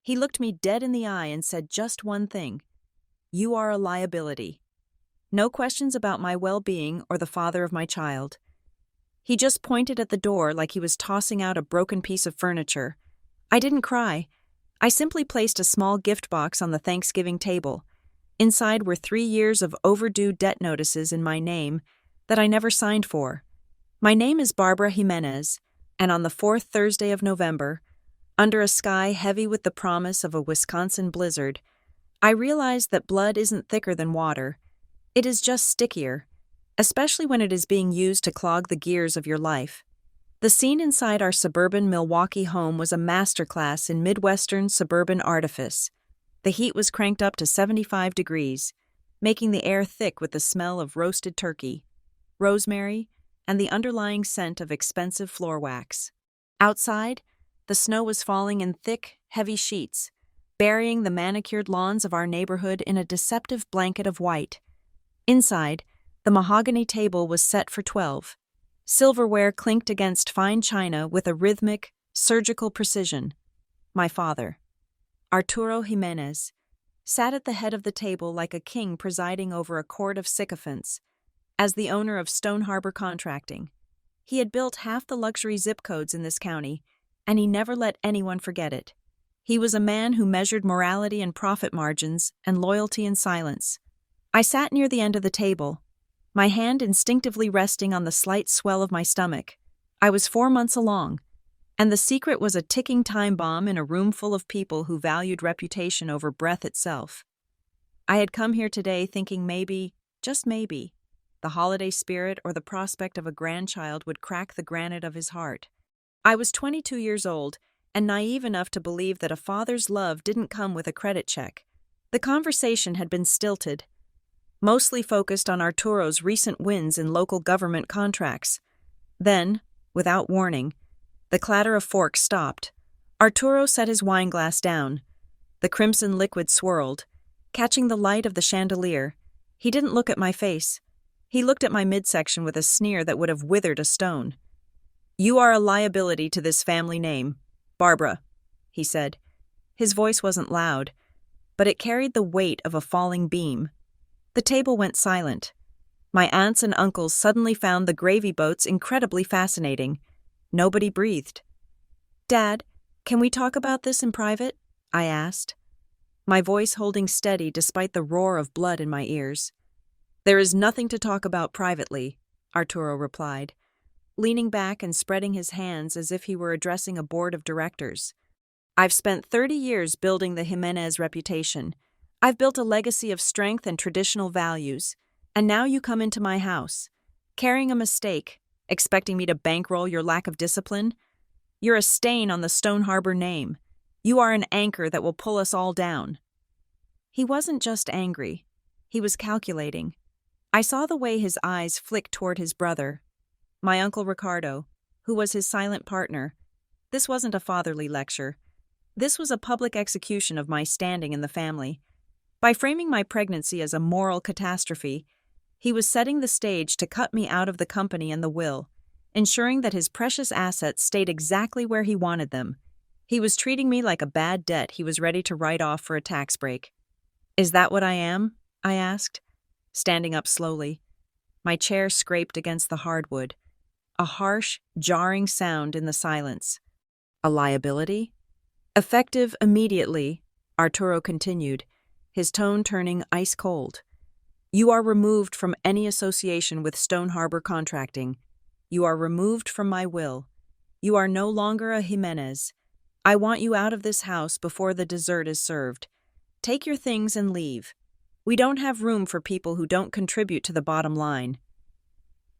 He looked me dead in the eye and said just one thing: "You are a liability." No questions about my well-being or the father of my child. He just pointed at the door like he was tossing out a broken piece of furniture. I didn't cry. I simply placed a small gift box on the Thanksgiving table. Inside were 3 years of overdue debt notices in my name that I never signed for. My name is Barbara Jimenez, and on the fourth Thursday of November, under a sky heavy with the promise of a Wisconsin blizzard, I realized that blood isn't thicker than water. It is just stickier, especially when it is being used to clog the gears of your life. The scene inside our suburban Milwaukee home was a masterclass in Midwestern suburban artifice. The heat was cranked up to 75 degrees, making the air thick with the smell of roasted turkey, rosemary, and the underlying scent of expensive floor wax. Outside, the snow was falling in thick, heavy sheets, burying the manicured lawns of our neighborhood in a deceptive blanket of white. Inside, the mahogany table was set for 12. Silverware clinked against fine china with a rhythmic, surgical precision. My father, Arturo Jimenez, sat at the head of the table like a king presiding over a court of sycophants. As the owner of Stone Harbor Contracting, he had built half the luxury zip codes in this county, and he never let anyone forget it. He was a man who measured morality in profit margins and loyalty in silence. I sat near the end of the table, my hand instinctively resting on the slight swell of my stomach. I was 4 months along, and the secret was a ticking time bomb in a room full of people who valued reputation over breath itself. I had come here today thinking maybe, just maybe, the holiday spirit or the prospect of a grandchild would crack the granite of his heart. I was 22 years old and naive enough to believe that a father's love didn't come with a credit check. The conversation had been stilted, mostly focused on Arturo's recent wins in local government contracts. Then, without warning, the clatter of forks stopped. Arturo set his wineglass down. The crimson liquid swirled, catching the light of the chandelier. He didn't look at my face. He looked at my midsection with a sneer that would have withered a stone. "You are a liability to this family name, Barbara," he said. His voice wasn't loud, but it carried the weight of a falling beam. The table went silent. My aunts and uncles suddenly found the gravy boats incredibly fascinating. Nobody breathed. "Dad, can we talk about this in private?" I asked, my voice holding steady despite the roar of blood in my ears. "There is nothing to talk about privately," Arturo replied, leaning back and spreading his hands as if he were addressing a board of directors. "I've spent 30 years building the Jimenez reputation. I've built a legacy of strength and traditional values, and now you come into my house, carrying a mistake, expecting me to bankroll your lack of discipline? You're a stain on the Stone Harbor name. You are an anchor that will pull us all down." He wasn't just angry. He was calculating. I saw the way his eyes flicked toward his brother, my Uncle Ricardo, who was his silent partner. This wasn't a fatherly lecture. This was a public execution of my standing in the family. By framing my pregnancy as a moral catastrophe, he was setting the stage to cut me out of the company and the will, ensuring that his precious assets stayed exactly where he wanted them. He was treating me like a bad debt he was ready to write off for a tax break. "Is that what I am?" I asked, standing up slowly. My chair scraped against the hardwood, a harsh, jarring sound in the silence. "A liability?" "Effective immediately," Arturo continued, his tone turning ice cold. "You are removed from any association with Stone Harbor Contracting. You are removed from my will. You are no longer a Jimenez. I want you out of this house before the dessert is served. Take your things and leave. We don't have room for people who don't contribute to the bottom line."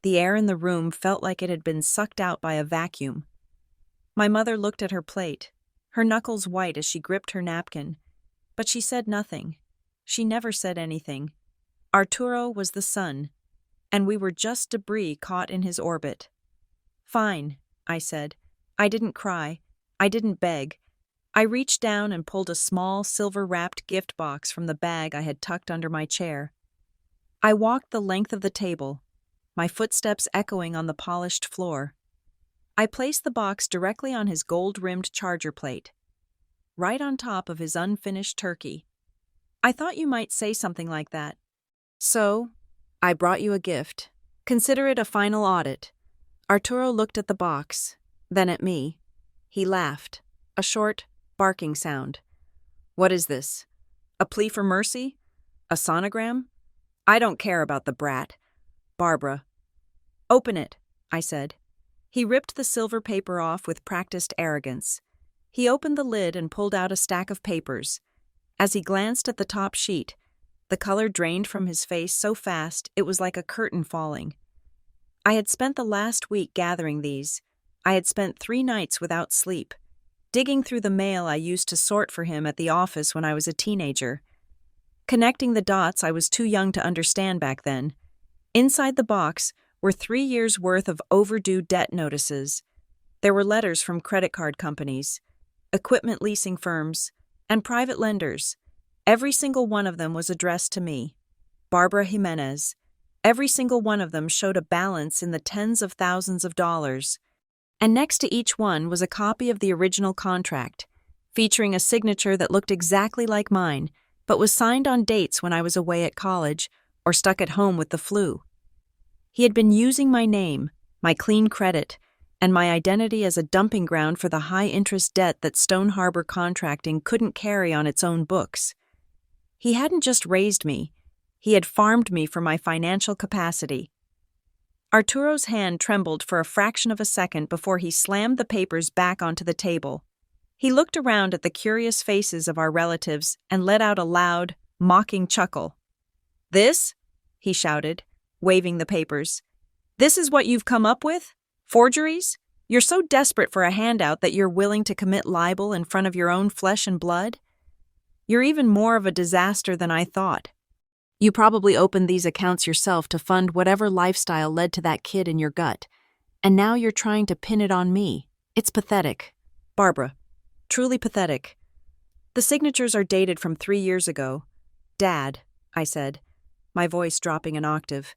The air in the room felt like it had been sucked out by a vacuum. My mother looked at her plate, her knuckles white as she gripped her napkin, but she said nothing. She never said anything. Arturo was the sun, and we were just debris caught in his orbit. "Fine," I said. I didn't cry. I didn't beg. I reached down and pulled a small, silver-wrapped gift box from the bag I had tucked under my chair. I walked the length of the table, my footsteps echoing on the polished floor. I placed the box directly on his gold-rimmed charger plate. right on top of his unfinished turkey. I thought you might say something like that. So, I brought you a gift. Consider it a final audit. Arturo looked at the box, then at me. He laughed, a short, barking sound. What is this? A plea for mercy? A sonogram? I don't care about the brat. Barbara. Open it, I said. He ripped the silver paper off with practiced arrogance. He opened the lid and pulled out a stack of papers. As he glanced at the top sheet, the color drained from his face so fast it was like a curtain falling. I had spent the last week gathering these. I had spent 3 nights without sleep, digging through the mail I used to sort for him at the office when I was a teenager. Connecting the dots I was too young to understand back then. Inside the box were 3 years' worth of overdue debt notices. There were letters from credit card companies, equipment leasing firms, and private lenders. Every single one of them was addressed to me, Barbara Jimenez. Every single one of them showed a balance in the tens of thousands of dollars. And next to each one was a copy of the original contract, featuring a signature that looked exactly like mine, but was signed on dates when I was away at college or stuck at home with the flu. He had been using my name, my clean credit, and my identity as a dumping ground for the high-interest debt that Stone Harbor Contracting couldn't carry on its own books. He hadn't just raised me, he had farmed me for my financial capacity. Arturo's hand trembled for a fraction of a second before he slammed the papers back onto the table. He looked around at the curious faces of our relatives and let out a loud, mocking chuckle. "This?" he shouted, waving the papers. "This is what you've come up with? Forgeries? You're so desperate for a handout that you're willing to commit libel in front of your own flesh and blood? You're even more of a disaster than I thought. You probably opened these accounts yourself to fund whatever lifestyle led to that kid in your gut, and now you're trying to pin it on me. It's pathetic. Barbara, truly pathetic. The signatures are dated from 3 years ago. Dad," I said, my voice dropping an octave.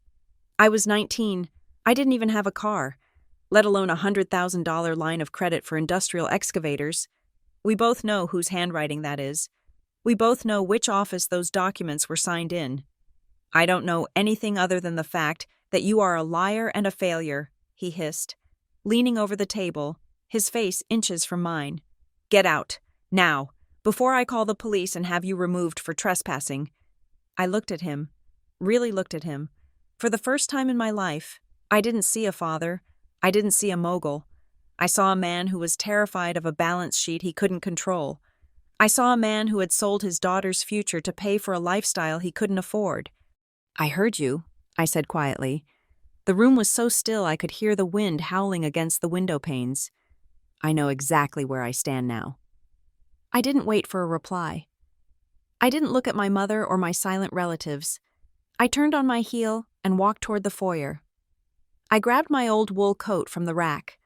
"I was 19. I didn't even have a car, let alone a $100,000 line of credit for industrial excavators. We both know whose handwriting that is. We both know which office those documents were signed in. I don't know anything other than the fact that you are a liar and a failure," he hissed, leaning over the table, his face inches from mine. "Get out, now, before I call the police and have you removed for trespassing." I looked at him, really looked at him. For the first time in my life, I didn't see a father. I didn't see a mogul. I saw a man who was terrified of a balance sheet he couldn't control. I saw a man who had sold his daughter's future to pay for a lifestyle he couldn't afford. "I heard you," I said quietly. The room was so still I could hear the wind howling against the window panes. I know exactly where I stand now. I didn't wait for a reply. I didn't look at my mother or my silent relatives. I turned on my heel and walked toward the foyer. I grabbed my old wool coat from the rack,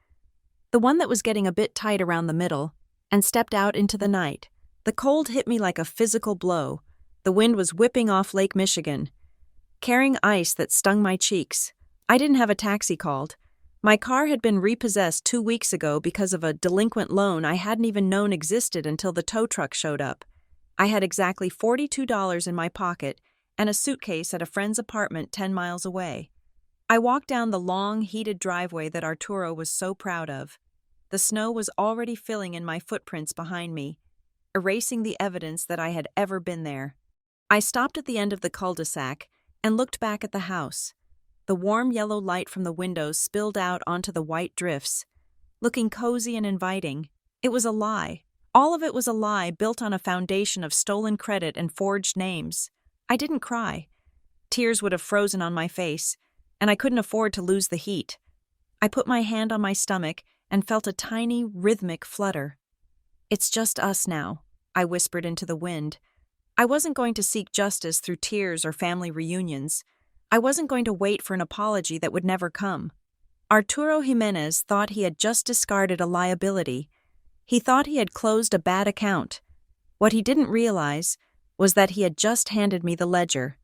the one that was getting a bit tight around the middle, and stepped out into the night. The cold hit me like a physical blow. The wind was whipping off Lake Michigan, carrying ice that stung my cheeks. I didn't have a taxi called. My car had been repossessed 2 weeks ago because of a delinquent loan I hadn't even known existed until the tow truck showed up. I had exactly $42 in my pocket and a suitcase at a friend's apartment 10 miles away. I walked down the long, heated driveway that Arturo was so proud of. The snow was already filling in my footprints behind me, erasing the evidence that I had ever been there. I stopped at the end of the cul-de-sac and looked back at the house. The warm yellow light from the windows spilled out onto the white drifts, looking cozy and inviting. It was a lie. All of it was a lie built on a foundation of stolen credit and forged names. I didn't cry. Tears would have frozen on my face, and I couldn't afford to lose the heat. I put my hand on my stomach and felt a tiny, rhythmic flutter. "It's just us now," I whispered into the wind. I wasn't going to seek justice through tears or family reunions. I wasn't going to wait for an apology that would never come. Arturo Jimenez thought he had just discarded a liability. He thought he had closed a bad account. What he didn't realize was that he had just handed me the ledger.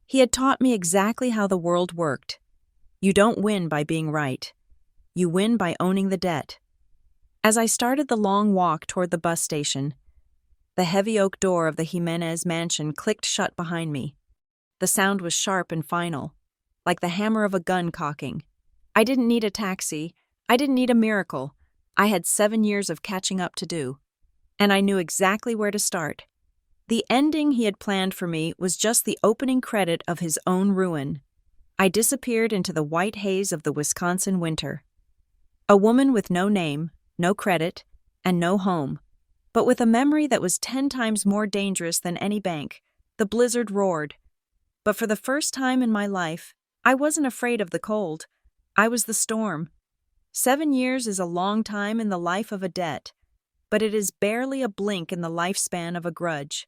He had taught me exactly how the world worked. You don't win by being right. You win by owning the debt. As I started the long walk toward the bus station, The heavy oak door of the Jimenez mansion clicked shut behind me. The sound was sharp and final, like the hammer of a gun cocking. I didn't need a taxi. I didn't need a miracle. I had 7 years of catching up to do. And I knew exactly where to start. The ending he had planned for me was just the opening credit of his own ruin. I disappeared into the white haze of the Wisconsin winter. A woman with no name, no credit, and no home, but with a memory that was 10 times more dangerous than any bank. The blizzard roared. But for the first time in my life, I wasn't afraid of the cold. I was the storm. 7 years is a long time in the life of a debt, but it is barely a blink in the lifespan of a grudge.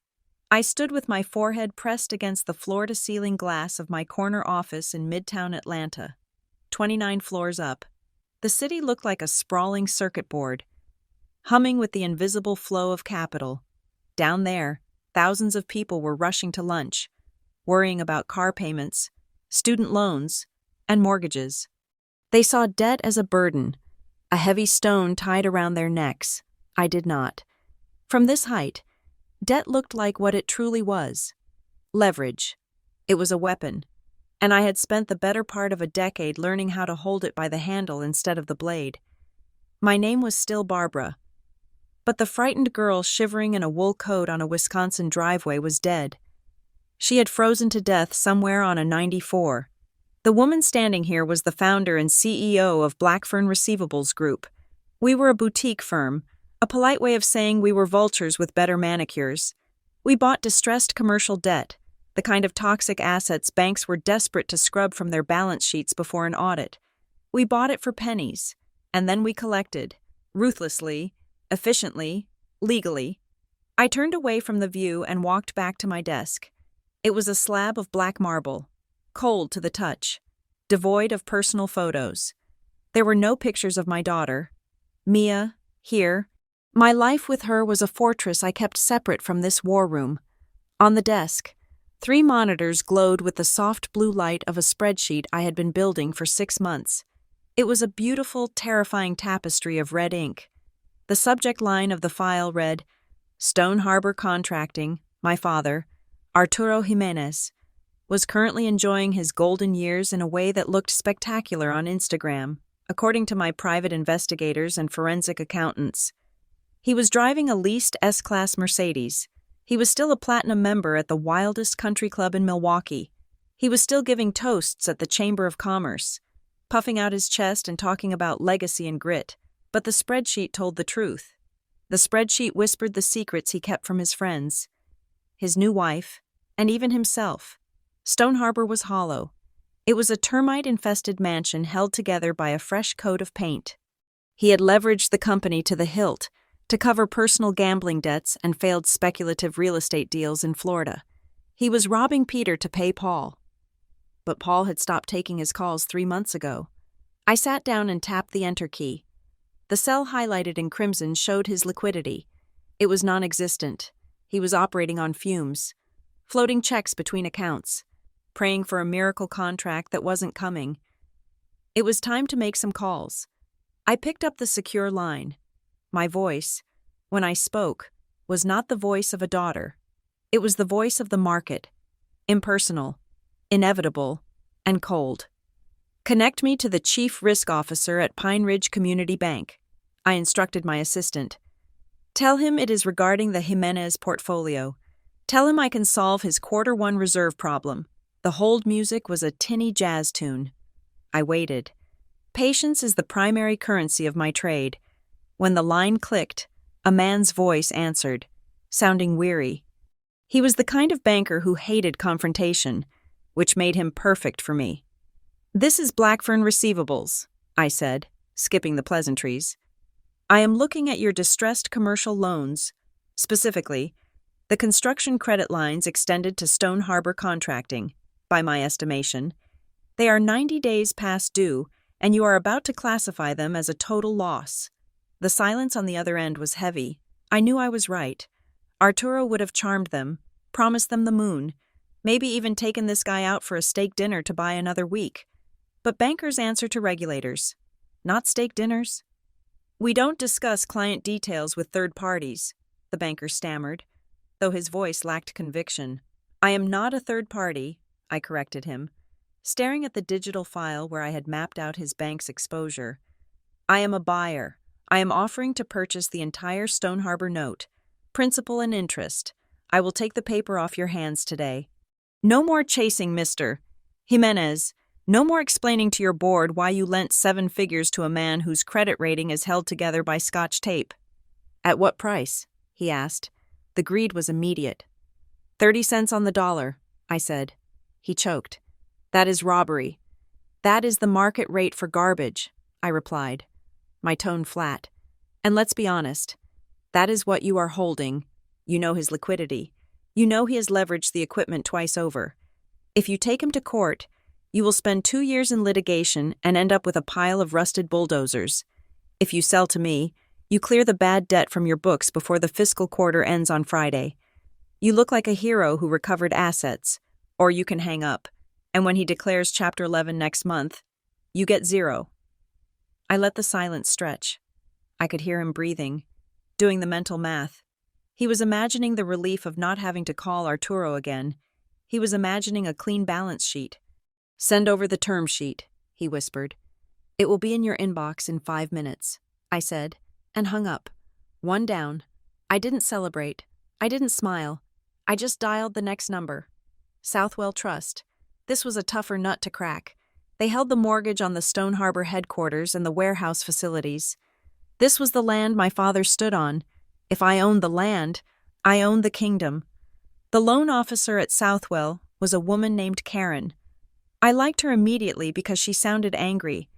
I stood with my forehead pressed against the floor-to-ceiling glass of my corner office in Midtown Atlanta, 29 floors up. The city looked like a sprawling circuit board, humming with the invisible flow of capital. Down there, thousands of people were rushing to lunch, worrying about car payments, student loans, and mortgages. They saw debt as a burden, a heavy stone tied around their necks. I did not. From this height, debt looked like what it truly was: leverage. It was a weapon, and I had spent the better part of a decade learning how to hold it by the handle instead of the blade. My name was still Barbara, but the frightened girl shivering in a wool coat on a Wisconsin driveway was dead. She had frozen to death somewhere on a 94. The woman standing here was the founder and CEO of Blackfern Receivables Group. We were a boutique firm, a polite way of saying we were vultures with better manicures. We bought distressed commercial debt, the kind of toxic assets banks were desperate to scrub from their balance sheets before an audit. We bought it for pennies, and then we collected, ruthlessly, efficiently, legally. I turned away from the view and walked back to my desk. It was a slab of black marble, cold to the touch, devoid of personal photos. There were no pictures of my daughter, Mia, here. My life with her was a fortress I kept separate from this war room. On the desk, 3 monitors glowed with the soft blue light of a spreadsheet I had been building for 6 months. It was a beautiful, terrifying tapestry of red ink. The subject line of the file read, "Stone Harbor Contracting, my father, Arturo Jimenez, was currently enjoying his golden years in a way that looked spectacular on Instagram, according to my private investigators and forensic accountants. He was driving a leased S-Class Mercedes. He was still a platinum member at the wildest country club in Milwaukee. He was still giving toasts at the Chamber of Commerce, puffing out his chest and talking about legacy and grit. But the spreadsheet told the truth. The spreadsheet whispered the secrets he kept from his friends, his new wife, and even himself. Stone Harbor was hollow. It was a termite-infested mansion held together by a fresh coat of paint. He had leveraged the company to the hilt to cover personal gambling debts and failed speculative real estate deals in Florida. He was robbing Peter to pay Paul. But Paul had stopped taking his calls 3 months ago. I sat down and tapped the enter key. The cell highlighted in crimson showed his liquidity. It was non-existent. He was operating on fumes, floating checks between accounts, praying for a miracle contract that wasn't coming. It was time to make some calls. I picked up the secure line. My voice, when I spoke, was not the voice of a daughter. It was the voice of the market, impersonal, inevitable, and cold. "Connect me to the chief risk officer at Pine Ridge Community Bank," I instructed my assistant. "Tell him it is regarding the Jimenez portfolio. Tell him I can solve his Q1 reserve problem." The hold music was a tinny jazz tune. I waited. Patience is the primary currency of my trade. When the line clicked, a man's voice answered, sounding weary. He was the kind of banker who hated confrontation, which made him perfect for me. "This is Blackfern Receivables," I said, skipping the pleasantries. "I am looking at your distressed commercial loans, specifically, the construction credit lines extended to Stone Harbor Contracting, by my estimation. They are 90 days past due, and you are about to classify them as a total loss." The silence on the other end was heavy. I knew I was right. Arturo would have charmed them, promised them the moon, maybe even taken this guy out for a steak dinner to buy another week. But bankers answer to regulators, not steak dinners. "We don't discuss client details with third parties," the banker stammered. though his voice lacked conviction. I am not a third party, I corrected him, staring at the digital file where I had mapped out his bank's exposure. I am a buyer. I am offering to purchase the entire Stone Harbor note, principal and interest. I will take the paper off your hands today. No more chasing, Mr. Jimenez. No more explaining to your board why you lent 7 figures to a man whose credit rating is held together by Scotch tape. At what price? He asked. The greed was immediate. 30 cents on the dollar, I said. He choked. That is robbery. That is the market rate for garbage, I replied, my tone flat. And let's be honest. That is what you are holding. You know his liquidity. You know he has leveraged the equipment twice over. If you take him to court, you will spend 2 years in litigation and end up with a pile of rusted bulldozers. If you sell to me, you clear the bad debt from your books before the fiscal quarter ends on Friday. You look like a hero who recovered assets, or you can hang up, and when he declares Chapter 11 next month, you get 0. I let the silence stretch. I could hear him breathing, doing the mental math. He was imagining the relief of not having to call Arturo again. He was imagining a clean balance sheet. Send over the term sheet, he whispered. It will be in your inbox in 5 minutes, I said, and hung up. One down. I didn't celebrate. I didn't smile. I just dialed the next number. Southwell Trust. This was a tougher nut to crack. They held the mortgage on the Stone Harbor headquarters and the warehouse facilities. This was the land my father stood on. If I owned the land, I owned the kingdom. The loan officer at Southwell was a woman named Karen. I liked her immediately because she sounded angry.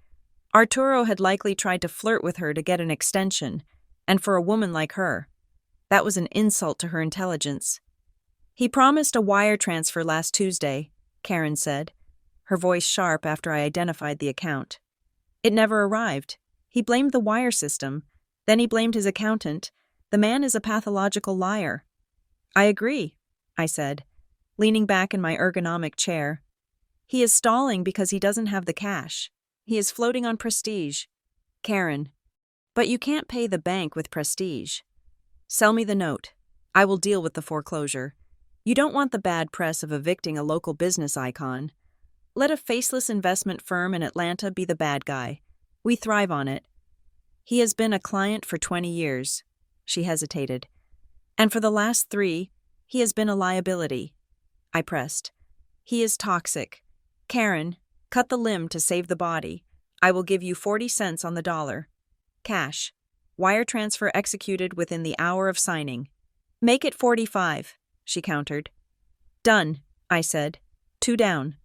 Arturo had likely tried to flirt with her to get an extension, and for a woman like her, that was an insult to her intelligence. He promised a wire transfer last Tuesday, Karen said, her voice sharp after I identified the account. It never arrived. He blamed the wire system. Then he blamed his accountant. The man is a pathological liar. I agree, I said, leaning back in my ergonomic chair. He is stalling because he doesn't have the cash. He is floating on prestige. Karen. But you can't pay the bank with prestige. Sell me the note. I will deal with the foreclosure. You don't want the bad press of evicting a local business icon. Let a faceless investment firm in Atlanta be the bad guy. We thrive on it. He has been a client for 20 years. She hesitated. And for the last 3, he has been a liability. I pressed. He is toxic. Karen, cut the limb to save the body. I will give you 40 cents on the dollar. Cash. Wire transfer executed within the hour of signing. Make it 45, she countered. Done, I said. 2 down.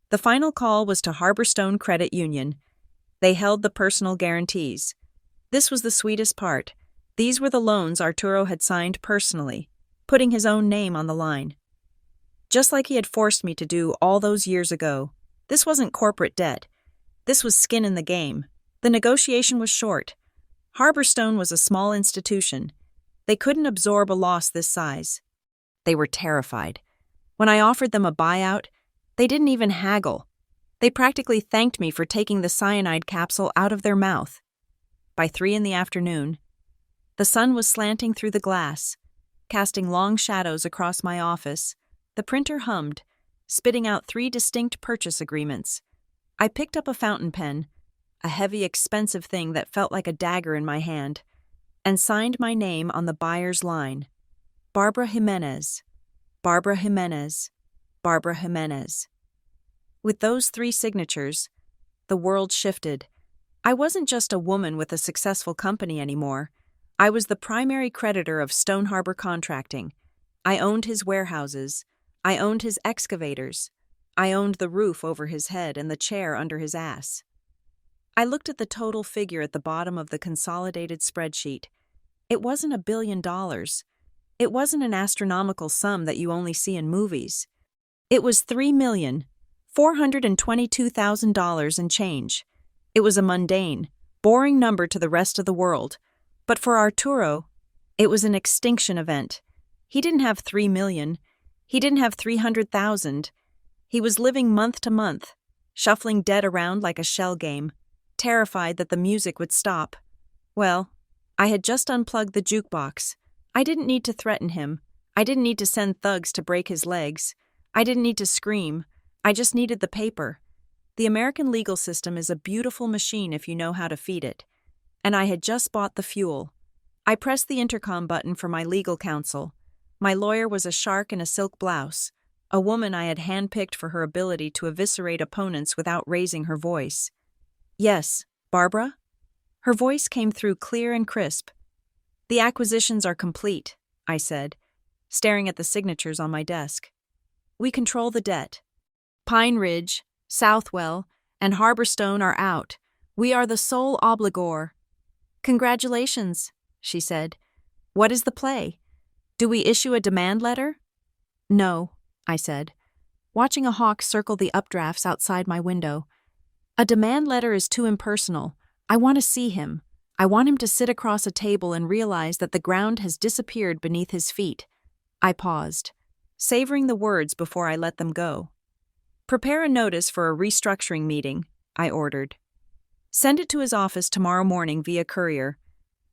The final call was to Harborstone Credit Union. They held the personal guarantees. This was the sweetest part. These were the loans Arturo had signed personally, putting his own name on the line. Just like he had forced me to do all those years ago. This wasn't corporate debt. This was skin in the game. The negotiation was short. Harborstone was a small institution. They couldn't absorb a loss this size. They were terrified. When I offered them a buyout, they didn't even haggle. They practically thanked me for taking the cyanide capsule out of their mouth. By 3 p.m, the sun was slanting through the glass, casting long shadows across my office. The printer hummed, spitting out 3 distinct purchase agreements. I picked up a fountain pen, a heavy, expensive thing that felt like a dagger in my hand, and signed my name on the buyer's line. Barbara Jimenez. Barbara Jimenez. Barbara Jimenez. With those 3 signatures, the world shifted. I wasn't just a woman with a successful company anymore. I was the primary creditor of Stone Harbor Contracting. I owned his warehouses. I owned his excavators. I owned the roof over his head and the chair under his ass. I looked at the total figure at the bottom of the consolidated spreadsheet. It wasn't $1 billion. It wasn't an astronomical sum that you only see in movies. It was $3,422,000 and change. It was a mundane, boring number to the rest of the world. But for Arturo, it was an extinction event. He didn't have 3 million. He didn't have 300,000. He was living month to month, shuffling debt around like a shell game, terrified that the music would stop. Well, I had just unplugged the jukebox. I didn't need to threaten him. I didn't need to send thugs to break his legs. I didn't need to scream. I just needed the paper. The American legal system is a beautiful machine if you know how to feed it. And I had just bought the fuel. I pressed the intercom button for my legal counsel. My lawyer was a shark in a silk blouse, a woman I had handpicked for her ability to eviscerate opponents without raising her voice. "Yes, Barbara?" Her voice came through clear and crisp. "The acquisitions are complete," I said, staring at the signatures on my desk. "We control the debt. Pine Ridge, Southwell, and Harborstone are out. We are the sole obligor." "Congratulations," she said. "What is the play? Do we issue a demand letter?" "No," I said, watching a hawk circle the updrafts outside my window. "A demand letter is too impersonal. I want to see him. I want him to sit across a table and realize that the ground has disappeared beneath his feet." I paused, savoring the words before I let them go. "Prepare a notice for a restructuring meeting," I ordered. "Send it to his office tomorrow morning via courier.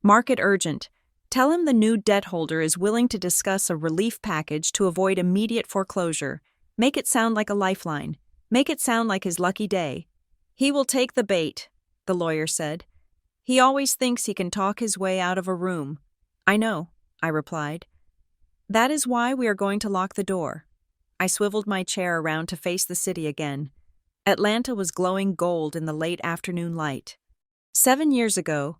Mark it urgent. Tell him the new debt holder is willing to discuss a relief package to avoid immediate foreclosure. Make it sound like a lifeline. Make it sound like his lucky day." "He will take the bait," the lawyer said. "He always thinks he can talk his way out of a room." "I know," I replied. "That is why we are going to lock the door." I swiveled my chair around to face the city again. Atlanta was glowing gold in the late afternoon light. 7 years ago,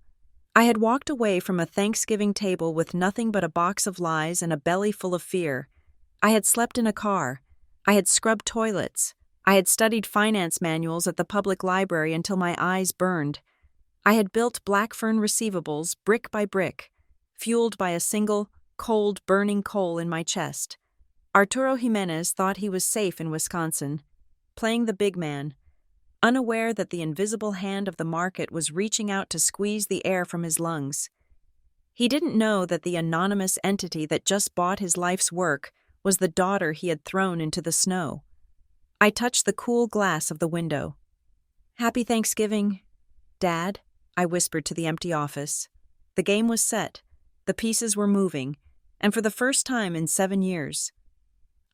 I had walked away from a Thanksgiving table with nothing but a box of lies and a belly full of fear. I had slept in a car. I had scrubbed toilets. I had studied finance manuals at the public library until my eyes burned. I had built black fern receivables brick by brick, fueled by a single, cold, burning coal in my chest. Arturo Jimenez thought he was safe in Wisconsin, playing the big man, unaware that the invisible hand of the market was reaching out to squeeze the air from his lungs. He didn't know that the anonymous entity that just bought his life's work was the daughter he had thrown into the snow. I touched the cool glass of the window. "Happy Thanksgiving, Dad," I whispered to the empty office. The game was set, the pieces were moving, and for the first time in 7 years.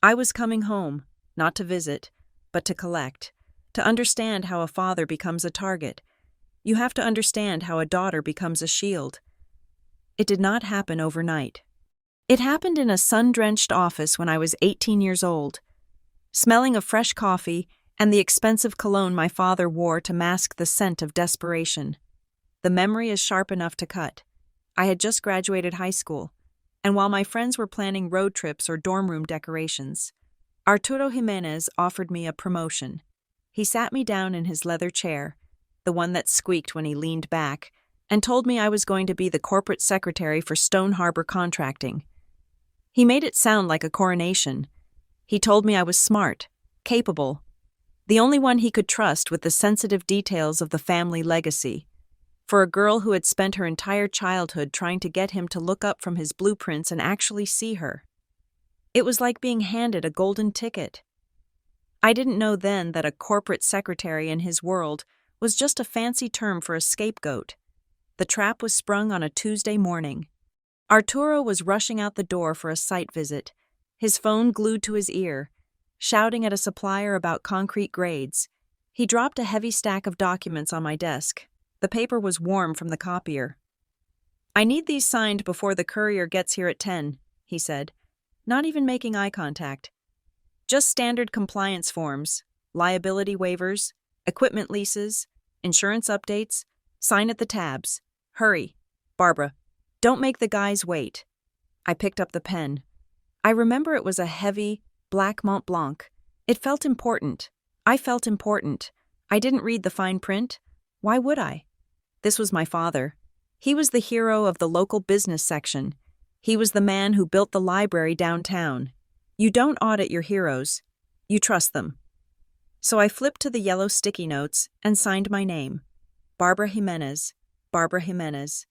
I was coming home, not to visit, but to collect. To understand how a father becomes a target, you have to understand how a daughter becomes a shield. It did not happen overnight. It happened in a sun-drenched office when I was 18 years old, smelling of fresh coffee and the expensive cologne my father wore to mask the scent of desperation. The memory is sharp enough to cut. I had just graduated high school, and while my friends were planning road trips or dorm room decorations, Arturo Jimenez offered me a promotion. He sat me down in his leather chair, the one that squeaked when he leaned back, and told me I was going to be the corporate secretary for Stone Harbor Contracting. He made it sound like a coronation. He told me I was smart, capable, the only one he could trust with the sensitive details of the family legacy. For a girl who had spent her entire childhood trying to get him to look up from his blueprints and actually see her. It was like being handed a golden ticket. I didn't know then that a corporate secretary in his world was just a fancy term for a scapegoat. The trap was sprung on a Tuesday morning. Arturo was rushing out the door for a site visit, his phone glued to his ear, shouting at a supplier about concrete grades. He dropped a heavy stack of documents on my desk. The paper was warm from the copier. "I need these signed before the courier gets here at 10, he said, not even making eye contact. "Just standard compliance forms, liability waivers, equipment leases, insurance updates, sign at the tabs. Hurry, Barbara. Don't make the guys wait." I picked up the pen. I remember it was a heavy, black Mont Blanc. It felt important. I felt important. I didn't read the fine print. Why would I? This was my father. He was the hero of the local business section. He was the man who built the library downtown. You don't audit your heroes. You trust them. So I flipped to the yellow sticky notes and signed my name. Barbara Jimenez, Barbara Jimenez,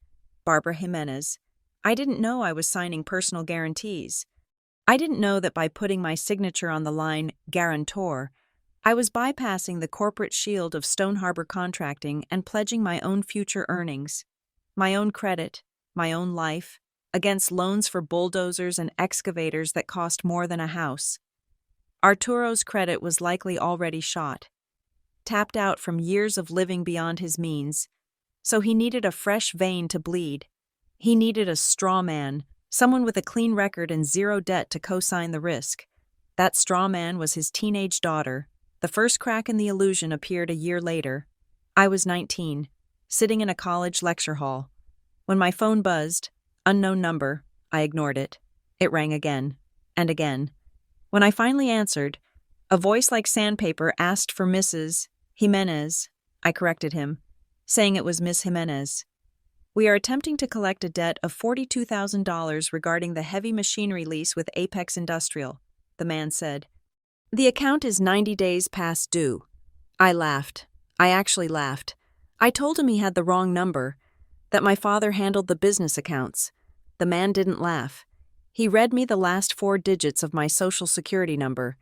Barbara Jimenez. I didn't know I was signing personal guarantees. I didn't know that by putting my signature on the line guarantor, I was bypassing the corporate shield of Stone Harbor Contracting and pledging my own future earnings, my own credit, my own life, against loans for bulldozers and excavators that cost more than a house. Arturo's credit was likely already shot, tapped out from years of living beyond his means, so he needed a fresh vein to bleed. He needed a straw man, someone with a clean record and zero debt to co-sign the risk. That straw man was his teenage daughter. The first crack in the illusion appeared a year later. I was 19, sitting in a college lecture hall. When my phone buzzed, unknown number, I ignored it. It rang again, and again. When I finally answered, a voice like sandpaper asked for Mrs. Jimenez. I corrected him, saying it was Miss Jimenez. We are attempting to collect a debt of $42,000 regarding the heavy machinery lease with Apex Industrial, the man said. The account is 90 days past due. I laughed. I actually laughed. I told him he had the wrong number, that my father handled the business accounts. The man didn't laugh. He read me the last 4 digits of my social security number.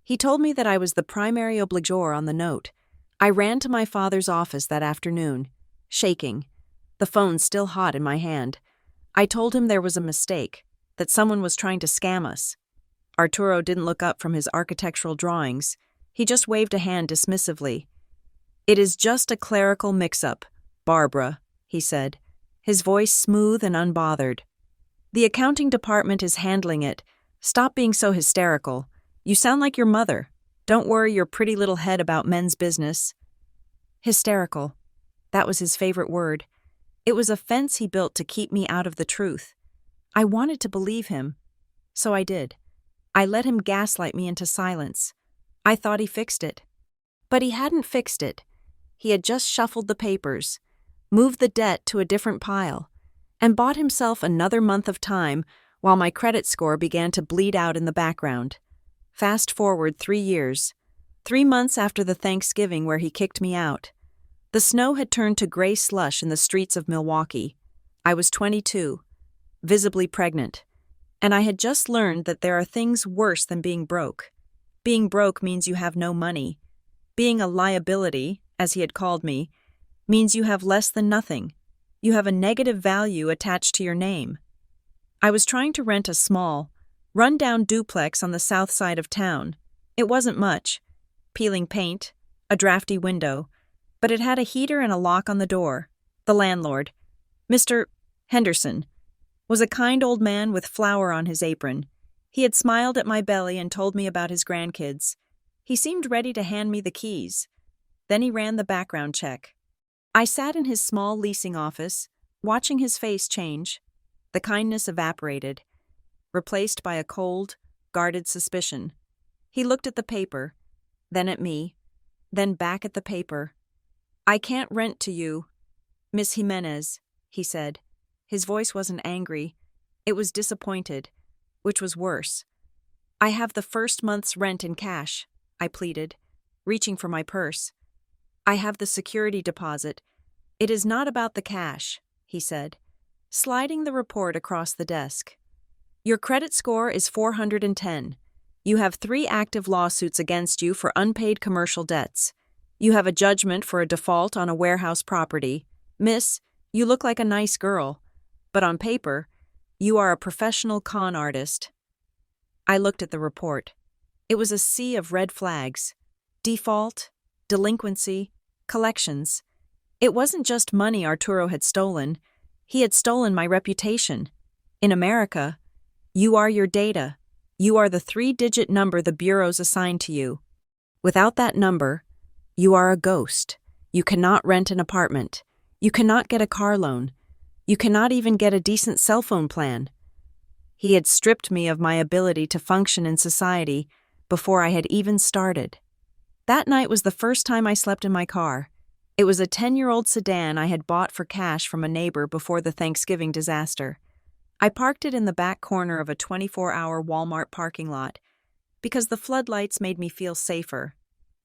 He told me that I was the primary obligor on the note. I ran to my father's office that afternoon, shaking, the phone still hot in my hand. I told him there was a mistake, that someone was trying to scam us. Arturo didn't look up from his architectural drawings. He just waved a hand dismissively. It is just a clerical mix-up, Barbara, he said, his voice smooth and unbothered. The accounting department is handling it. Stop being so hysterical. You sound like your mother. Don't worry your pretty little head about men's business. Hysterical. That was his favorite word. It was a fence he built to keep me out of the truth. I wanted to believe him, so I did. I let him gaslight me into silence. I thought he fixed it. But he hadn't fixed it. He had just shuffled the papers, moved the debt to a different pile, and bought himself another month of time while my credit score began to bleed out in the background. Fast forward 3 years, 3 months after the Thanksgiving where he kicked me out. The snow had turned to gray slush in the streets of Milwaukee. I was 22, visibly pregnant, and I had just learned that there are things worse than being broke. Being broke means you have no money. Being a liability, as he had called me, means you have less than nothing. You have a negative value attached to your name. I was trying to rent a small, run-down duplex on the south side of town. It wasn't much. Peeling paint, a drafty window, but it had a heater and a lock on the door. The landlord, Mr. Henderson, was a kind old man with flour on his apron. He had smiled at my belly and told me about his grandkids. He seemed ready to hand me the keys. Then he ran the background check. I sat in his small leasing office, watching his face change. The kindness evaporated, replaced by a cold, guarded suspicion. He looked at the paper, then at me, then back at the paper. I can't rent to you, Miss Jimenez, he said. His voice wasn't angry. It was disappointed, which was worse. I have the first month's rent in cash, I pleaded, reaching for my purse. I have the security deposit. It is not about the cash, he said, sliding the report across the desk. Your credit score is 410. You have 3 active lawsuits against you for unpaid commercial debts. You have a judgment for a default on a warehouse property. Miss, you look like a nice girl, but on paper, you are a professional con artist. I looked at the report. It was a sea of red flags. Default, delinquency, collections. It wasn't just money Arturo had stolen. He had stolen my reputation. In America, you are your data. You are the 3-digit number the bureaus assign to you. Without that number, you are a ghost. You cannot rent an apartment. You cannot get a car loan. You cannot even get a decent cell phone plan. He had stripped me of my ability to function in society before I had even started. That night was the first time I slept in my car. It was a 10-year-old sedan I had bought for cash from a neighbor before the Thanksgiving disaster. I parked it in the back corner of a 24-hour Walmart parking lot because the floodlights made me feel safer.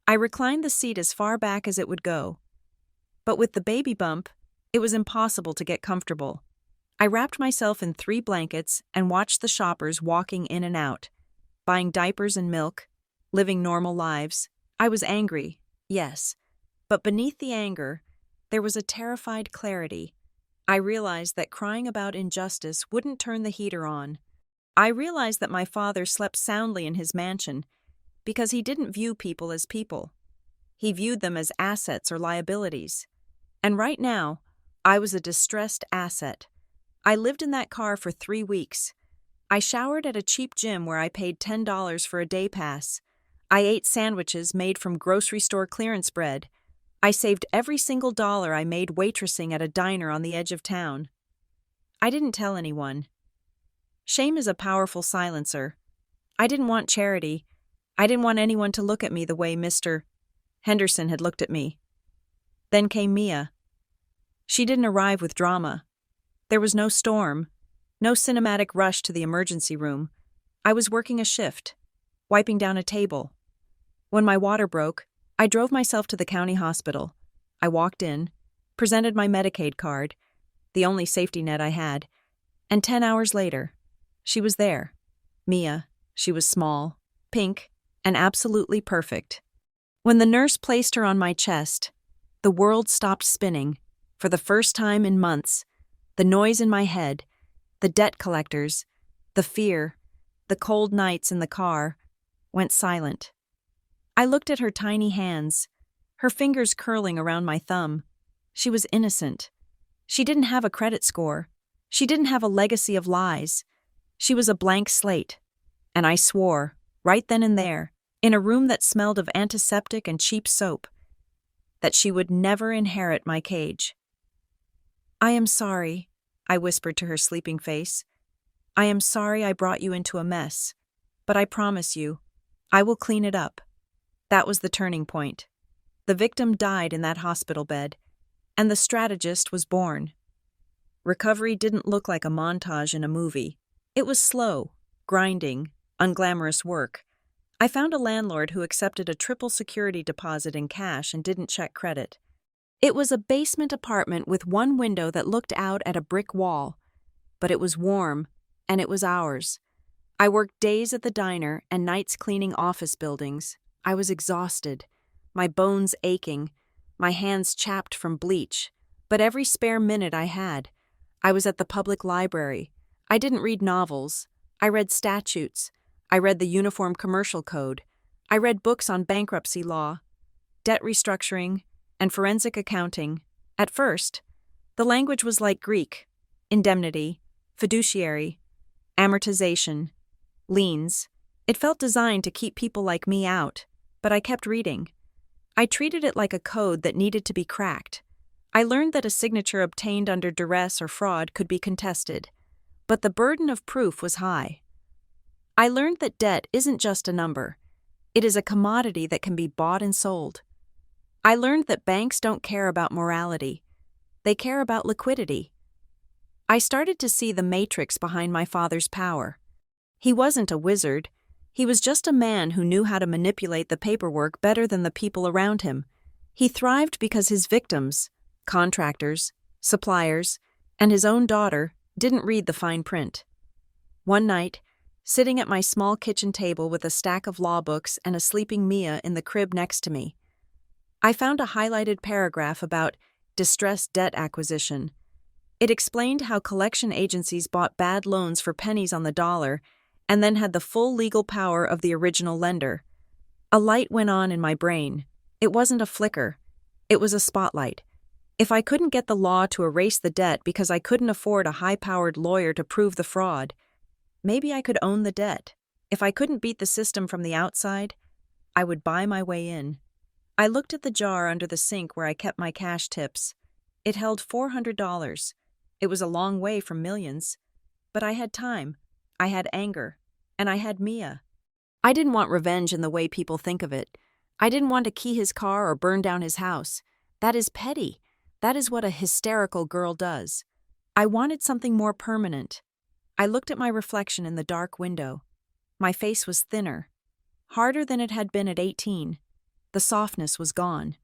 I reclined the seat as far back as it would go. But with the baby bump, it was impossible to get comfortable. I wrapped myself in 3 blankets and watched the shoppers walking in and out, buying diapers and milk, living normal lives. I was angry, yes, but beneath the anger, there was a terrified clarity. I realized that crying about injustice wouldn't turn the heater on. I realized that my father slept soundly in his mansion because he didn't view people as people. He viewed them as assets or liabilities. And right now, I was a distressed asset. I lived in that car for 3 weeks. I showered at a cheap gym where I paid $10 for a day pass. I ate sandwiches made from grocery store clearance bread. I saved every single dollar I made waitressing at a diner on the edge of town. I didn't tell anyone. Shame is a powerful silencer. I didn't want charity. I didn't want anyone to look at me the way Mr. Henderson had looked at me. Then came Mia. She didn't arrive with drama. There was no storm, no cinematic rush to the emergency room. I was working a shift, wiping down a table. When my water broke, I drove myself to the county hospital. I walked in, presented my Medicaid card, the only safety net I had, and 10 hours later, she was there. Mia. She was small, pink, and absolutely perfect. When the nurse placed her on my chest, the world stopped spinning. For the first time in months, the noise in my head, the debt collectors, the fear, the cold nights in the car, went silent. I looked at her tiny hands, her fingers curling around my thumb. She was innocent. She didn't have a credit score. She didn't have a legacy of lies. She was a blank slate. And I swore, right then and there, in a room that smelled of antiseptic and cheap soap, that she would never inherit my cage. "I am sorry," I whispered to her sleeping face. "I am sorry I brought you into a mess, but I promise you, I will clean it up." That was the turning point. The victim died in that hospital bed, and the strategist was born. Recovery didn't look like a montage in a movie. It was slow, grinding, unglamorous work. I found a landlord who accepted a triple security deposit in cash and didn't check credit. It was a basement apartment with one window that looked out at a brick wall, but it was warm, and it was ours. I worked days at the diner and nights cleaning office buildings. I was exhausted, my bones aching, my hands chapped from bleach, but every spare minute I had. I was at the public library. I didn't read novels. I read statutes. I read the Uniform Commercial Code. I read books on bankruptcy law, debt restructuring, and forensic accounting. At first, the language was like Greek: indemnity, fiduciary, amortization, liens. It felt designed to keep people like me out, but I kept reading. I treated it like a code that needed to be cracked. I learned that a signature obtained under duress or fraud could be contested, but the burden of proof was high. I learned that debt isn't just a number. It is a commodity that can be bought and sold. I learned that banks don't care about morality. They care about liquidity. I started to see the matrix behind my father's power. He wasn't a wizard. He was just a man who knew how to manipulate the paperwork better than the people around him. He thrived because his victims, contractors, suppliers, and his own daughter didn't read the fine print. One night, sitting at my small kitchen table with a stack of law books and a sleeping Mia in the crib next to me, I found a highlighted paragraph about distressed debt acquisition. It explained how collection agencies bought bad loans for pennies on the dollar and then had the full legal power of the original lender. A light went on in my brain. It wasn't a flicker. It was a spotlight. If I couldn't get the law to erase the debt because I couldn't afford a high-powered lawyer to prove the fraud, maybe I could own the debt. If I couldn't beat the system from the outside, I would buy my way in. I looked at the jar under the sink where I kept my cash tips. It held $400. It was a long way from millions. But I had time, I had anger, and I had Mia. I didn't want revenge in the way people think of it. I didn't want to key his car or burn down his house. That is petty. That is what a hysterical girl does. I wanted something more permanent. I looked at my reflection in the dark window. My face was thinner, harder than it had been at 18. The softness was gone.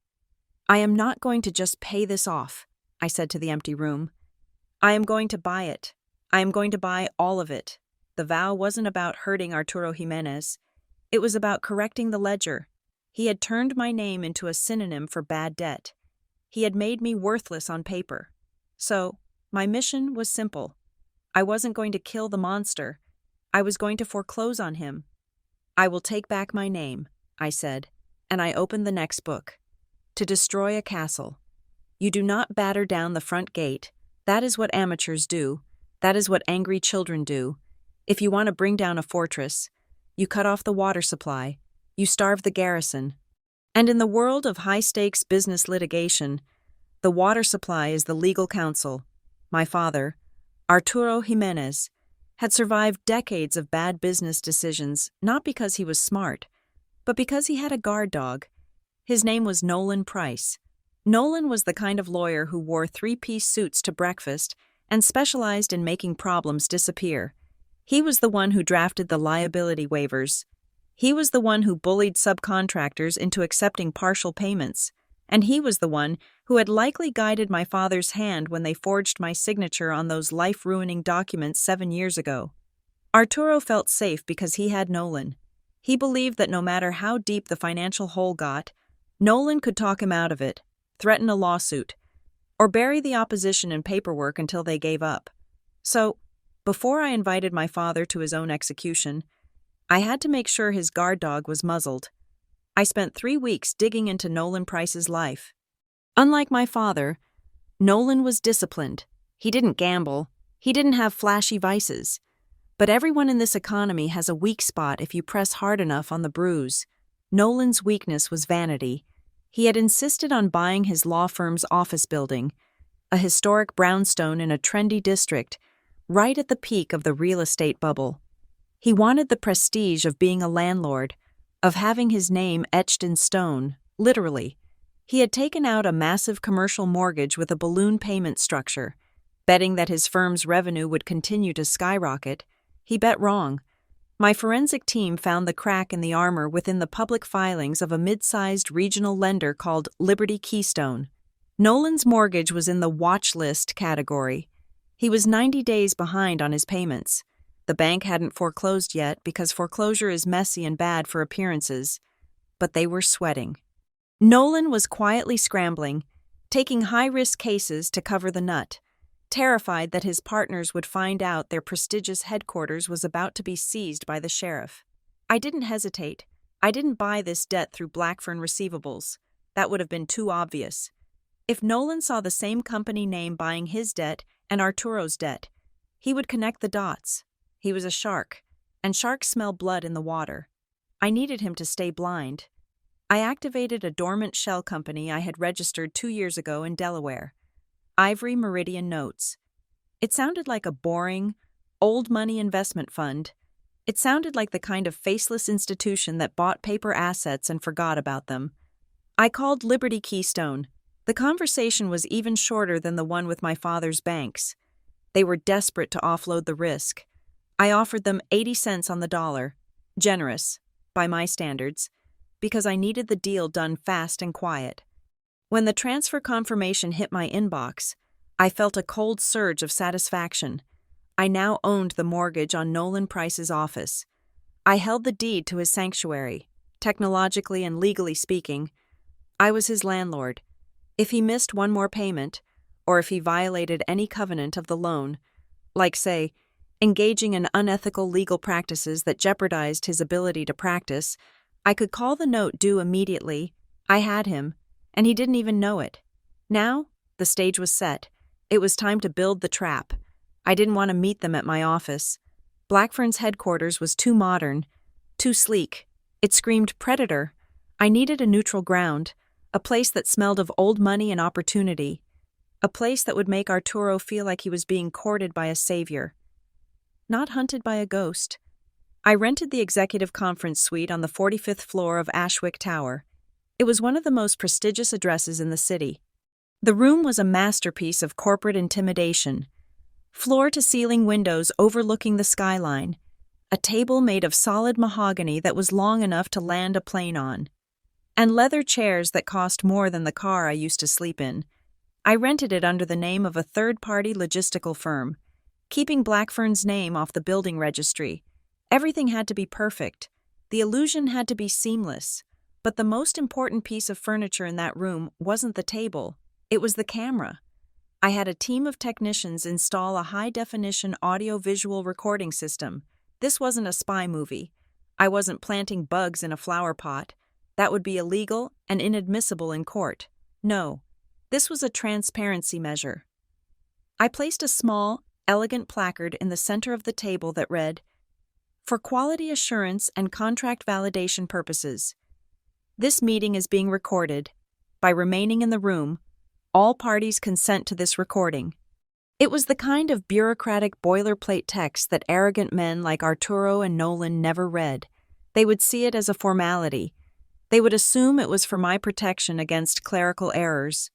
"I am not going to just pay this off," I said to the empty room. "I am going to buy it. I am going to buy all of it." The vow wasn't about hurting Arturo Jimenez. It was about correcting the ledger. He had turned my name into a synonym for bad debt. He had made me worthless on paper. So, My mission was simple. I wasn't going to kill the monster. I was going to foreclose on him. I will take back my name, I said, and I opened the next book. To destroy a castle. You do not batter down the front gate. That is what amateurs do. That is what angry children do. If you want to bring down a fortress, you cut off the water supply. You starve the garrison. And in the world of high-stakes business litigation, the water supply is the legal counsel. My father, Arturo Jimenez, had survived decades of bad business decisions not because he was smart, but because he had a guard dog. His name was Nolan Price. Nolan was the kind of lawyer who wore three-piece suits to breakfast and specialized in making problems disappear. He was the one who drafted the liability waivers. He was the one who bullied subcontractors into accepting partial payments. And he was the one who had likely guided my father's hand when they forged my signature on those life-ruining documents 7 years ago. Arturo felt safe because he had Nolan. He believed that no matter how deep the financial hole got, Nolan could talk him out of it, threaten a lawsuit, or bury the opposition in paperwork until they gave up. So, before I invited my father to his own execution, I had to make sure his guard dog was muzzled. I spent 3 weeks digging into Nolan Price's life. Unlike my father, Nolan was disciplined. He didn't gamble. He didn't have flashy vices. But everyone in this economy has a weak spot if you press hard enough on the bruise. Nolan's weakness was vanity. He had insisted on buying his law firm's office building, a historic brownstone in a trendy district, right at the peak of the real estate bubble. He wanted the prestige of being a landlord, of having his name etched in stone, literally. He had taken out a massive commercial mortgage with a balloon payment structure, betting that his firm's revenue would continue to skyrocket. He bet wrong. My forensic team found the crack in the armor within the public filings of a mid-sized regional lender called Liberty Keystone. Nolan's mortgage was in the watch list category. He was 90 days behind on his payments. The bank hadn't foreclosed yet because foreclosure is messy and bad for appearances, but they were sweating. Nolan was quietly scrambling, taking high-risk cases to cover the nut, terrified that his partners would find out their prestigious headquarters was about to be seized by the sheriff. I didn't hesitate. I didn't buy this debt through Blackfern receivables. That would have been too obvious. If Nolan saw the same company name buying his debt and Arturo's debt, he would connect the dots. He was a shark, and sharks smell blood in the water. I needed him to stay blind. I activated a dormant shell company I had registered 2 years ago in Delaware. Ivory Meridian Notes. It sounded like a boring, old money investment fund. It sounded like the kind of faceless institution that bought paper assets and forgot about them. I called Liberty Keystone. The conversation was even shorter than the one with my father's banks. They were desperate to offload the risk. I offered them 80 cents on the dollar, generous, by my standards, because I needed the deal done fast and quiet. When the transfer confirmation hit my inbox, I felt a cold surge of satisfaction. I now owned the mortgage on Nolan Price's office. I held the deed to his sanctuary. Technologically and legally speaking, I was his landlord. If he missed one more payment, or if he violated any covenant of the loan, like, say, engaging in unethical legal practices that jeopardized his ability to practice, I could call the note due immediately. I had him, and he didn't even know it. Now, the stage was set. It was time to build the trap. I didn't want to meet them at my office. Blackfern's headquarters was too modern, too sleek. It screamed predator. I needed a neutral ground, a place that smelled of old money and opportunity, a place that would make Arturo feel like he was being courted by a savior, not hunted by a ghost. I rented the executive conference suite on the 45th floor of Ashwick Tower. It was one of the most prestigious addresses in the city. The room was a masterpiece of corporate intimidation. Floor-to-ceiling windows overlooking the skyline, a table made of solid mahogany that was long enough to land a plane on, and leather chairs that cost more than the car I used to sleep in. I rented it under the name of a third-party logistical firm, keeping Blackfern's name off the building registry. Everything had to be perfect. The illusion had to be seamless. But the most important piece of furniture in that room wasn't the table. It was the camera. I had a team of technicians install a high-definition audio-visual recording system. This wasn't a spy movie. I wasn't planting bugs in a flower pot. That would be illegal and inadmissible in court. No, this was a transparency measure. I placed a small, elegant placard in the center of the table that read, "For quality assurance and contract validation purposes, this meeting is being recorded. By remaining in the room, all parties consent to this recording." It was the kind of bureaucratic boilerplate text that arrogant men like Arturo and Nolan never read. They would see it as a formality. They would assume it was for my protection against clerical errors.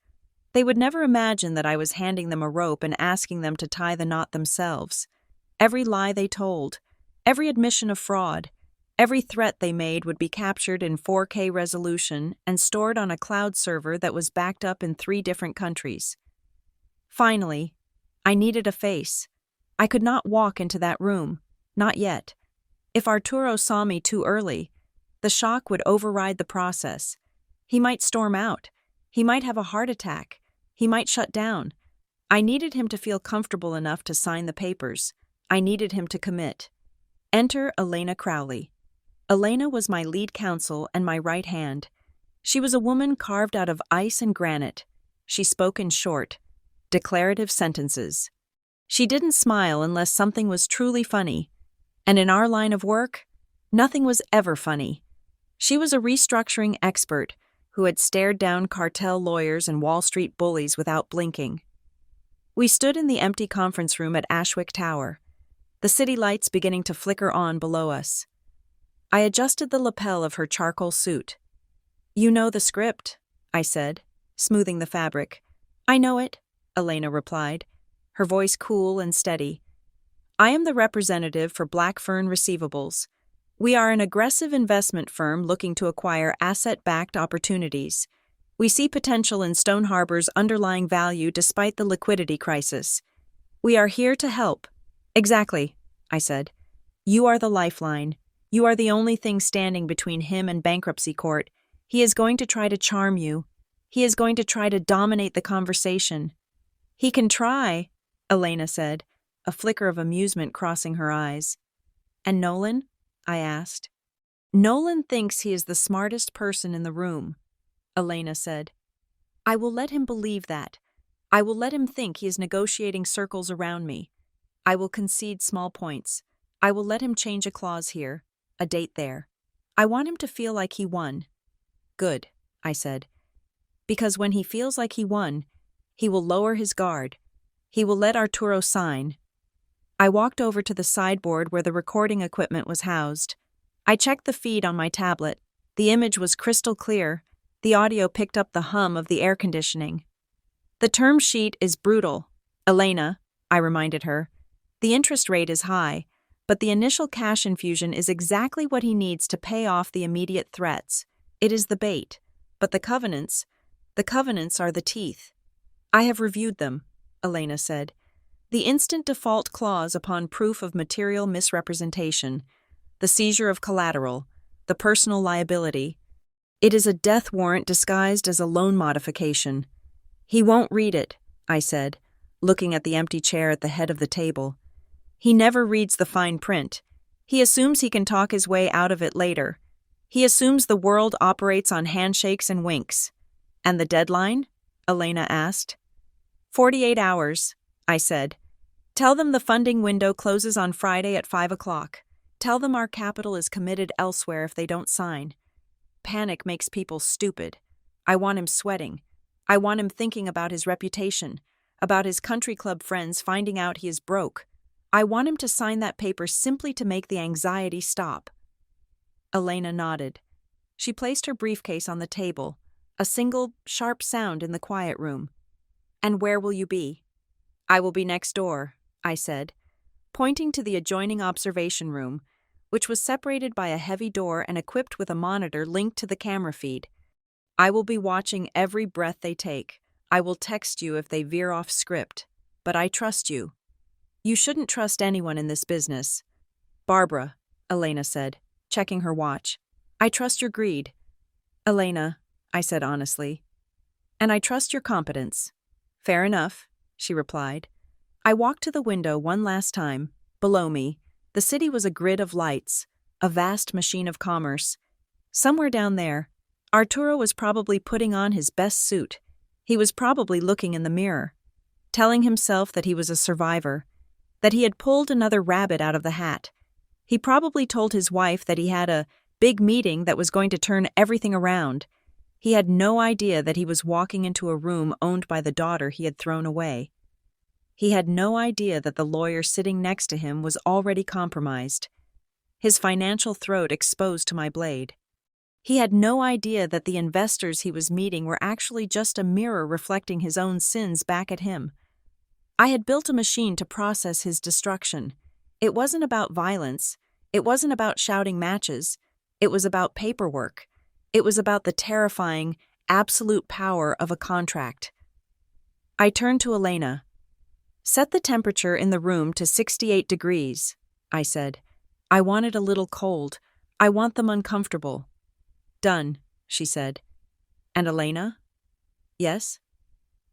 They would never imagine that I was handing them a rope and asking them to tie the knot themselves. Every lie they told, every admission of fraud, every threat they made would be captured in 4K resolution and stored on a cloud server that was backed up in 3 different countries. Finally, I needed a face. I could not walk into that room, not yet. If Arturo saw me too early, the shock would override the process. He might storm out. He might have a heart attack. He might shut down. I needed him to feel comfortable enough to sign the papers. I needed him to commit. Enter Elena Crowley. Elena was my lead counsel and my right hand. She was a woman carved out of ice and granite. She spoke in short, declarative sentences. She didn't smile unless something was truly funny. And in our line of work, nothing was ever funny. She was a restructuring expert who had stared down cartel lawyers and Wall Street bullies without blinking. We stood in the empty conference room at Ashwick Tower, the city lights beginning to flicker on below us. I adjusted the lapel of her charcoal suit. "You know the script," I said, smoothing the fabric. "I know it," Elena replied, her voice cool and steady. "I am the representative for Black Fern Receivables. We are an aggressive investment firm looking to acquire asset-backed opportunities. We see potential in Stone Harbor's underlying value despite the liquidity crisis. We are here to help." "Exactly," I said. "You are the lifeline. You are the only thing standing between him and bankruptcy court. He is going to try to charm you. He is going to try to dominate the conversation." "He can try," Elena said, a flicker of amusement crossing her eyes. "And Nolan?" I asked. "Nolan thinks he is the smartest person in the room," Elena said. "I will let him believe that. I will let him think he is negotiating circles around me. I will concede small points. I will let him change a clause here, a date there. I want him to feel like he won." "Good," I said. "Because when he feels like he won, he will lower his guard. He will let Arturo sign." I walked over to the sideboard where the recording equipment was housed. I checked the feed on my tablet. The image was crystal clear. The audio picked up the hum of the air conditioning. "The term sheet is brutal, Elena," I reminded her. "The interest rate is high, but the initial cash infusion is exactly what he needs to pay off the immediate threats. It is the bait, but the covenants are the teeth." "I have reviewed them," Elena said. "The instant default clause upon proof of material misrepresentation, the seizure of collateral, the personal liability. It is a death warrant disguised as a loan modification." "He won't read it," I said, looking at the empty chair at the head of the table. "He never reads the fine print. He assumes he can talk his way out of it later. He assumes the world operates on handshakes and winks." "And the deadline?" Elena asked. 48 hours, I said. "Tell them the funding window closes on Friday at 5 o'clock. Tell them our capital is committed elsewhere if they don't sign." Panic makes people stupid. I want him sweating. I want him thinking about his reputation, about his country club friends finding out he is broke. I want him to sign that paper simply to make the anxiety stop. Elena nodded. She placed her briefcase on the table, a single, sharp sound in the quiet room. "And where will you be?" "I will be next door," I said, pointing to the adjoining observation room, which was separated by a heavy door and equipped with a monitor linked to the camera feed. "I will be watching every breath they take. I will text you if they veer off script. But I trust you. You shouldn't trust anyone in this business." "Barbara," Elena said, checking her watch. "I trust your greed." "Elena," I said honestly. "And I trust your competence." "Fair enough," she replied. I walked to the window one last time. Below me, the city was a grid of lights, a vast machine of commerce. Somewhere down there, Arturo was probably putting on his best suit. He was probably looking in the mirror, telling himself that he was a survivor, that he had pulled another rabbit out of the hat. He probably told his wife that he had a big meeting that was going to turn everything around. He had no idea that he was walking into a room owned by the daughter he had thrown away. He had no idea that the lawyer sitting next to him was already compromised, his financial throat exposed to my blade. He had no idea that the investors he was meeting were actually just a mirror reflecting his own sins back at him. I had built a machine to process his destruction. It wasn't about violence. It wasn't about shouting matches. It was about paperwork. It was about the terrifying, absolute power of a contract. I turned to Elena. Set the temperature in the room to 68 degrees, I said. I want it a little cold. I want them uncomfortable. Done, she said. And Elena? Yes?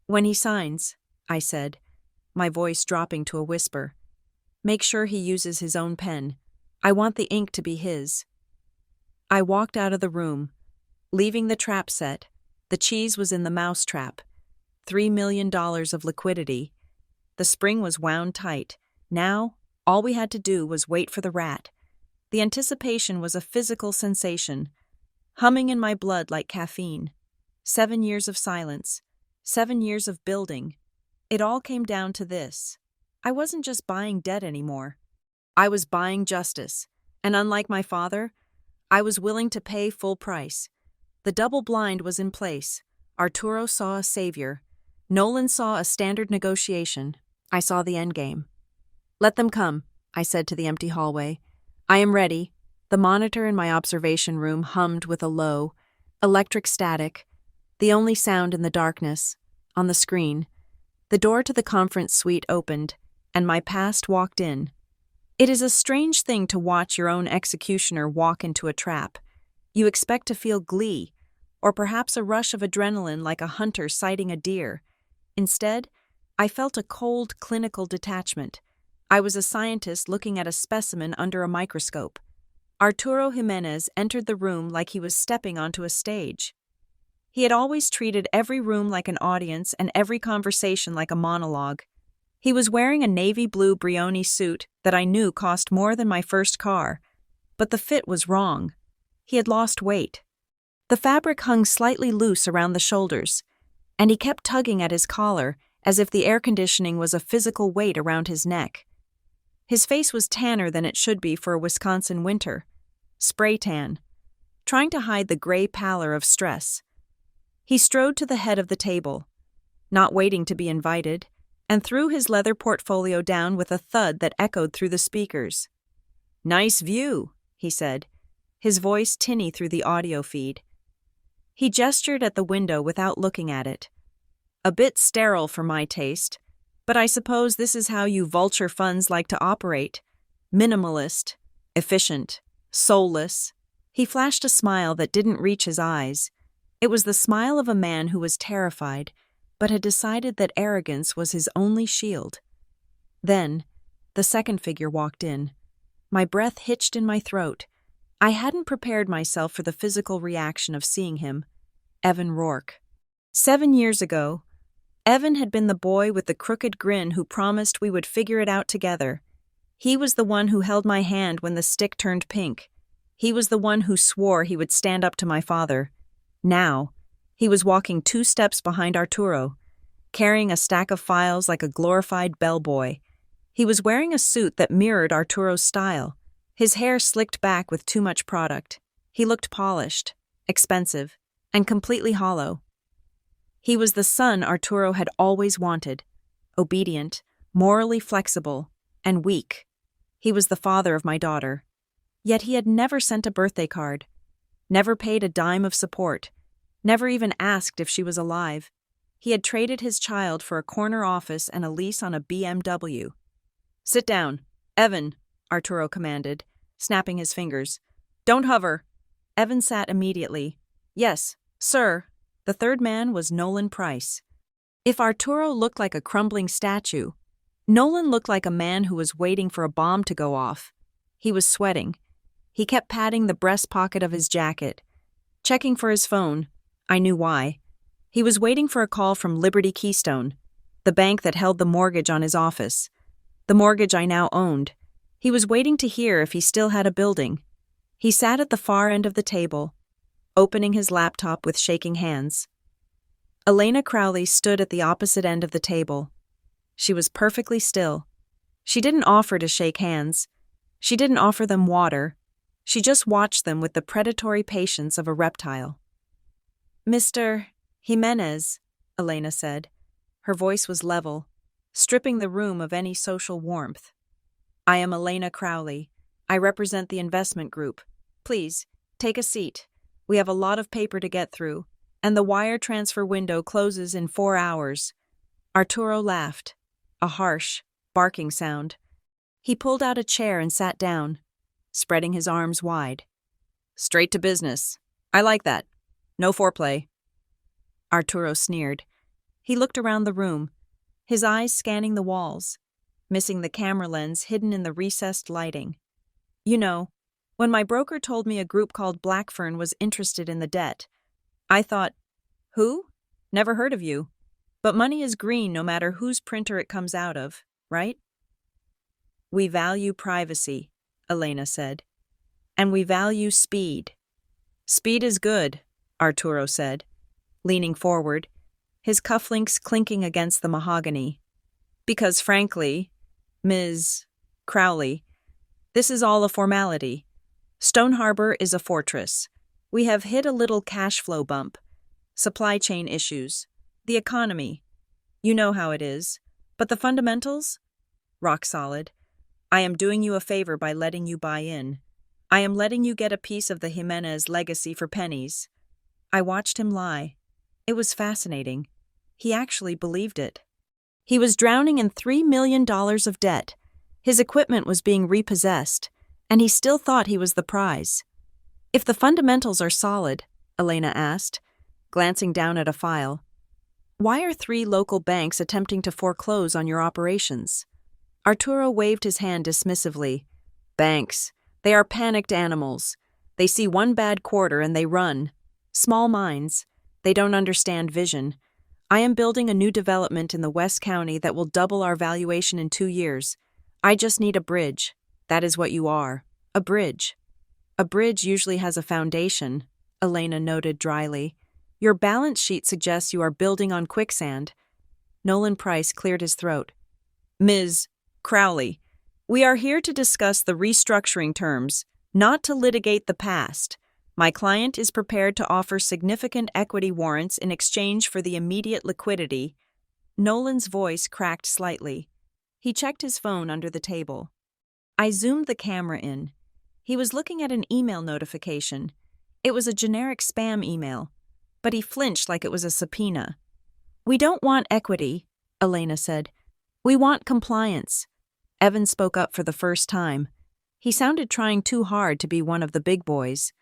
When he signs, I said, my voice dropping to a whisper. Make sure he uses his own pen. I want the ink to be his. I walked out of the room, leaving the trap set. The cheese was in the mouse trap. $3 million of liquidity. The spring was wound tight. Now, all we had to do was wait for the rat. The anticipation was a physical sensation, humming in my blood like caffeine. 7 years of silence. 7 years of building. It all came down to this. I wasn't just buying debt anymore. I was buying justice. And unlike my father, I was willing to pay full price. The double blind was in place. Arturo saw a savior. Nolan saw a standard negotiation. I saw the endgame. Let them come, I said to the empty hallway. I am ready. The monitor in my observation room hummed with a low, electric static, the only sound in the darkness. On the screen, the door to the conference suite opened, and my past walked in. It is a strange thing to watch your own executioner walk into a trap. You expect to feel glee, or perhaps a rush of adrenaline like a hunter sighting a deer. Instead, I felt a cold, clinical detachment. I was a scientist looking at a specimen under a microscope. Arturo Jimenez entered the room like he was stepping onto a stage. He had always treated every room like an audience and every conversation like a monologue. He was wearing a navy blue Brioni suit that I knew cost more than my first car, but the fit was wrong. He had lost weight. The fabric hung slightly loose around the shoulders, and he kept tugging at his collar as if the air conditioning was a physical weight around his neck. His face was tanner than it should be for a Wisconsin winter. Spray tan, trying to hide the gray pallor of stress. He strode to the head of the table, not waiting to be invited, and threw his leather portfolio down with a thud that echoed through the speakers. Nice view, he said, his voice tinny through the audio feed. He gestured at the window without looking at it. A bit sterile for my taste, but I suppose this is how you vulture funds like to operate. Minimalist, efficient, soulless. He flashed a smile that didn't reach his eyes. It was the smile of a man who was terrified, but had decided that arrogance was his only shield. Then, the second figure walked in. My breath hitched in my throat. I hadn't prepared myself for the physical reaction of seeing him. Evan Rourke. 7 years ago, Evan had been the boy with the crooked grin who promised we would figure it out together. He was the one who held my hand when the stick turned pink. He was the one who swore he would stand up to my father. Now, he was walking 2 steps behind Arturo, carrying a stack of files like a glorified bellboy. He was wearing a suit that mirrored Arturo's style, his hair slicked back with too much product. He looked polished, expensive, and completely hollow. He was the son Arturo had always wanted, obedient, morally flexible, and weak. He was the father of my daughter. Yet he had never sent a birthday card, never paid a dime of support, never even asked if she was alive. He had traded his child for a corner office and a lease on a BMW. Sit down, Evan, Arturo commanded, snapping his fingers. Don't hover. Evan sat immediately. Yes, sir. The third man was Nolan Price. If Arturo looked like a crumbling statue, Nolan looked like a man who was waiting for a bomb to go off. He was sweating. He kept patting the breast pocket of his jacket, checking for his phone. I knew why. He was waiting for a call from Liberty Keystone, the bank that held the mortgage on his office, the mortgage I now owned. He was waiting to hear if he still had a building. He sat at the far end of the table, opening his laptop with shaking hands. Elena Crowley stood at the opposite end of the table. She was perfectly still. She didn't offer to shake hands. She didn't offer them water. She just watched them with the predatory patience of a reptile. "Mr. Jimenez," Elena said. Her voice was level, stripping the room of any social warmth. "I am Elena Crowley. I represent the investment group. Please, take a seat. We have a lot of paper to get through, and the wire transfer window closes in 4 hours." Arturo laughed, a harsh, barking sound. He pulled out a chair and sat down, spreading his arms wide. "Straight to business. I like that. No foreplay." Arturo sneered. He looked around the room, his eyes scanning the walls, missing the camera lens hidden in the recessed lighting. "You know, when my broker told me a group called Blackfern was interested in the debt, I thought, who? Never heard of you. But money is green no matter whose printer it comes out of, right?" "We value privacy," Elena said. "And we value speed." "Speed is good," Arturo said, leaning forward, his cufflinks clinking against the mahogany. "Because frankly, Ms. Crowley, this is all a formality. Stone Harbor is a fortress. We have hit a little cash flow bump. Supply chain issues. The economy. You know how it is. But the fundamentals? Rock solid. I am doing you a favor by letting you buy in. I am letting you get a piece of the Jimenez legacy for pennies." I watched him lie. It was fascinating. He actually believed it. He was drowning in $3 million of debt. His equipment was being repossessed, and he still thought he was the prize. "If the fundamentals are solid," Elena asked, glancing down at a file, "why are 3 local banks attempting to foreclose on your operations?" Arturo waved his hand dismissively. "Banks. They are panicked animals. They see one bad quarter and they run. Small minds. They don't understand vision. I am building a new development in the West County that will double our valuation in 2 years. I just need a bridge. That is what you are. A bridge." "A bridge usually has a foundation," Elena noted dryly. "Your balance sheet suggests you are building on quicksand." Nolan Price cleared his throat. "Ms. Crowley, we are here to discuss the restructuring terms, not to litigate the past. My client is prepared to offer significant equity warrants in exchange for the immediate liquidity." Nolan's voice cracked slightly. He checked his phone under the table. I zoomed the camera in. He was looking at an email notification. It was a generic spam email, but he flinched like it was a subpoena. "We don't want equity," Elena said. "We want compliance." Evan spoke up for the first time. He sounded trying too hard to be one of the big boys.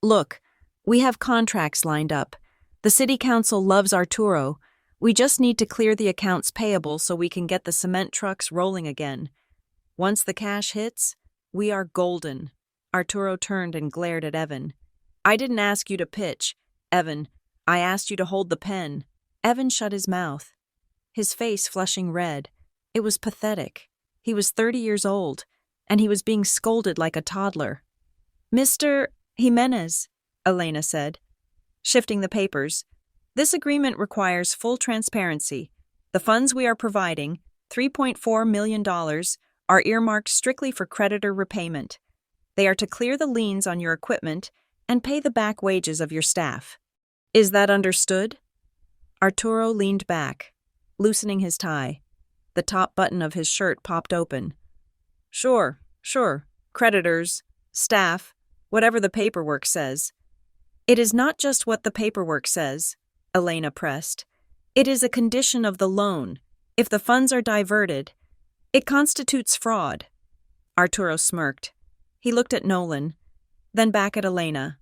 "Look, we have contracts lined up. The city council loves Arturo. We just need to clear the accounts payable so we can get the cement trucks rolling again. Once the cash hits, we are golden." Arturo turned and glared at Evan. "I didn't ask you to pitch, Evan. I asked you to hold the pen." Evan shut his mouth, his face flushing red. It was pathetic. He was 30 years old, and he was being scolded like a toddler. "Mr. Jimenez," Elena said, shifting the papers, "this agreement requires full transparency. The funds we are providing, $3.4 million, are earmarked strictly for creditor repayment. They are to clear the liens on your equipment and pay the back wages of your staff. Is that understood?" Arturo leaned back, loosening his tie. The top button of his shirt popped open. Sure. Creditors, staff, whatever the paperwork says." "It is not just what the paperwork says," Elena pressed. "It is a condition of the loan. If the funds are diverted, it constitutes fraud." Arturo smirked. He looked at Nolan, then back at Elena.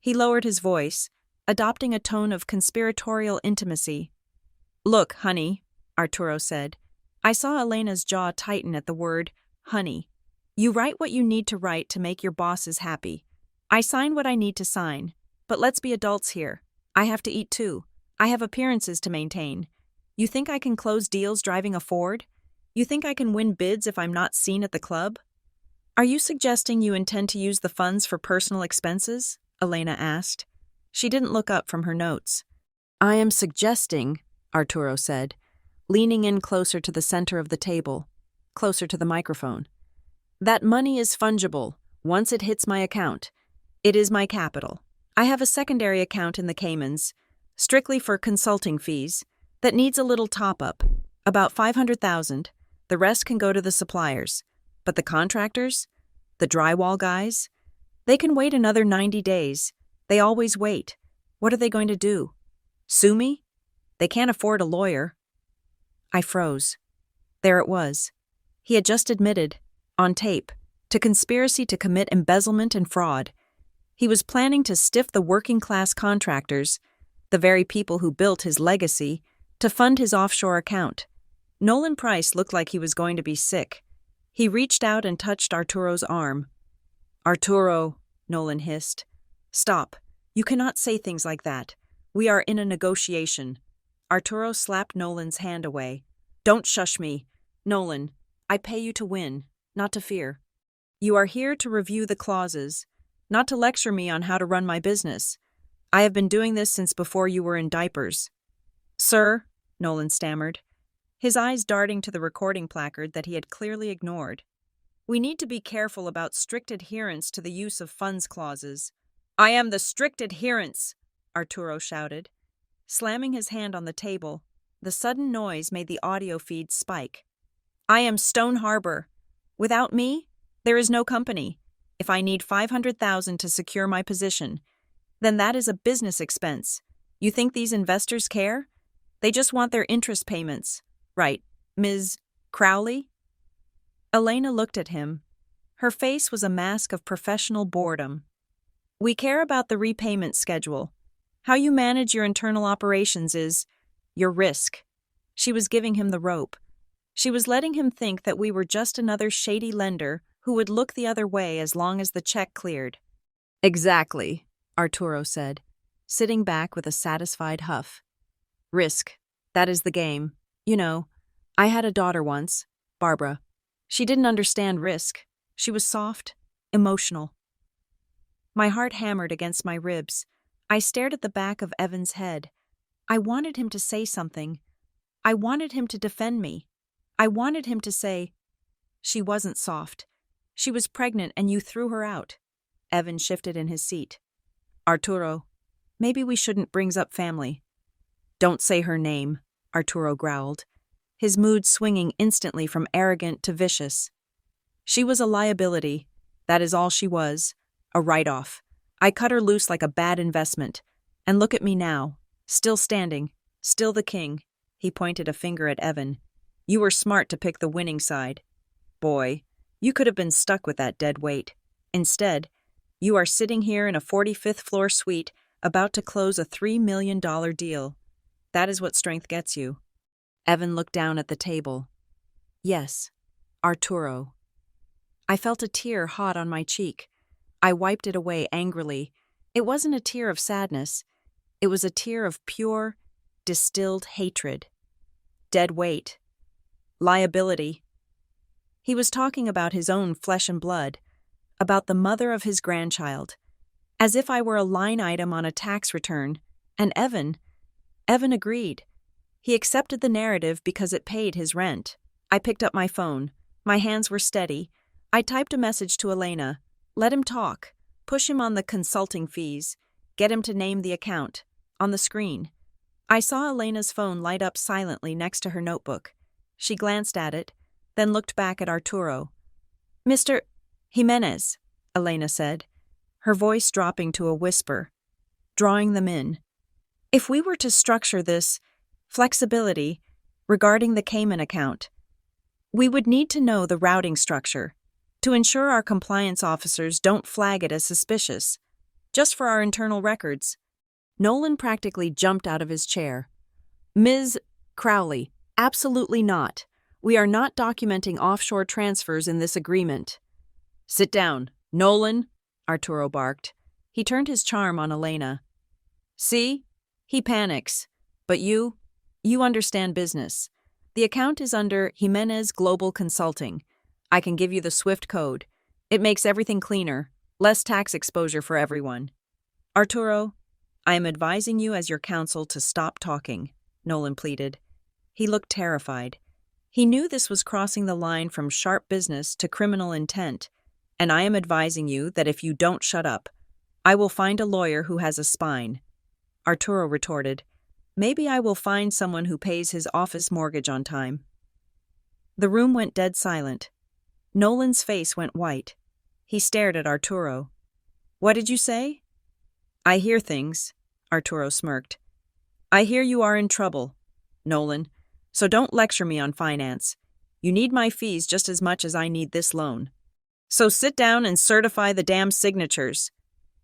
He lowered his voice, adopting a tone of conspiratorial intimacy. Look, honey, Arturo said. I saw Elena's jaw tighten at the word, honey. You write what you need to write to make your bosses happy. I sign what I need to sign. But let's be adults here. I have to eat too. I have appearances to maintain. You think I can close deals driving a Ford? You think I can win bids if I'm not seen at the club? Are you suggesting you intend to use the funds for personal expenses? Elena asked. She didn't look up from her notes. I am suggesting, Arturo said, leaning in closer to the center of the table, closer to the microphone, that money is fungible once it hits my account. It is my capital. I have a secondary account in the Caymans, strictly for consulting fees, that needs a little top-up, about $500,000. The rest can go to the suppliers. But the contractors? The drywall guys? They can wait another 90 days. They always wait. What are they going to do? Sue me? They can't afford a lawyer. I froze. There it was. He had just admitted, on tape, to conspiracy to commit embezzlement and fraud. He was planning to stiff the working-class contractors, the very people who built his legacy, to fund his offshore account. Nolan Price looked like he was going to be sick. He reached out and touched Arturo's arm. Arturo, Nolan hissed. Stop. You cannot say things like that. We are in a negotiation. Arturo slapped Nolan's hand away. Don't shush me. Nolan, I pay you to win, not to fear. You are here to review the clauses, not to lecture me on how to run my business. I have been doing this since before you were in diapers. Sir, Nolan stammered, his eyes darting to the recording placard that he had clearly ignored. We need to be careful about strict adherence to the use of funds clauses. I am the strict adherence, Arturo shouted. Slamming his hand on the table, the sudden noise made the audio feed spike. I am Stone Harbor. Without me, there is no company. If I need $500,000 to secure my position, then that is a business expense. You think these investors care? They just want their interest payments. Right, Ms. Crowley? Elena looked at him. Her face was a mask of professional boredom. We care about the repayment schedule. How you manage your internal operations is your risk. She was giving him the rope. She was letting him think that we were just another shady lender who would look the other way as long as the check cleared. Exactly, Arturo said, sitting back with a satisfied huff. Risk. That is the game. You know, I had a daughter once, Barbara. She didn't understand risk. She was soft, emotional. My heart hammered against my ribs. I stared at the back of Evan's head. I wanted him to say something. I wanted him to defend me. I wanted him to say, she wasn't soft. She was pregnant and you threw her out. Evan shifted in his seat. Arturo, maybe we shouldn't bring up family. Don't say her name, Arturo growled, his mood swinging instantly from arrogant to vicious. She was a liability. That is all she was. A write-off. I cut her loose like a bad investment. And look at me now. Still standing. Still the king. He pointed a finger at Evan. You were smart to pick the winning side. Boy, you could have been stuck with that dead weight. Instead, you are sitting here in a 45th floor suite about to close a $3 million deal. That is what strength gets you. Evan looked down at the table. Yes, Arturo. I felt a tear hot on my cheek. I wiped it away angrily. It wasn't a tear of sadness. It was a tear of pure, distilled hatred. Dead weight. Liability. He was talking about his own flesh and blood, about the mother of his grandchild, as if I were a line item on a tax return, and Evan agreed. He accepted the narrative because it paid his rent. I picked up my phone. My hands were steady. I typed a message to Elena. Let him talk. Push him on the consulting fees. Get him to name the account. On the screen. I saw Elena's phone light up silently next to her notebook. She glanced at it, then looked back at Arturo. Mr. Jimenez, Elena said, her voice dropping to a whisper, drawing them in. If we were to structure this flexibility regarding the Cayman account, we would need to know the routing structure to ensure our compliance officers don't flag it as suspicious, just for our internal records. Nolan practically jumped out of his chair. Ms. Crowley, absolutely not. We are not documenting offshore transfers in this agreement. Sit down. Nolan, Arturo barked. He turned his charm on Elena. See? He panics. But you understand business. The account is under Jimenez Global Consulting. I can give you the SWIFT code. It makes everything cleaner, less tax exposure for everyone. Arturo, I am advising you as your counsel to stop talking, Nolan pleaded. He looked terrified. He knew this was crossing the line from sharp business to criminal intent, and I am advising you that if you don't shut up, I will find a lawyer who has a spine. Arturo retorted, Maybe I will find someone who pays his office mortgage on time. The room went dead silent. Nolan's face went white. He stared at Arturo. What did you say? I hear things, Arturo smirked. I hear you are in trouble, Nolan, so don't lecture me on finance. You need my fees just as much as I need this loan. So sit down and certify the damn signatures.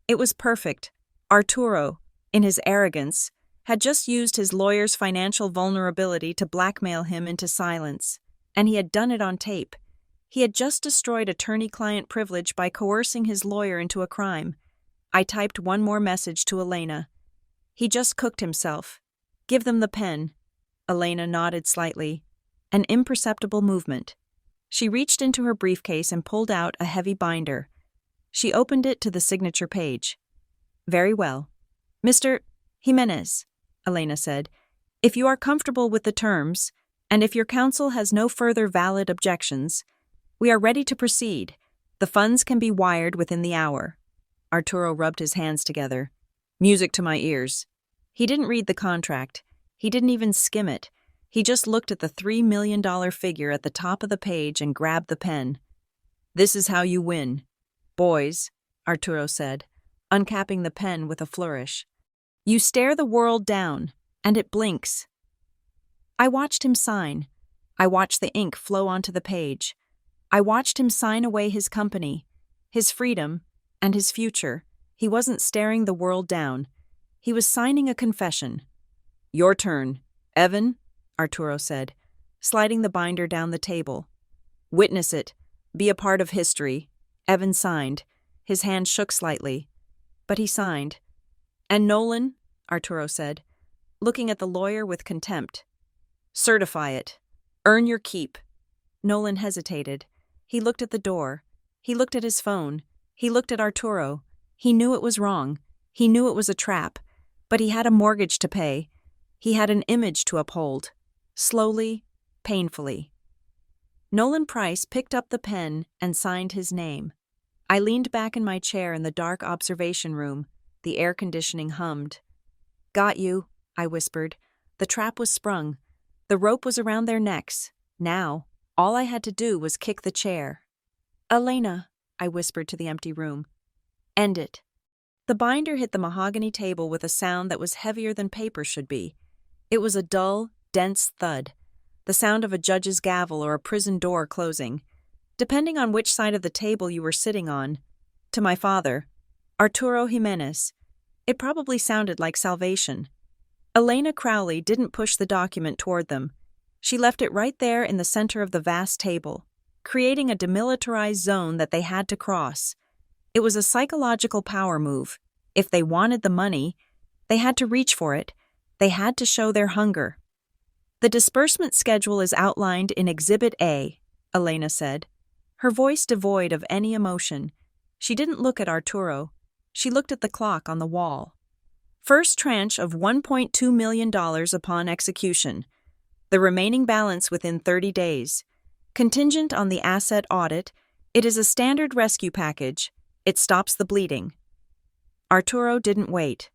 It was perfect. Arturo, in his arrogance, had just used his lawyer's financial vulnerability to blackmail him into silence, and he had done it on tape. He had just destroyed attorney-client privilege by coercing his lawyer into a crime. I typed one more message to Elena. He just cooked himself. Give them the pen. Elena nodded slightly. An imperceptible movement. She reached into her briefcase and pulled out a heavy binder. She opened it to the signature page. Very well. Mr. Jimenez, Elena said, if you are comfortable with the terms, and if your counsel has no further valid objections, we are ready to proceed. The funds can be wired within the hour. Arturo rubbed his hands together. Music to my ears. He didn't read the contract. He didn't even skim it. He just looked at the $3 million figure at the top of the page and grabbed the pen. This is how you win. Boys, Arturo said, uncapping the pen with a flourish. You stare the world down, and it blinks. I watched him sign. I watched the ink flow onto the page. I watched him sign away his company, his freedom, and his future. He wasn't staring the world down. He was signing a confession. Your turn, Evan, Arturo said, sliding the binder down the table. Witness it. Be a part of history. Evan signed. His hand shook slightly, but he signed. And Nolan, Arturo said, looking at the lawyer with contempt. Certify it. Earn your keep. Nolan hesitated. He looked at the door. He looked at his phone. He looked at Arturo. He knew it was wrong. He knew it was a trap. But he had a mortgage to pay. He had an image to uphold. Slowly, painfully. Nolan Price picked up the pen and signed his name. I leaned back in my chair in the dark observation room. The air conditioning hummed. Got you, I whispered. The trap was sprung. The rope was around their necks. Now, all I had to do was kick the chair. Elena, I whispered to the empty room. End it. The binder hit the mahogany table with a sound that was heavier than paper should be. It was a dull, dense thud, the sound of a judge's gavel or a prison door closing, depending on which side of the table you were sitting on. To my father, Arturo Jimenez, it probably sounded like salvation. Elena Crowley didn't push the document toward them. She left it right there in the center of the vast table, creating a demilitarized zone that they had to cross. It was a psychological power move. If they wanted the money, they had to reach for it. They had to show their hunger. The disbursement schedule is outlined in Exhibit A, Elena said, her voice devoid of any emotion. She didn't look at Arturo. She looked at the clock on the wall. First tranche of $1.2 million upon execution. The remaining balance within 30 days. Contingent on the asset audit, it is a standard rescue package. It stops the bleeding. Arturo didn't wait.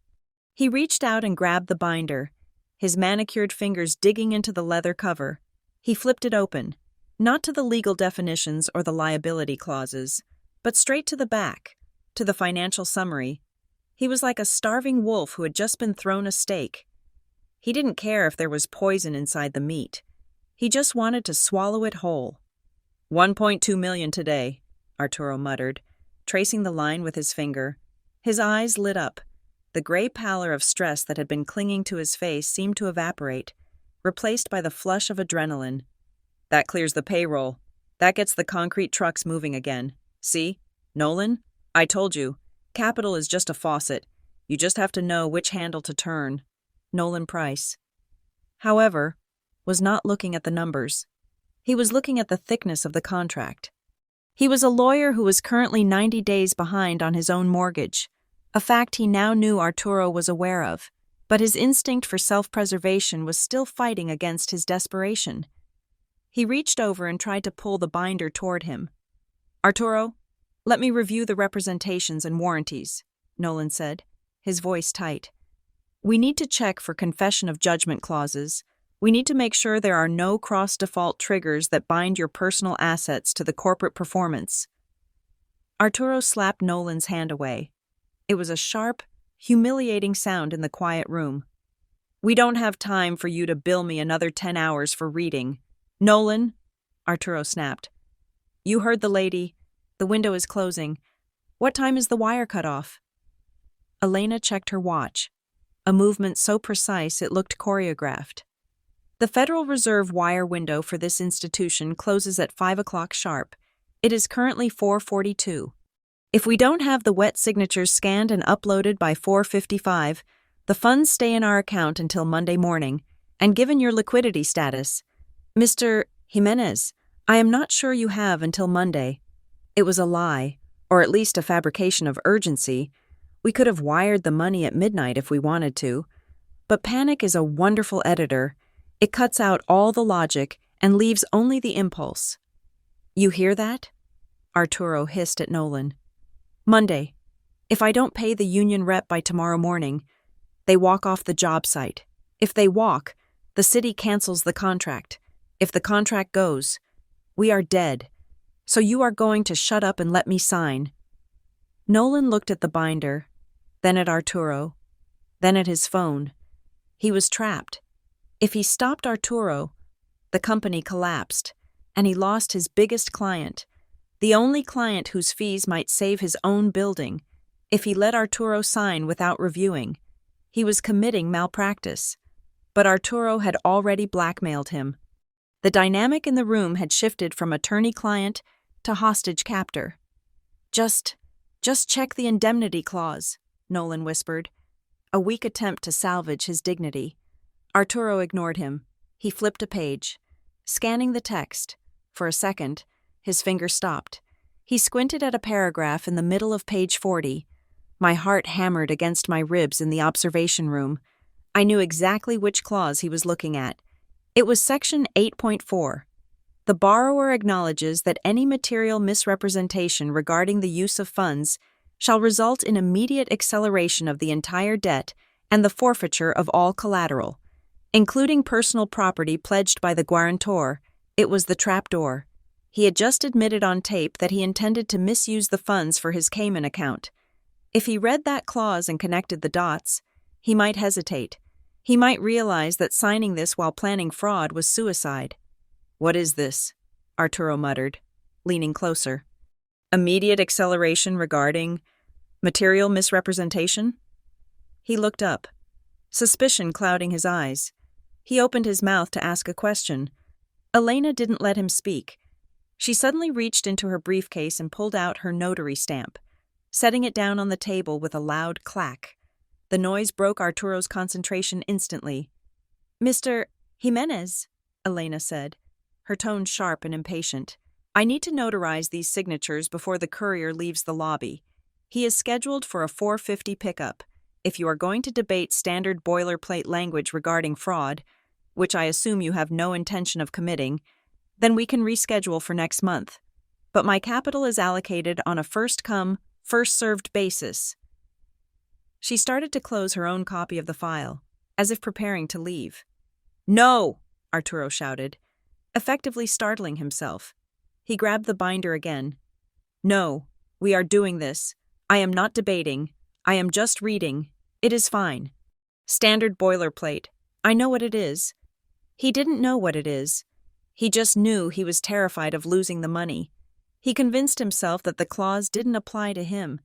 He reached out and grabbed the binder, his manicured fingers digging into the leather cover. He flipped it open, not to the legal definitions or the liability clauses, but straight to the back, to the financial summary. He was like a starving wolf who had just been thrown a steak. He didn't care if there was poison inside the meat. He just wanted to swallow it whole. $1.2 million today, Arturo muttered, tracing the line with his finger. His eyes lit up. The gray pallor of stress that had been clinging to his face seemed to evaporate. replaced by the flush of adrenaline. That clears the payroll. That gets the concrete trucks moving again. See? Nolan? I told you. Capital is just a faucet. You just have to know which handle to turn. Nolan Price, however, was not looking at the numbers. He was looking at the thickness of the contract. He was a lawyer who was currently 90 days behind on his own mortgage, a fact he now knew Arturo was aware of, but his instinct for self-preservation was still fighting against his desperation. He reached over and tried to pull the binder toward him. Arturo, let me review the representations and warranties, Nolan said, his voice tight. We need to check for confession of judgment clauses. We need to make sure there are no cross-default triggers that bind your personal assets to the corporate performance. Arturo slapped Nolan's hand away. It was a sharp, humiliating sound in the quiet room. We don't have time for you to bill me another 10 hours for reading. Nolan, Arturo snapped. You heard the lady. The window is closing. What time is the wire cut off? Elena checked her watch, a movement so precise it looked choreographed. The Federal Reserve wire window for this institution closes at 5 o'clock sharp. It is currently 4:42. If we don't have the wet signatures scanned and uploaded by 4:55, the funds stay in our account until Monday morning, and given your liquidity status, Mr. Jimenez, I am not sure you have until Monday. It was a lie, or at least a fabrication of urgency. We could have wired the money at midnight if we wanted to. But panic is a wonderful editor. It cuts out all the logic and leaves only the impulse. You hear that? Arturo hissed at Nolan. Monday. If I don't pay the union rep by tomorrow morning, they walk off the job site. If they walk, the city cancels the contract. If the contract goes, we are dead. So you are going to shut up and let me sign. Nolan looked at the binder, then at Arturo, then at his phone. He was trapped. If he stopped Arturo, the company collapsed, and he lost his biggest client, the only client whose fees might save his own building. If he let Arturo sign without reviewing, he was committing malpractice. But Arturo had already blackmailed him. The dynamic in the room had shifted from attorney-client to hostage-captor. Just check the indemnity clause, Nolan whispered, a weak attempt to salvage his dignity. Arturo ignored him. He flipped a page, scanning the text. For a second, his finger stopped. He squinted at a paragraph in the middle of page 40. My heart hammered against my ribs in the observation room. I knew exactly which clause he was looking at. It was section 8.4. The borrower acknowledges that any material misrepresentation regarding the use of funds shall result in immediate acceleration of the entire debt and the forfeiture of all collateral, including personal property pledged by the guarantor. It was the trapdoor. He had just admitted on tape that he intended to misuse the funds for his Cayman account. If he read that clause and connected the dots, he might hesitate. He might realize that signing this while planning fraud was suicide. What is this? Arturo muttered, leaning closer. Immediate acceleration regarding material misrepresentation? He looked up, suspicion clouding his eyes. He opened his mouth to ask a question. Elena didn't let him speak. She suddenly reached into her briefcase and pulled out her notary stamp, setting it down on the table with a loud clack. The noise broke Arturo's concentration instantly. Mr. Jimenez, Elena said, her tone sharp and impatient. I need to notarize these signatures before the courier leaves the lobby. He is scheduled for a 4:50 pickup. If you are going to debate standard boilerplate language regarding fraud, which I assume you have no intention of committing, then we can reschedule for next month. But my capital is allocated on a first-come, first-served basis. She started to close her own copy of the file, as if preparing to leave. No! Arturo shouted, effectively startling himself. He grabbed the binder again. No, we are doing this. I am not debating. I am just reading. It is fine. Standard boilerplate. I know what it is. He didn't know what it is. He just knew he was terrified of losing the money. He convinced himself that the clause didn't apply to him,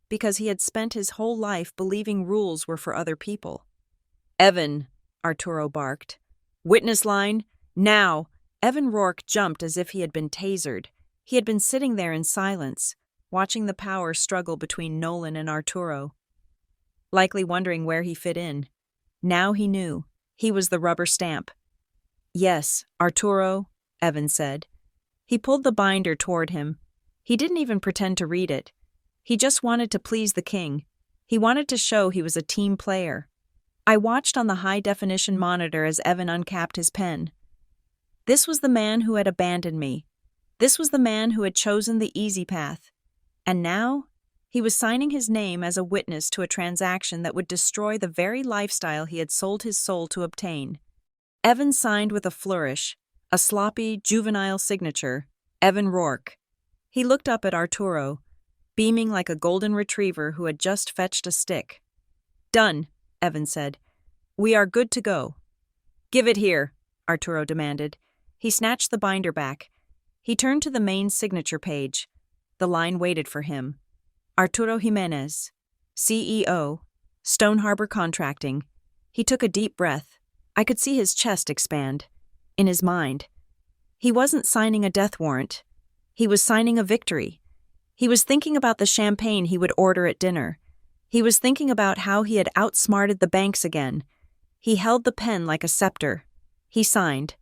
because he had spent his whole life believing rules were for other people. Evan, Arturo barked. Witness line, now! Evan Rourke jumped as if he had been tasered. He had been sitting there in silence, watching the power struggle between Nolan and Arturo, likely wondering where he fit in. Now he knew. He was the rubber stamp. Yes, Arturo, Evan said. He pulled the binder toward him. He didn't even pretend to read it. He just wanted to please the king. He wanted to show he was a team player. I watched on the high-definition monitor as Evan uncapped his pen. This was the man who had abandoned me. This was the man who had chosen the easy path. And now, he was signing his name as a witness to a transaction that would destroy the very lifestyle he had sold his soul to obtain. Evan signed with a flourish, a sloppy, juvenile signature, Evan Rourke. He looked up at Arturo, beaming like a golden retriever who had just fetched a stick. Done, Evan said. We are good to go. Give it here, Arturo demanded. He snatched the binder back. He turned to the main signature page. The line waited for him. Arturo Jimenez, CEO, Stone Harbor Contracting. He took a deep breath. I could see his chest expand. In his mind. He wasn't signing a death warrant. He was signing a victory. He was thinking about the champagne he would order at dinner. He was thinking about how he had outsmarted the banks again. He held the pen like a scepter. He signed.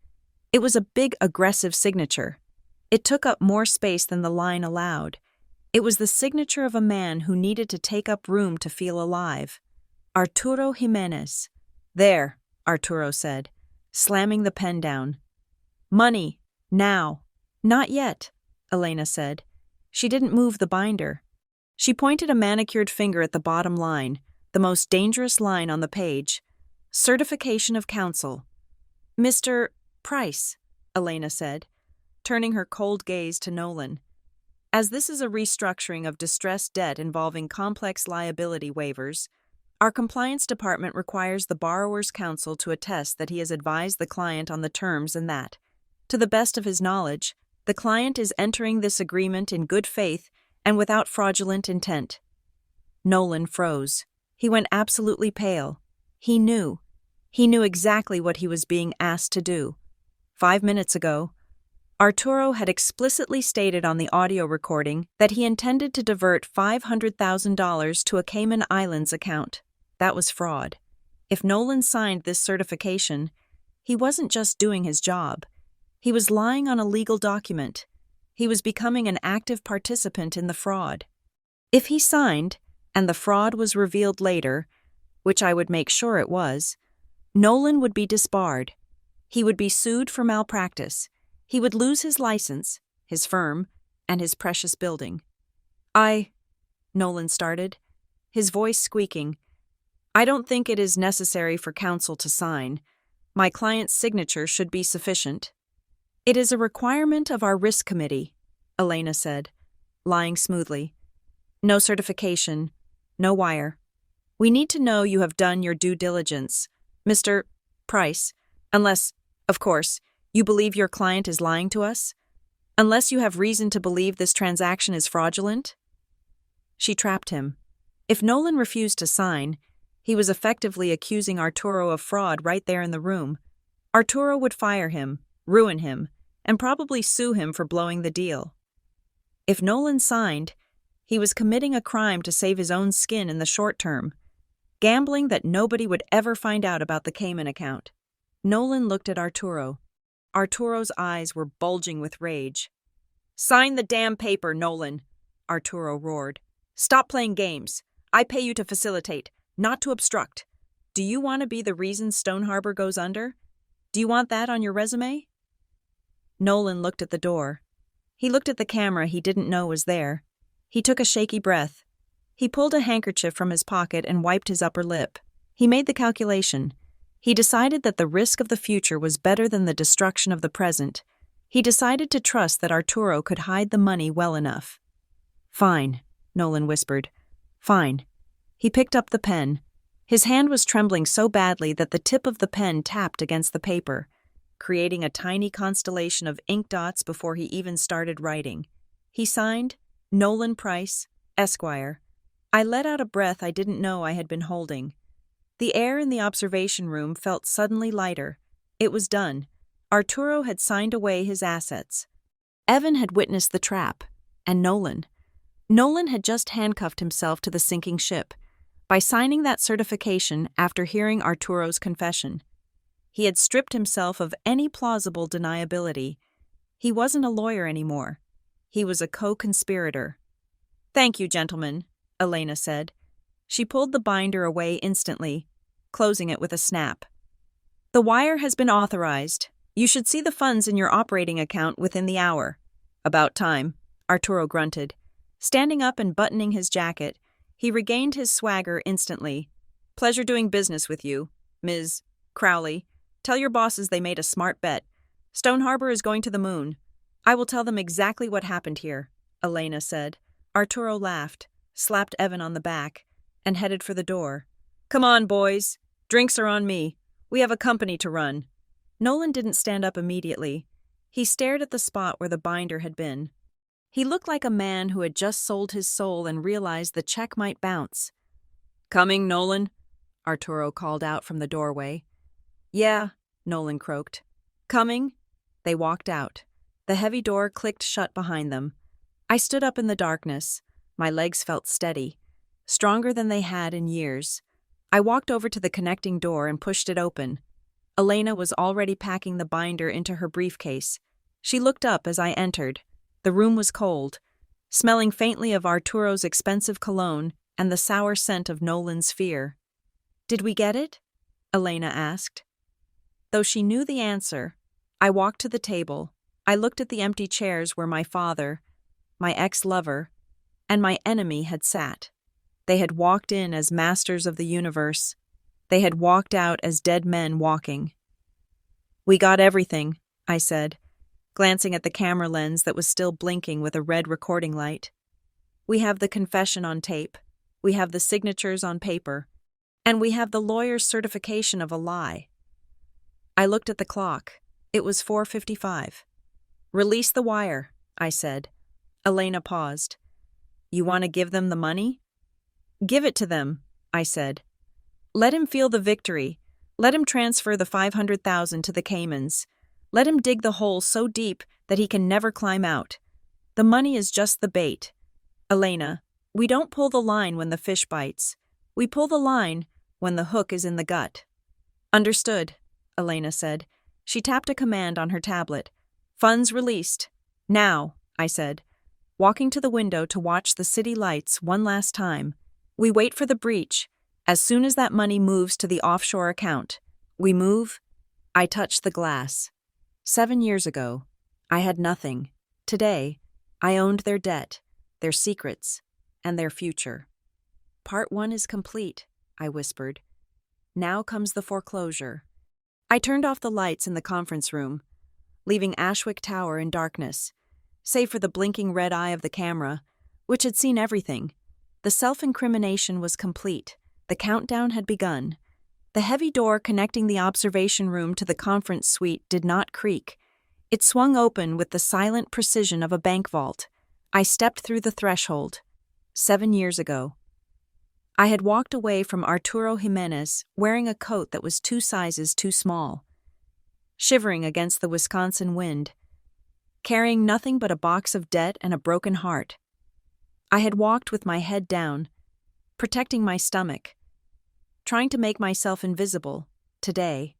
It was a big, aggressive signature. It took up more space than the line allowed. It was the signature of a man who needed to take up room to feel alive. Arturo Jimenez. There, Arturo said, slamming the pen down. Money, now. Not yet, Elena said. She didn't move the binder. She pointed a manicured finger at the bottom line, the most dangerous line on the page. Certification of counsel. Mr. Price, Elena said, turning her cold gaze to Nolan. As this is a restructuring of distressed debt involving complex liability waivers, our compliance department requires the borrower's counsel to attest that he has advised the client on the terms and that, to the best of his knowledge, the client is entering this agreement in good faith and without fraudulent intent. Nolan froze. He went absolutely pale. He knew. He knew exactly what he was being asked to do. 5 minutes ago, Arturo had explicitly stated on the audio recording that he intended to divert $500,000 to a Cayman Islands account. That was fraud. If Nolan signed this certification, he wasn't just doing his job. He was lying on a legal document. He was becoming an active participant in the fraud. If he signed, and the fraud was revealed later, which I would make sure it was, Nolan would be disbarred. He would be sued for malpractice. He would lose his license, his firm, and his precious building. Nolan started, his voice squeaking. I don't think it is necessary for counsel to sign. My client's signature should be sufficient. It is a requirement of our risk committee, Elena said, lying smoothly. No certification, no wire. We need to know you have done your due diligence, Mr. Price, unless, of course, you believe your client is lying to us? Unless you have reason to believe this transaction is fraudulent? She trapped him. If Nolan refused to sign, he was effectively accusing Arturo of fraud right there in the room. Arturo would fire him, ruin him, and probably sue him for blowing the deal. If Nolan signed, he was committing a crime to save his own skin in the short term, gambling that nobody would ever find out about the Cayman account. Nolan looked at Arturo. Arturo's eyes were bulging with rage. Sign the damn paper, Nolan, Arturo roared. Stop playing games. I pay you to facilitate, not to obstruct. Do you want to be the reason Stone Harbor goes under? Do you want that on your resume? Nolan looked at the door. He looked at the camera he didn't know was there. He took a shaky breath. He pulled a handkerchief from his pocket and wiped his upper lip. He made the calculation. He decided that the risk of the future was better than the destruction of the present. He decided to trust that Arturo could hide the money well enough. Fine, Nolan whispered. Fine. He picked up the pen. His hand was trembling so badly that the tip of the pen tapped against the paper, creating a tiny constellation of ink dots before he even started writing. He signed, Nolan Price, Esquire. I let out a breath I didn't know I had been holding. The air in the observation room felt suddenly lighter. It was done. Arturo had signed away his assets. Evan had witnessed the trap. And Nolan. Nolan had just handcuffed himself to the sinking ship by signing that certification after hearing Arturo's confession. He had stripped himself of any plausible deniability. He wasn't a lawyer anymore. He was a co-conspirator. "Thank you, gentlemen," Elena said. She pulled the binder away instantly, closing it with a snap. "The wire has been authorized. You should see the funds in your operating account within the hour." "About time," Arturo grunted. Standing up and buttoning his jacket, he regained his swagger instantly. "Pleasure doing business with you, Ms. Crowley. Tell your bosses they made a smart bet. Stone Harbor is going to the moon. I will tell them exactly what happened here," Elena said. Arturo laughed, slapped Evan on the back, and headed for the door. "Come on, boys. Drinks are on me. We have a company to run." Nolan didn't stand up immediately. He stared at the spot where the binder had been. He looked like a man who had just sold his soul and realized the check might bounce. "Coming, Nolan?" Arturo called out from the doorway. "Yeah," Nolan croaked. "Coming?" They walked out. The heavy door clicked shut behind them. I stood up in the darkness. My legs felt steady, stronger than they had in years. I walked over to the connecting door and pushed it open. Elena was already packing the binder into her briefcase. She looked up as I entered. The room was cold, smelling faintly of Arturo's expensive cologne and the sour scent of Nolan's fear. "Did we get it?" Elena asked. Though she knew the answer, I walked to the table. I looked at the empty chairs where my father, my ex-lover, and my enemy had sat. They had walked in as masters of the universe. They had walked out as dead men walking. "We got everything," I said, glancing at the camera lens that was still blinking with a red recording light. "We have the confession on tape. We have the signatures on paper. And we have the lawyer's certification of a lie." I looked at the clock. It was 4:55. "Release the wire," I said. Elena paused. "You want to give them the money?" "Give it to them," I said. "Let him feel the victory. Let him transfer the 500,000 to the Caymans. Let him dig the hole so deep that he can never climb out. The money is just the bait. Elena, we don't pull the line when the fish bites. We pull the line when the hook is in the gut." "Understood," Elena said. She tapped a command on her tablet. "Funds released. Now," I said, walking to the window to watch the city lights one last time. "We wait for the breach. As soon as that money moves to the offshore account, we move." I touched the glass. 7 years ago, I had nothing. Today, I owned their debt, their secrets, and their future. "Part 1 is complete," I whispered. "Now comes the foreclosure." I turned off the lights in the conference room, leaving Ashwick Tower in darkness, save for the blinking red eye of the camera, which had seen everything. The self-incrimination was complete. The countdown had begun. The heavy door connecting the observation room to the conference suite did not creak. It swung open with the silent precision of a bank vault. I stepped through the threshold. 7 years ago. I had walked away from Arturo Jimenez wearing a coat that was 2 sizes too small, shivering against the Wisconsin wind, carrying nothing but a box of debt and a broken heart. I had walked with my head down, protecting my stomach, trying to make myself invisible. Today,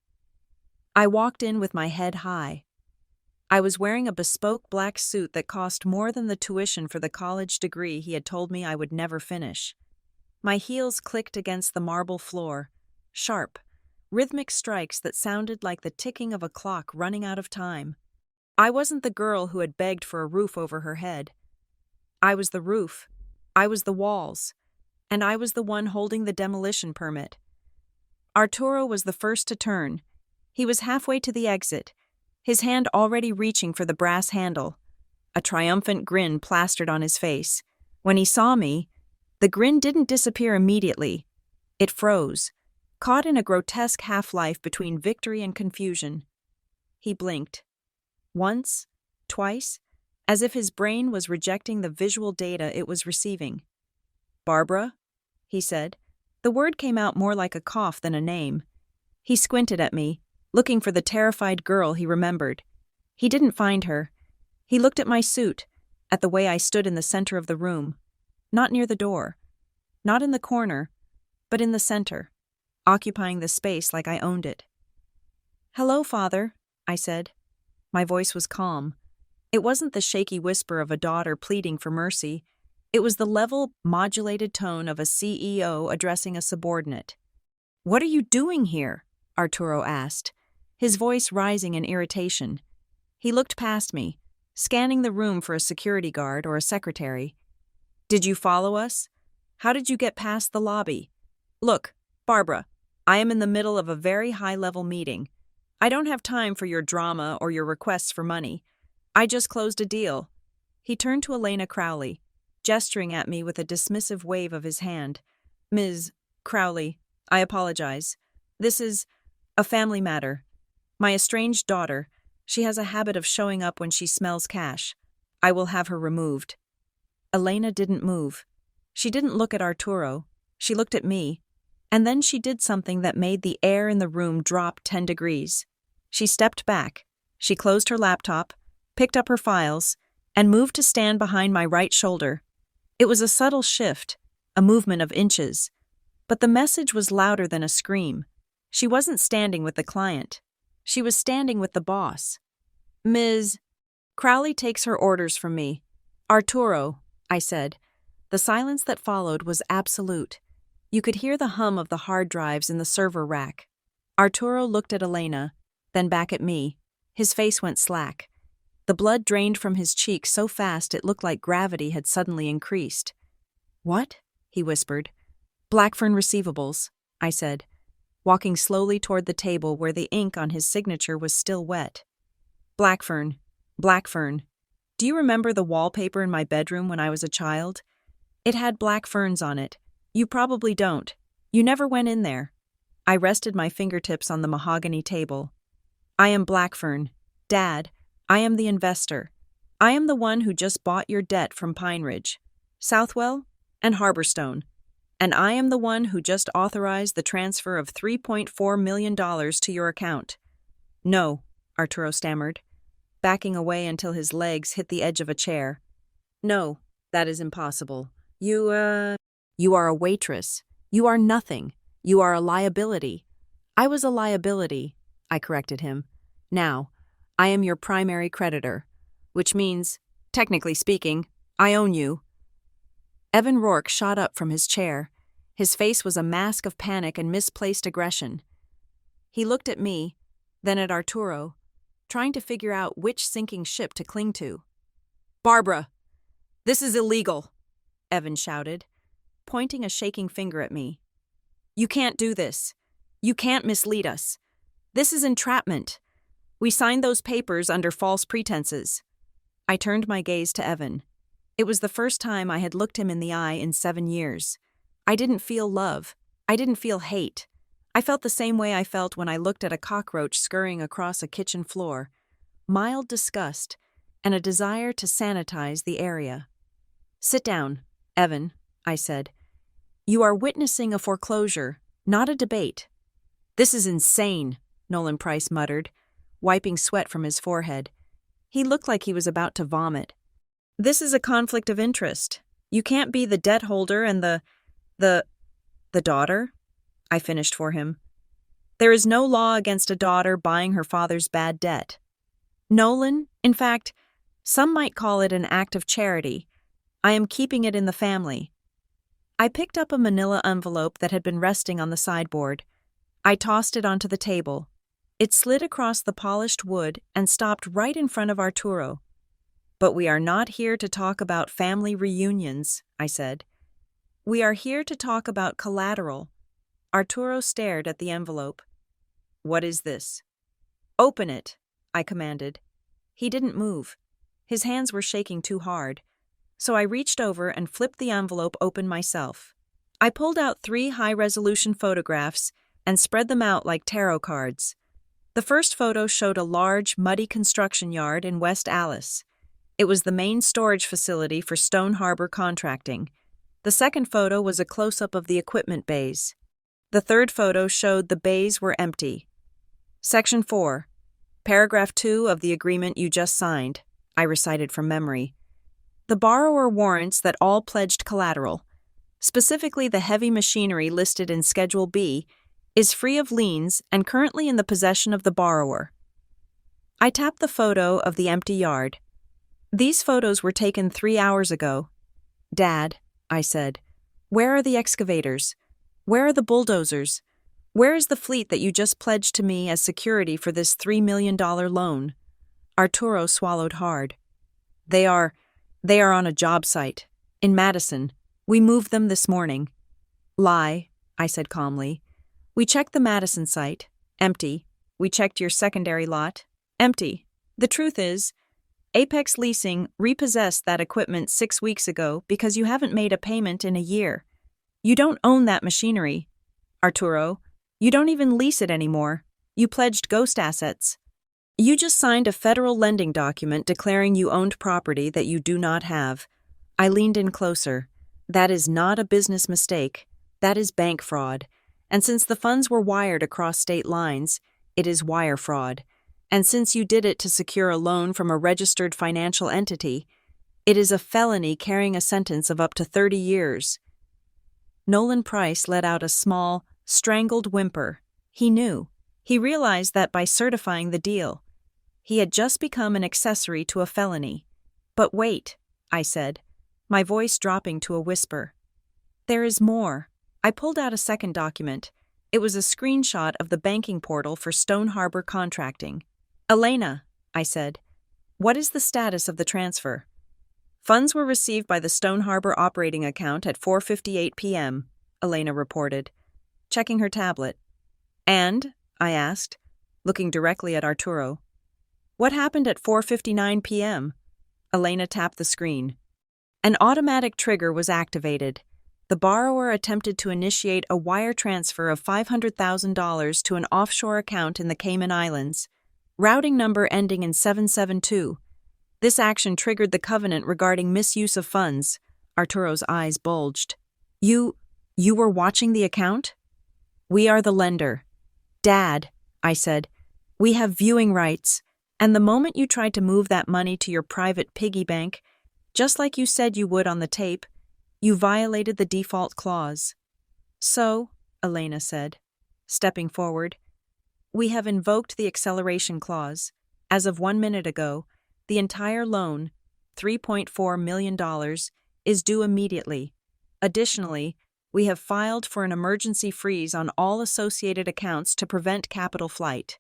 I walked in with my head high. I was wearing a bespoke black suit that cost more than the tuition for the college degree he had told me I would never finish. My heels clicked against the marble floor, sharp, rhythmic strikes that sounded like the ticking of a clock running out of time. I wasn't the girl who had begged for a roof over her head. I was the roof, I was the walls, and I was the one holding the demolition permit. Arturo was the first to turn. He was halfway to the exit, his hand already reaching for the brass handle. A triumphant grin plastered on his face. When he saw me, the grin didn't disappear immediately. It froze, caught in a grotesque half-life between victory and confusion. He blinked. Once, twice, as if his brain was rejecting the visual data it was receiving. "Barbara?" he said. The word came out more like a cough than a name. He squinted at me, looking for the terrified girl he remembered. He didn't find her. He looked at my suit, at the way I stood in the center of the room. Not near the door. Not in the corner, but in the center, occupying the space like I owned it. "Hello, Father," I said. My voice was calm. It wasn't the shaky whisper of a daughter pleading for mercy. It was the level, modulated tone of a CEO addressing a subordinate. "What are you doing here?" Arturo asked, his voice rising in irritation. He looked past me, scanning the room for a security guard or a secretary. "Did you follow us? How did you get past the lobby? Look, Barbara, I am in the middle of a very high-level meeting. I don't have time for your drama or your requests for money. I just closed a deal." He turned to Elena Crowley, gesturing at me with a dismissive wave of his hand. "Ms. Crowley, I apologize. This is a family matter. My estranged daughter, she has a habit of showing up when she smells cash. I will have her removed." Elena didn't move. She didn't look at Arturo. She looked at me. And then she did something that made the air in the room drop 10 degrees. She stepped back. She closed her laptop, picked up her files, and moved to stand behind my right shoulder. It was a subtle shift, a movement of inches. But the message was louder than a scream. She wasn't standing with the client. She was standing with the boss. "Ms. Crowley takes her orders from me. Arturo," I said. The silence that followed was absolute. You could hear the hum of the hard drives in the server rack. Arturo looked at Elena, then back at me. His face went slack. The blood drained from his cheek so fast it looked like gravity had suddenly increased. "What?" he whispered. "Blackfern Receivables," I said, walking slowly toward the table where the ink on his signature was still wet. Blackfern. Do you remember the wallpaper in my bedroom when I was a child? It had black ferns on it. You probably don't. You never went in there." I rested my fingertips on the mahogany table. "I am Blackfern. Dad, I am the investor. I am the one who just bought your debt from Pine Ridge, Southwell, and Harborstone. And I am the one who just authorized the transfer of $3.4 million to your account." "No," Arturo stammered, backing away until his legs hit the edge of a chair. "No, that is impossible. You are a waitress. You are nothing. You are a liability." "I was a liability," I corrected him. "Now, I am your primary creditor, which means, technically speaking, I own you." Evan Rourke shot up from his chair. His face was a mask of panic and misplaced aggression. He looked at me, then at Arturo, trying to figure out which sinking ship to cling to. "Barbara, this is illegal," Evan shouted, pointing a shaking finger at me. "You can't do this. You can't mislead us. This is entrapment. We signed those papers under false pretenses." I turned my gaze to Evan. It was the first time I had looked him in the eye in 7 years. I didn't feel love. I didn't feel hate. I felt the same way I felt when I looked at a cockroach scurrying across a kitchen floor. Mild disgust and a desire to sanitize the area. "Sit down, Evan," I said. "You are witnessing a foreclosure, not a debate." "This is insane," Nolan Price muttered, wiping sweat from his forehead. He looked like he was about to vomit. "This is a conflict of interest. You can't be the debt holder and the daughter," I finished for him. "There is no law against a daughter buying her father's bad debt. Nolan, in fact, some might call it an act of charity. I am keeping it in the family." I picked up a manila envelope that had been resting on the sideboard. I tossed it onto the table. It slid across the polished wood and stopped right in front of Arturo. "But we are not here to talk about family reunions," I said. "We are here to talk about collateral." Arturo stared at the envelope. "What is this?" "Open it," I commanded. He didn't move. His hands were shaking too hard. So I reached over and flipped the envelope open myself. I pulled out 3 high-resolution photographs and spread them out like tarot cards. The first photo showed a large, muddy construction yard in West Allis. It was the main storage facility for Stone Harbor Contracting. The second photo was a close-up of the equipment bays. The third photo showed the bays were empty. Section 4. Paragraph 2 of the agreement you just signed, I recited from memory. The borrower warrants that all pledged collateral, specifically the heavy machinery listed in Schedule B, is free of liens and currently in the possession of the borrower. I tapped the photo of the empty yard. These photos were taken 3 hours ago. Dad, I said, where are the excavators? Where are the bulldozers? Where is the fleet that you just pledged to me as security for this $3 million loan? Arturo swallowed hard. They are on a job site. In Madison. We moved them this morning. Lie, I said calmly. We checked the Madison site. Empty. We checked your secondary lot. Empty. The truth is, Apex Leasing repossessed that equipment 6 weeks ago because you haven't made a payment in a year. You don't own that machinery. Arturo, you don't even lease it anymore. You pledged ghost assets. You just signed a federal lending document declaring you owned property that you do not have. I leaned in closer. That is not a business mistake. That is bank fraud. And since the funds were wired across state lines, it is wire fraud. And since you did it to secure a loan from a registered financial entity, it is a felony carrying a sentence of up to 30 years. Nolan Price let out a small, strangled whimper. He knew. He realized that by certifying the deal, he had just become an accessory to a felony. But wait, I said, my voice dropping to a whisper. There is more. I pulled out a second document. It was a screenshot of the banking portal for Stone Harbor Contracting. Elena, I said, what is the status of the transfer? Funds were received by the Stone Harbor operating account at 4:58 p.m., Elena reported, checking her tablet. And, I asked, looking directly at Arturo, what happened at 4:59 p.m.? Elena tapped the screen. An automatic trigger was activated. The borrower attempted to initiate a wire transfer of $500,000 to an offshore account in the Cayman Islands, routing number ending in 772. This action triggered the covenant regarding misuse of funds. Arturo's eyes bulged. You were watching the account? We are the lender. Dad, I said, we have viewing rights, and the moment you tried to move that money to your private piggy bank, just like you said you would on the tape, you violated the default clause. So, Elena said, stepping forward, we have invoked the acceleration clause. As of 1 minute ago, the entire loan, $3.4 million, is due immediately. Additionally, we have filed for an emergency freeze on all associated accounts to prevent capital flight.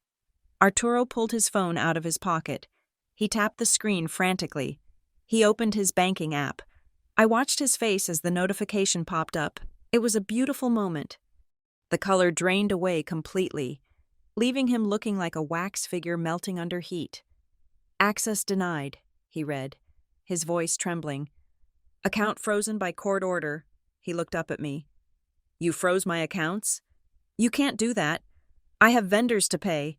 Arturo pulled his phone out of his pocket. He tapped the screen frantically. He opened his banking app. I watched his face as the notification popped up. It was a beautiful moment. The color drained away completely, leaving him looking like a wax figure melting under heat. Access denied, he read, his voice trembling. Account frozen by court order. He looked up at me. You froze my accounts? You can't do that. I have vendors to pay.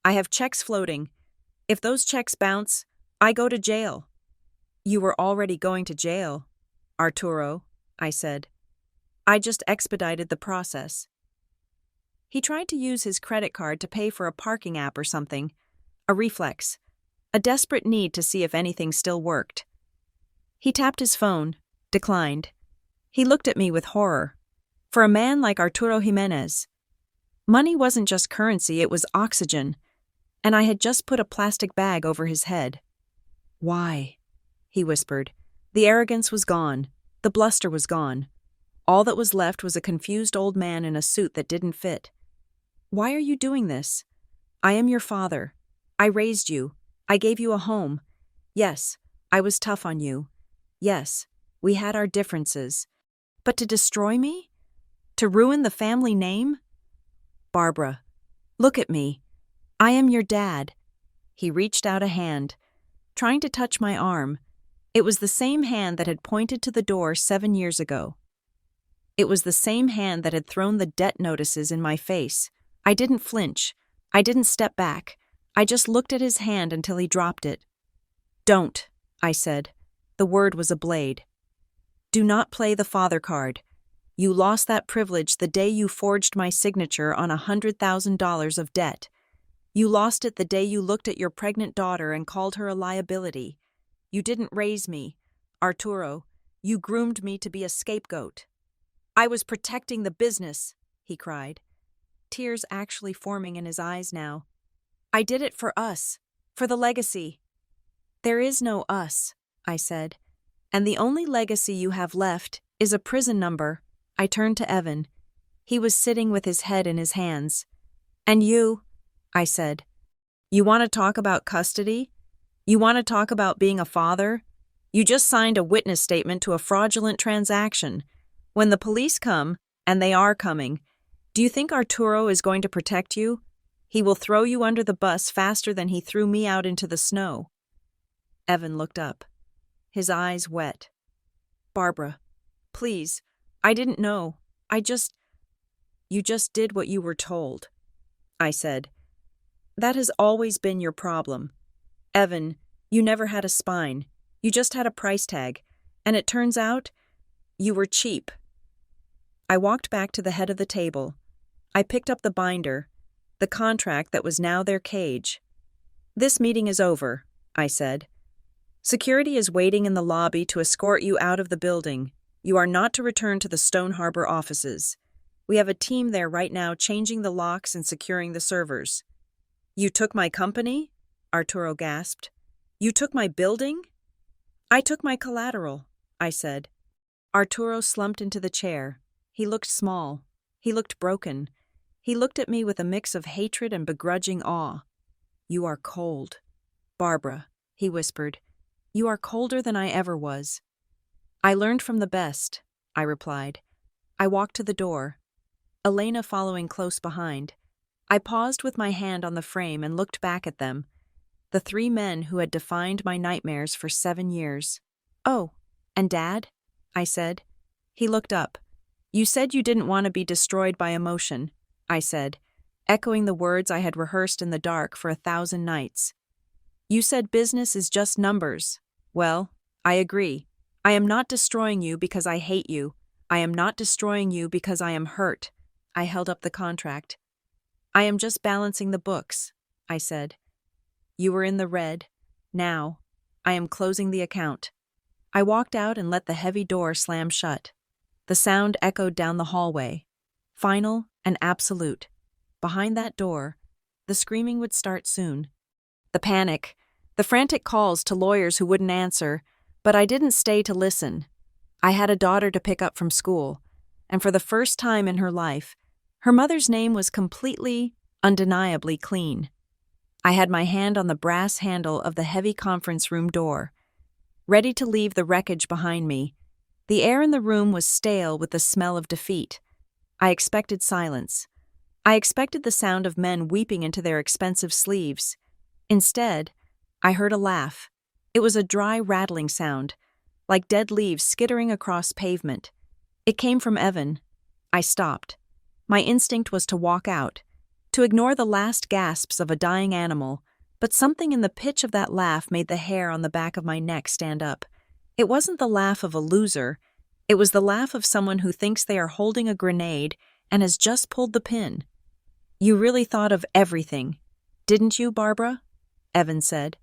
I have checks floating. If those checks bounce, I go to jail. You were already going to jail, Arturo, I said. I just expedited the process. He tried to use his credit card to pay for a parking app or something. A reflex. A desperate need to see if anything still worked. He tapped his phone, declined. He looked at me with horror. For a man like Arturo Jimenez, money wasn't just currency, it was oxygen, and I had just put a plastic bag over his head. Why? He whispered. The arrogance was gone. The bluster was gone. All that was left was a confused old man in a suit that didn't fit. Why are you doing this? I am your father. I raised you. I gave you a home. Yes, I was tough on you. Yes, we had our differences. But to destroy me? To ruin the family name? Barbara, look at me. I am your dad. He reached out a hand, trying to touch my arm. It was the same hand that had pointed to the door 7 years ago. It was the same hand that had thrown the debt notices in my face. I didn't flinch. I didn't step back. I just looked at his hand until he dropped it. Don't, I said. The word was a blade. Do not play the father card. You lost that privilege the day you forged my signature on $100,000 of debt. You lost it the day you looked at your pregnant daughter and called her a liability. You didn't raise me, Arturo. You groomed me to be a scapegoat. I was protecting the business, he cried, tears actually forming in his eyes now. I did it for us, for the legacy. There is no us, I said, and the only legacy you have left is a prison number. I turned to Evan. He was sitting with his head in his hands. And you, I said, you want to talk about custody? You want to talk about being a father? You just signed a witness statement to a fraudulent transaction. When the police come, and they are coming, do you think Arturo is going to protect you? He will throw you under the bus faster than he threw me out into the snow. Evan looked up, his eyes wet. Barbara, please, I didn't know. You just did what you were told, I said. That has always been your problem. Evan, you never had a spine. You just had a price tag, and it turns out you were cheap. I walked back to the head of the table. I picked up the binder, the contract that was now their cage. This meeting is over, I said. Security is waiting in the lobby to escort you out of the building. You are not to return to the Stone Harbor offices. We have a team there right now changing the locks and securing the servers. You took my company? Arturo gasped. You took my building? I took my collateral, I said. Arturo slumped into the chair. He looked small. He looked broken. He looked at me with a mix of hatred and begrudging awe. You are cold. Barbara, he whispered. You are colder than I ever was. I learned from the best, I replied. I walked to the door, Elena following close behind. I paused with my hand on the frame and looked back at them, the three men who had defined my nightmares for 7 years. Oh, and Dad? I said. He looked up. You said you didn't want to be destroyed by emotion, I said, echoing the words I had rehearsed in the dark for 1,000 nights. You said business is just numbers. Well, I agree. I am not destroying you because I hate you. I am not destroying you because I am hurt. I held up the contract. I am just balancing the books, I said. You were in the red. Now, I am closing the account. I walked out and let the heavy door slam shut. The sound echoed down the hallway, final and absolute. Behind that door, the screaming would start soon. The panic, the frantic calls to lawyers who wouldn't answer, but I didn't stay to listen. I had a daughter to pick up from school, and for the first time in her life, her mother's name was completely, undeniably clean. I had my hand on the brass handle of the heavy conference room door, ready to leave the wreckage behind me. The air in the room was stale with the smell of defeat. I expected silence. I expected the sound of men weeping into their expensive sleeves. Instead, I heard a laugh. It was a dry, rattling sound, like dead leaves skittering across pavement. It came from Evan. I stopped. My instinct was to walk out, to ignore the last gasps of a dying animal, but something in the pitch of that laugh made the hair on the back of my neck stand up. It wasn't the laugh of a loser. It was the laugh of someone who thinks they are holding a grenade and has just pulled the pin. You really thought of everything, didn't you, Barbara? Evan said.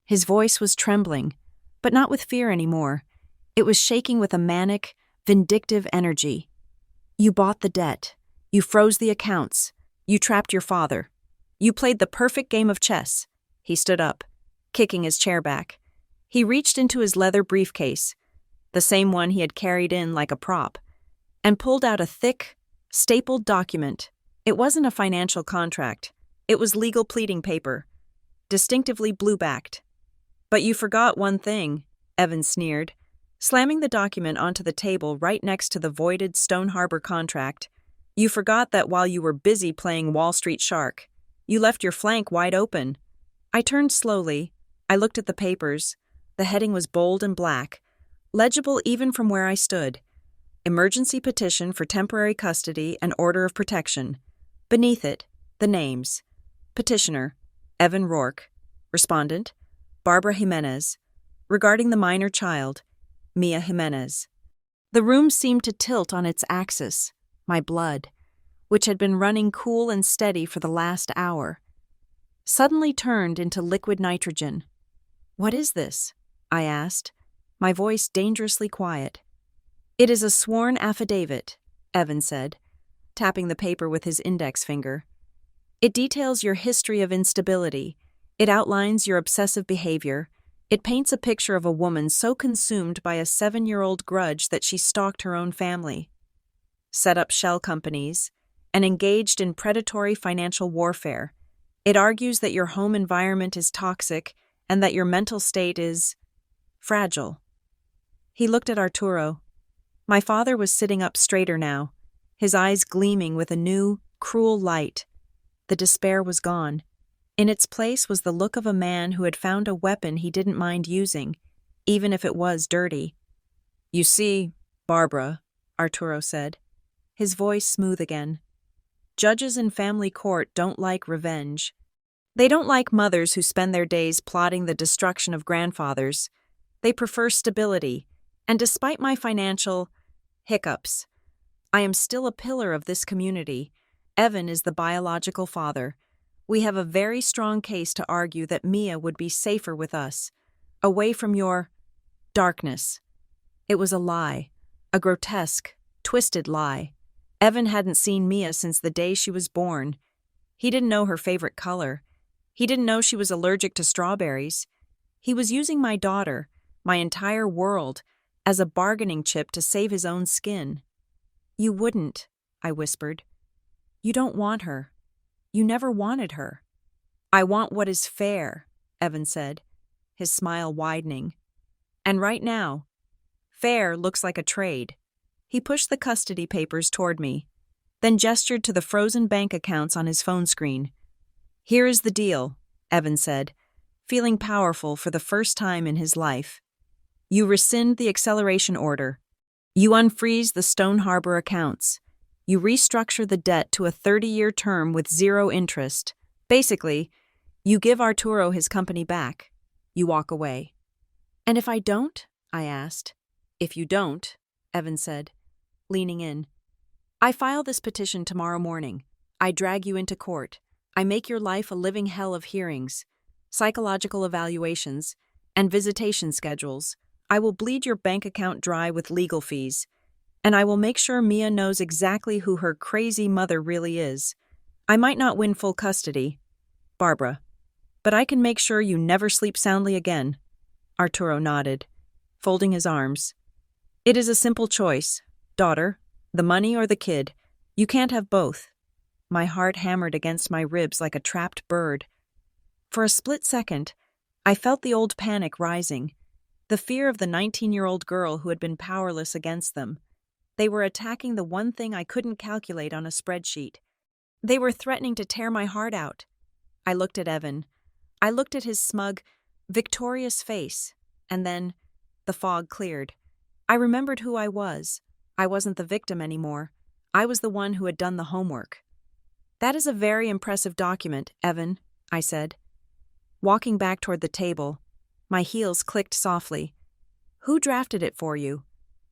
His voice was trembling, but not with fear anymore. It was shaking with a manic, vindictive energy. You bought the debt. You froze the accounts. You trapped your father. You played the perfect game of chess. He stood up, kicking his chair back. He reached into his leather briefcase, the same one he had carried in like a prop, and pulled out a thick, stapled document. It wasn't a financial contract. It was legal pleading paper, distinctively blue-backed. But you forgot one thing, Evan sneered, slamming the document onto the table right next to the voided Stone Harbor contract. You forgot that while you were busy playing Wall Street Shark, you left your flank wide open. I turned slowly. I looked at the papers. The heading was bold and black, legible even from where I stood. Emergency petition for temporary custody and order of protection. Beneath it, the names. Petitioner, Evan Rourke. Respondent, Barbara Jimenez. Regarding the minor child, Mia Jimenez. The room seemed to tilt on its axis. My blood, which had been running cool and steady for the last hour. suddenly turned into liquid nitrogen. "What is this?" I asked, my voice dangerously quiet. "It is a sworn affidavit," Evan said, tapping the paper with his index finger. "It details your history of instability. It outlines your obsessive behavior. It paints a picture of a woman so consumed by a 7-year-old grudge that she stalked her own family, set up shell companies, and engaged in predatory financial warfare. It argues that your home environment is toxic and that your mental state is fragile." He looked at Arturo. My father was sitting up straighter now, his eyes gleaming with a new, cruel light. The despair was gone. In its place was the look of a man who had found a weapon he didn't mind using, even if it was dirty. "You see, Barbara," Arturo said, his voice smooth again, "judges in family court don't like revenge. They don't like mothers who spend their days plotting the destruction of grandfathers. They prefer stability, and despite my financial hiccups, I am still a pillar of this community. Evan is the biological father. We have a very strong case to argue that Mia would be safer with us, away from your darkness." It was a lie, a grotesque, twisted lie. Evan hadn't seen Mia since the day she was born. He didn't know her favorite color. He didn't know she was allergic to strawberries. He was using my daughter, my entire world, as a bargaining chip to save his own skin. "You wouldn't," I whispered. "You don't want her. You never wanted her." "I want what is fair," Evan said, his smile widening. "And right now, fair looks like a trade." He pushed the custody papers toward me, then gestured to the frozen bank accounts on his phone screen. "Here is the deal," Evan said, feeling powerful for the first time in his life. "You rescind the acceleration order. You unfreeze the Stone Harbor accounts. You restructure the debt to a 30-year term with 0 interest. Basically, you give Arturo his company back. You walk away." "And if I don't?" I asked. "If you don't," Evan said, leaning in, "I file this petition tomorrow morning. I drag you into court. I make your life a living hell of hearings, psychological evaluations, and visitation schedules. I will bleed your bank account dry with legal fees. And I will make sure Mia knows exactly who her crazy mother really is. I might not win full custody, Barbara, but I can make sure you never sleep soundly again." Arturo nodded, folding his arms. "It is a simple choice, daughter, the money or the kid. You can't have both." My heart hammered against my ribs like a trapped bird. For a split second, I felt the old panic rising, the fear of the 19-year-old girl who had been powerless against them. They were attacking the one thing I couldn't calculate on a spreadsheet. They were threatening to tear my heart out. I looked at Evan. I looked at his smug, victorious face, and then the fog cleared. I remembered who I was. I wasn't the victim anymore. I was the one who had done the homework. "That is a very impressive document, Evan," I said. Walking back toward the table, my heels clicked softly. "Who drafted it for you?"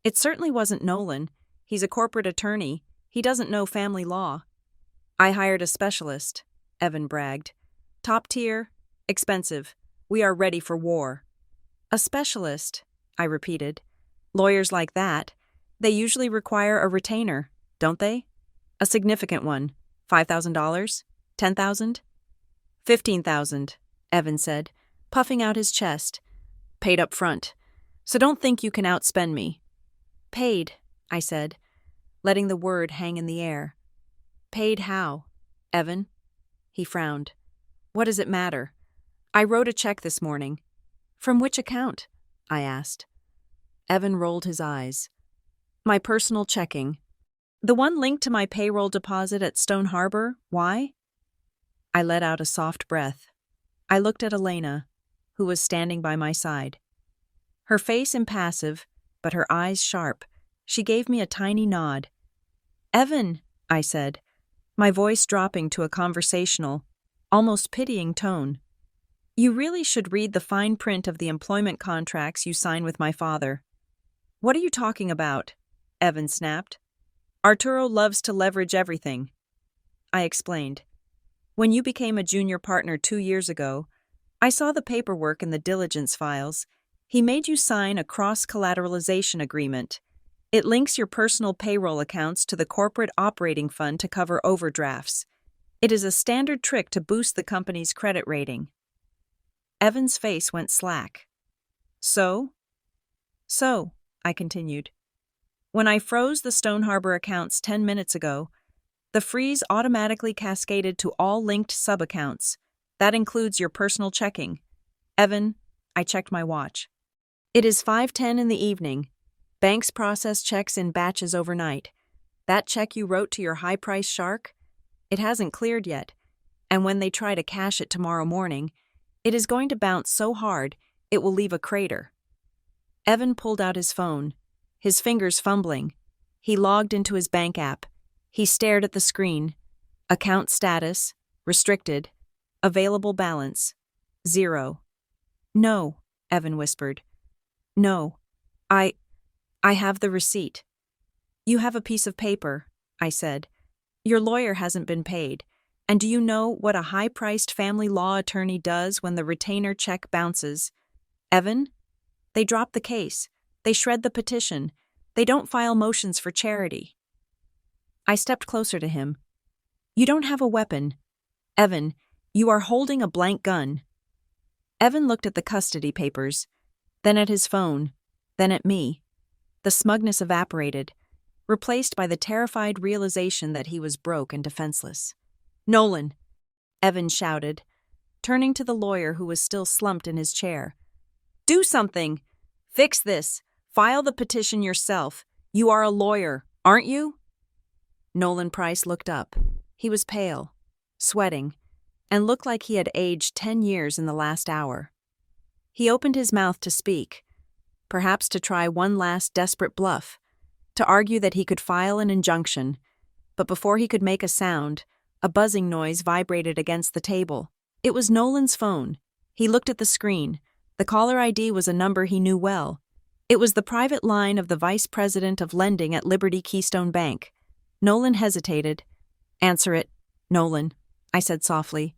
"It certainly wasn't Nolan. He's a corporate attorney. He doesn't know family law." "I hired a specialist," Evan bragged. "Top tier, expensive. We are ready for war." "A specialist," I repeated. "Lawyers like that, they usually require a retainer, don't they? A significant one. $5,000? $10,000? $15,000, Evan said, puffing out his chest. "Paid up front. So don't think you can outspend me." "Paid," I said, letting the word hang in the air. "Paid how, Evan?" He frowned. "What does it matter? I wrote a check this morning." "From which account?" I asked. Evan rolled his eyes. "My personal checking. The one linked to my payroll deposit at Stone Harbor. Why?" I let out a soft breath. I looked at Elena, who was standing by my side. Her face impassive, but her eyes sharp. She gave me a tiny nod. "Evan," I said, my voice dropping to a conversational, almost pitying tone. "You really should read the fine print of the employment contracts you sign with my father." "What are you talking about?" Evan snapped. "Arturo loves to leverage everything." I explained. When you became a junior partner 2 years ago, I saw the paperwork in the diligence files. He made you sign a cross-collateralization agreement. It links your personal payroll accounts to the corporate operating fund to cover overdrafts. It is a standard trick to boost the company's credit rating. Evan's face went slack. So, I continued. When I froze the Stone Harbor accounts 10 minutes ago, the freeze automatically cascaded to all linked sub-accounts. That includes your personal checking. Evan, I checked my watch. It is 5:10 in the evening. Banks process checks in batches overnight. That check you wrote to your high-priced shark? It hasn't cleared yet. And when they try to cash it tomorrow morning, it is going to bounce so hard it will leave a crater. Evan pulled out his phone, his fingers fumbling. He logged into his bank app. He stared at the screen. Account status, restricted. Available balance, 0. No, Evan whispered. No, I have the receipt. You have a piece of paper, I said. Your lawyer hasn't been paid. And do you know what a high-priced family law attorney does when the retainer check bounces? Evan? They drop the case. They shred the petition. They don't file motions for charity. I stepped closer to him. You don't have a weapon. Evan, you are holding a blank gun. Evan looked at the custody papers, then at his phone, then at me. The smugness evaporated, replaced by the terrified realization that he was broke and defenseless. Nolan, Evan shouted, turning to the lawyer who was still slumped in his chair. Do something! Fix this! File the petition yourself. You are a lawyer, aren't you? Nolan Price looked up. He was pale, sweating, and looked like he had aged 10 years in the last hour. He opened his mouth to speak, perhaps to try one last desperate bluff, to argue that he could file an injunction, but before he could make a sound, a buzzing noise vibrated against the table. It was Nolan's phone. He looked at the screen. The caller ID was a number he knew well. It was the private line of the vice president of lending at Liberty Keystone Bank. Nolan hesitated. Answer it, Nolan, I said softly.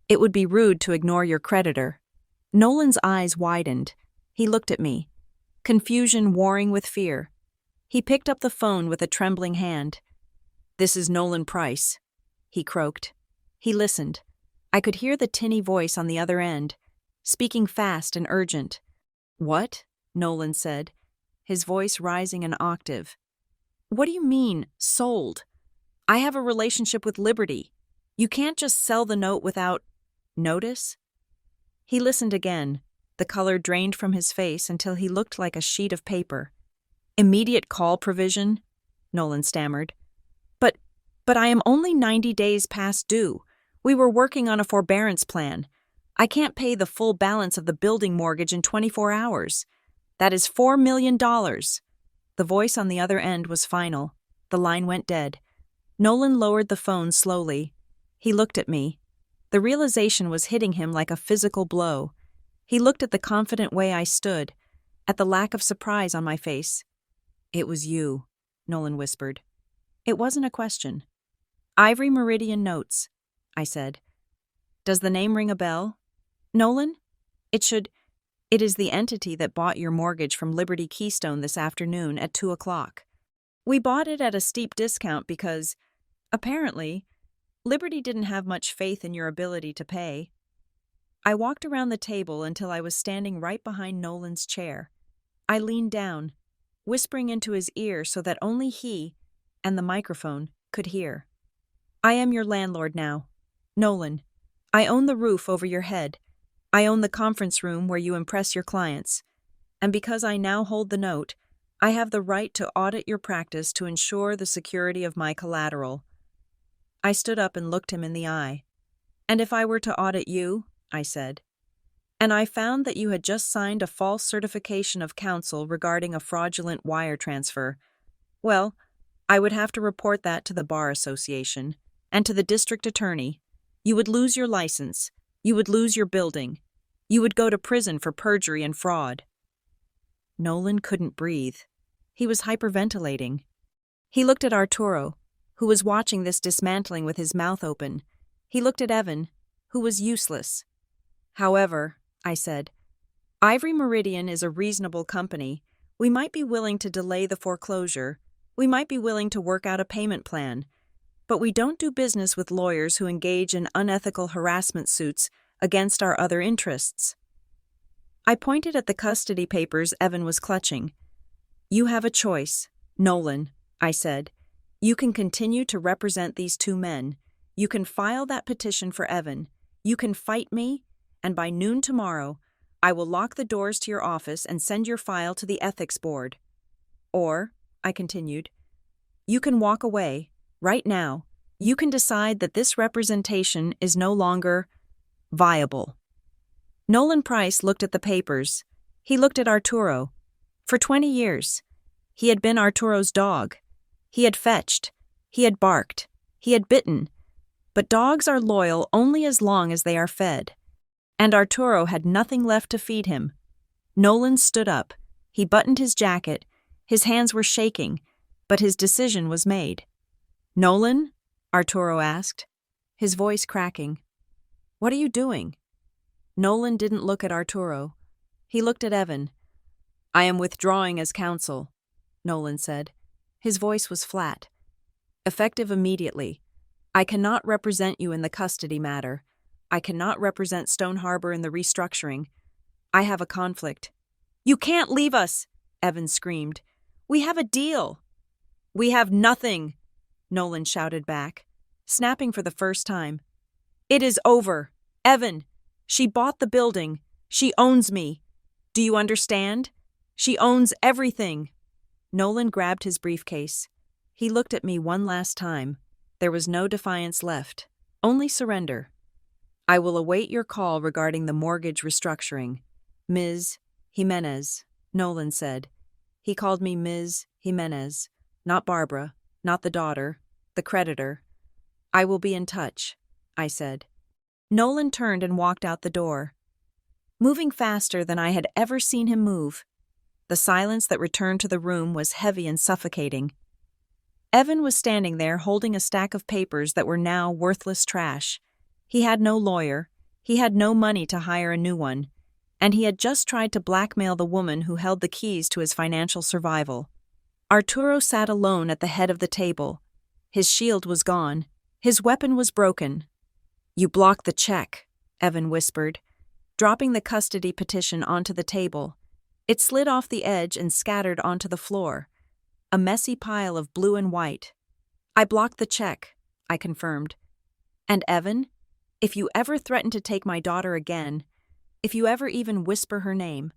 It would be rude to ignore your creditor. Nolan's eyes widened. He looked at me, confusion warring with fear. He picked up the phone with a trembling hand. This is Nolan Price, he croaked. He listened. I could hear the tinny voice on the other end, speaking fast and urgent. What? Nolan said, his voice rising an octave. What do you mean, sold? I have a relationship with Liberty. You can't just sell the note without notice? He listened again. The color drained from his face until he looked like a sheet of paper. Immediate call provision? Nolan stammered. But I am only 90 days past due. We were working on a forbearance plan. I can't pay the full balance of the building mortgage in 24 hours. That is $4 million. The voice on the other end was final. The line went dead. Nolan lowered the phone slowly. He looked at me. The realization was hitting him like a physical blow. He looked at the confident way I stood, at the lack of surprise on my face. It was you, Nolan whispered. It wasn't a question. Ivory Meridian Notes, I said. Does the name ring a bell? Nolan? It is the entity that bought your mortgage from Liberty Keystone this afternoon at 2 o'clock. We bought it at a steep discount because, apparently, Liberty didn't have much faith in your ability to pay. I walked around the table until I was standing right behind Nolan's chair. I leaned down, whispering into his ear so that only he, and the microphone, could hear. I am your landlord now. Nolan, I own the roof over your head. I own the conference room where you impress your clients. And because I now hold the note, I have the right to audit your practice to ensure the security of my collateral. I stood up and looked him in the eye. And if I were to audit you, I said, and I found that you had just signed a false certification of counsel regarding a fraudulent wire transfer, well, I would have to report that to the Bar Association and to the district attorney. You would lose your license. You would lose your building. You would go to prison for perjury and fraud. Nolan couldn't breathe. He was hyperventilating. He looked at Arturo, who was watching this dismantling with his mouth open. He looked at Evan, who was useless. However, I said, Ivory Meridian is a reasonable company. We might be willing to delay the foreclosure. We might be willing to work out a payment plan. But we don't do business with lawyers who engage in unethical harassment suits against our other interests. I pointed at the custody papers Evan was clutching. You have a choice, Nolan, I said. You can continue to represent these two men. You can file that petition for Evan. You can fight me, and by noon tomorrow, I will lock the doors to your office and send your file to the ethics board. Or, I continued, you can walk away, right now. You can decide that this representation is no longer viable. Nolan Price looked at the papers. He looked at Arturo. For 20 years, he had been Arturo's dog. He had fetched. He had barked. He had bitten. But dogs are loyal only as long as they are fed. And Arturo had nothing left to feed him. Nolan stood up. He buttoned his jacket. His hands were shaking, but his decision was made. Nolan? Arturo asked, his voice cracking. What are you doing? Nolan didn't look at Arturo. He looked at Evan. I am withdrawing as counsel, Nolan said. His voice was flat. Effective immediately. I cannot represent you in the custody matter. I cannot represent Stone Harbor in the restructuring. I have a conflict. You can't leave us, Evan screamed. We have a deal. We have nothing, Nolan shouted back, snapping for the first time. It is over. Evan, she bought the building. She owns me. Do you understand? She owns everything. Nolan grabbed his briefcase. He looked at me one last time. There was no defiance left, only surrender. I will await your call regarding the mortgage restructuring. Ms. Jimenez, Nolan said. He called me Ms. Jimenez, not Barbara, not the daughter, the creditor. I will be in touch, I said. Nolan turned and walked out the door, moving faster than I had ever seen him move. The silence that returned to the room was heavy and suffocating. Evan was standing there holding a stack of papers that were now worthless trash. He had no lawyer, he had no money to hire a new one, and he had just tried to blackmail the woman who held the keys to his financial survival. Arturo sat alone at the head of the table. His shield was gone. His weapon was broken. You blocked the check, Evan whispered, dropping the custody petition onto the table. It slid off the edge and scattered onto the floor, a messy pile of blue and white. I blocked the check, I confirmed. And Evan, if you ever threaten to take my daughter again, if you ever even whisper her name,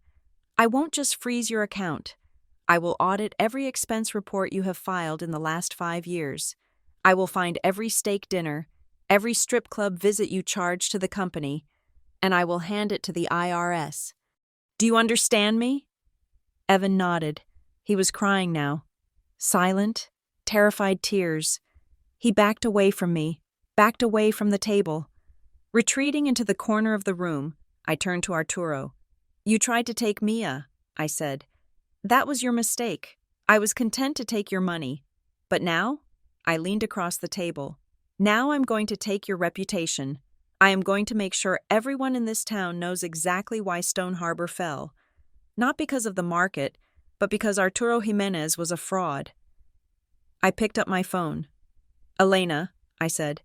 I won't just freeze your account. I will audit every expense report you have filed in the last 5 years. I will find every steak dinner, every strip club visit you charged to the company, and I will hand it to the IRS. Do you understand me? Evan nodded. He was crying now. Silent, terrified tears. He backed away from me, backed away from the table. Retreating into the corner of the room, I turned to Arturo. You tried to take Mia, I said. That was your mistake. I was content to take your money. But now, I leaned across the table. Now I'm going to take your reputation. I am going to make sure everyone in this town knows exactly why Stone Harbor fell. Not because of the market, but because Arturo Jimenez was a fraud. I picked up my phone. Elena, I said,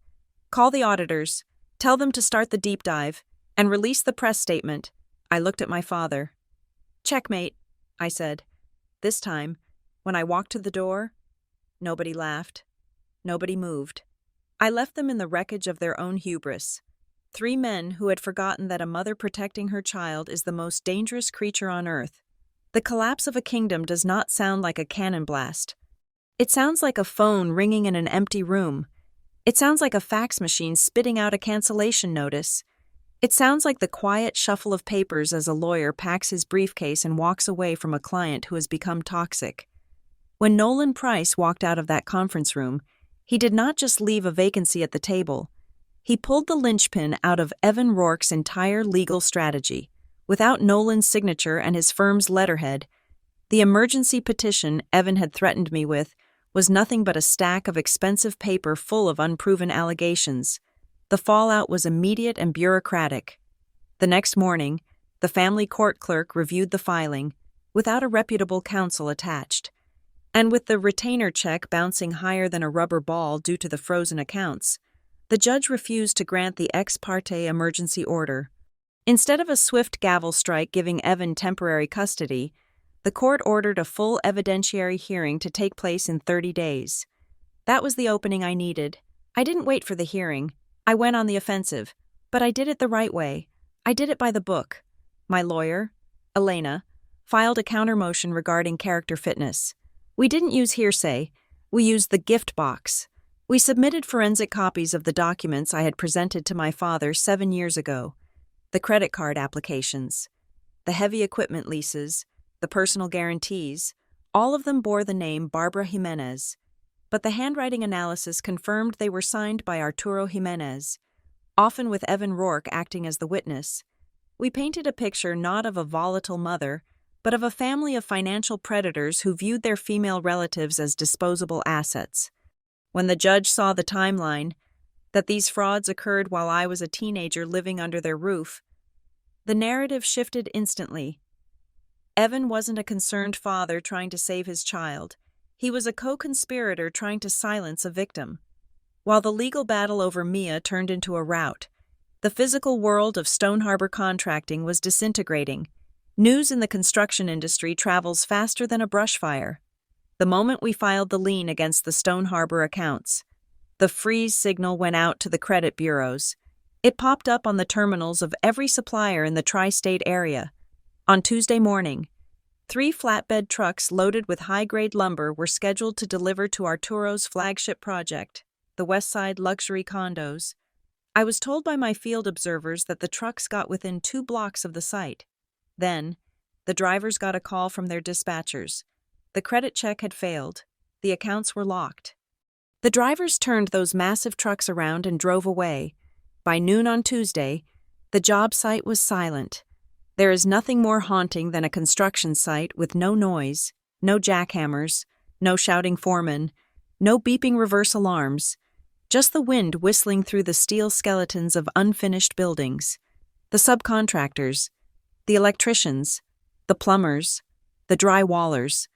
call the auditors. Tell them to start the deep dive and release the press statement. I looked at my father. Checkmate, I said. This time, when I walked to the door, nobody laughed. Nobody moved. I left them in the wreckage of their own hubris. 3 men who had forgotten that a mother protecting her child is the most dangerous creature on earth. The collapse of a kingdom does not sound like a cannon blast. It sounds like a phone ringing in an empty room. It sounds like a fax machine spitting out a cancellation notice. It sounds like the quiet shuffle of papers as a lawyer packs his briefcase and walks away from a client who has become toxic. When Nolan Price walked out of that conference room, he did not just leave a vacancy at the table. He pulled the linchpin out of Evan Rourke's entire legal strategy. Without Nolan's signature and his firm's letterhead, the emergency petition Evan had threatened me with was nothing but a stack of expensive paper full of unproven allegations. The fallout was immediate and bureaucratic. The next morning, the family court clerk reviewed the filing, without a reputable counsel attached. And with the retainer check bouncing higher than a rubber ball due to the frozen accounts, the judge refused to grant the ex parte emergency order. Instead of a swift gavel strike giving Evan temporary custody, the court ordered a full evidentiary hearing to take place in 30 days. That was the opening I needed. I didn't wait for the hearing. I went on the offensive, but I did it the right way. I did it by the book. My lawyer, Elena, filed a counter-motion regarding character fitness. We didn't use hearsay. We used the gift box. We submitted forensic copies of the documents I had presented to my father 7 years ago. The credit card applications, the heavy equipment leases, the personal guarantees, all of them bore the name Barbara Jimenez. But the handwriting analysis confirmed they were signed by Arturo Jimenez, often with Evan Rourke acting as the witness. We painted a picture not of a volatile mother, but of a family of financial predators who viewed their female relatives as disposable assets. When the judge saw the timeline, that these frauds occurred while I was a teenager living under their roof, the narrative shifted instantly. Evan wasn't a concerned father trying to save his child. He was a co-conspirator trying to silence a victim. While the legal battle over Mia turned into a rout, the physical world of Stone Harbor contracting was disintegrating. News in the construction industry travels faster than a brush fire. The moment we filed the lien against the Stone Harbor accounts, the freeze signal went out to the credit bureaus. It popped up on the terminals of every supplier in the tri-state area. On Tuesday morning, 3 flatbed trucks loaded with high-grade lumber were scheduled to deliver to Arturo's flagship project, the Westside luxury condos. I was told by my field observers that the trucks got within 2 blocks of the site. Then, the drivers got a call from their dispatchers. The credit check had failed. The accounts were locked. The drivers turned those massive trucks around and drove away. By noon on Tuesday, the job site was silent. There is nothing more haunting than a construction site with no noise, no jackhammers, no shouting foremen, no beeping reverse alarms, just the wind whistling through the steel skeletons of unfinished buildings. The subcontractors, the electricians, the plumbers, the drywallers,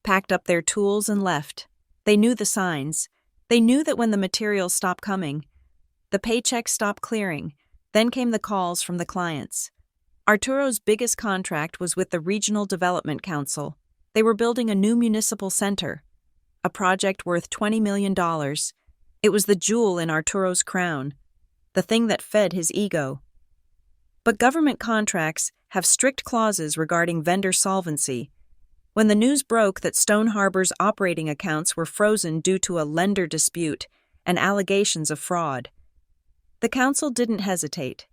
packed up their tools and left. They knew the signs. They knew that when the materials stopped coming, the paychecks stopped clearing, then came the calls from the clients. Arturo's biggest contract was with the Regional Development Council. They were building a new municipal center, a project worth $20 million. It was the jewel in Arturo's crown, the thing that fed his ego. But government contracts have strict clauses regarding vendor solvency. When the news broke that Stone Harbor's operating accounts were frozen due to a lender dispute and allegations of fraud, the council didn't hesitate.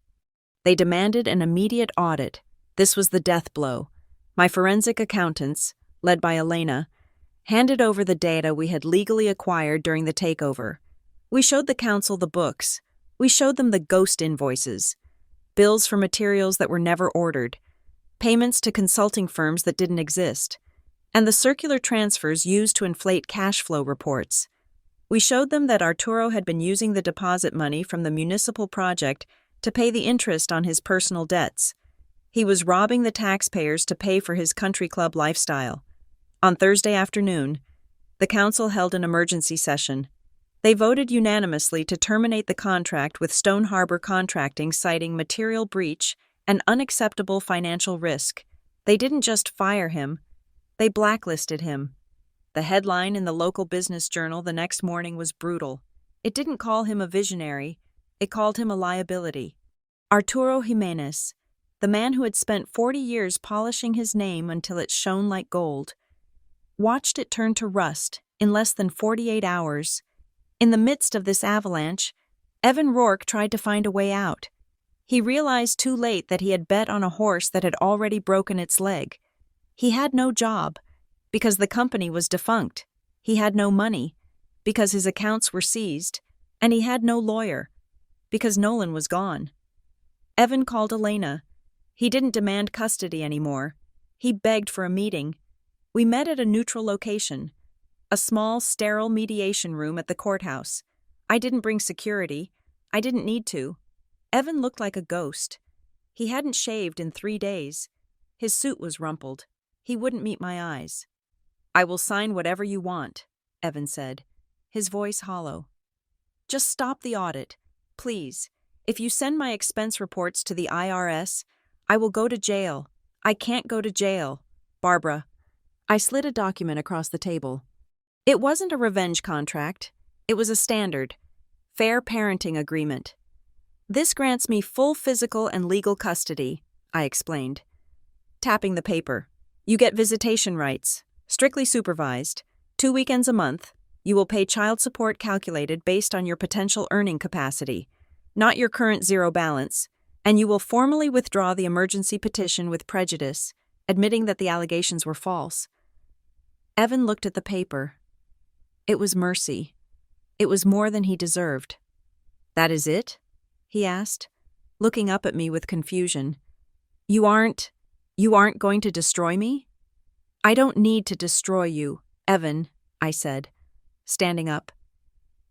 They demanded an immediate audit. This was the death blow. My forensic accountants, led by Elena, handed over the data we had legally acquired during the takeover. We showed the council the books. We showed them the ghost invoices, bills for materials that were never ordered, payments to consulting firms that didn't exist, and the circular transfers used to inflate cash flow reports. We showed them that Arturo had been using the deposit money from the municipal project to pay the interest on his personal debts. He was robbing the taxpayers to pay for his country club lifestyle. On Thursday afternoon, the council held an emergency session. They voted unanimously to terminate the contract with Stone Harbor Contracting, citing material breach and unacceptable financial risk. They didn't just fire him, they blacklisted him. The headline in the local business journal the next morning was brutal. It didn't call him a visionary, it called him a liability. Arturo Jimenez, the man who had spent 40 years polishing his name until it shone like gold, watched it turn to rust in less than 48 hours. In the midst of this avalanche, Evan Rourke tried to find a way out. He realized too late that he had bet on a horse that had already broken its leg. He had no job, because the company was defunct. He had no money, because his accounts were seized, and he had no lawyer, because Nolan was gone. Evan called Elena. He didn't demand custody anymore. He begged for a meeting. We met at a neutral location, a small, sterile mediation room at the courthouse. I didn't bring security. I didn't need to. Evan looked like a ghost. He hadn't shaved in 3 days. His suit was rumpled. He wouldn't meet my eyes. I will sign whatever you want, Evan said, his voice hollow. Just stop the audit, please. If you send my expense reports to the IRS, I will go to jail. I can't go to jail, Barbara. I slid a document across the table. It wasn't a revenge contract. It was a standard, fair parenting agreement. This grants me full physical and legal custody, I explained. Tapping the paper. You get visitation rights, strictly supervised, 2 weekends a month. You will pay child support calculated based on your potential earning capacity, not your current zero balance, and you will formally withdraw the emergency petition with prejudice, admitting that the allegations were false. Evan looked at the paper. It was mercy. It was more than he deserved. That is it? He asked, looking up at me with confusion. You aren't going to destroy me? I don't need to destroy you, Evan, I said, standing up.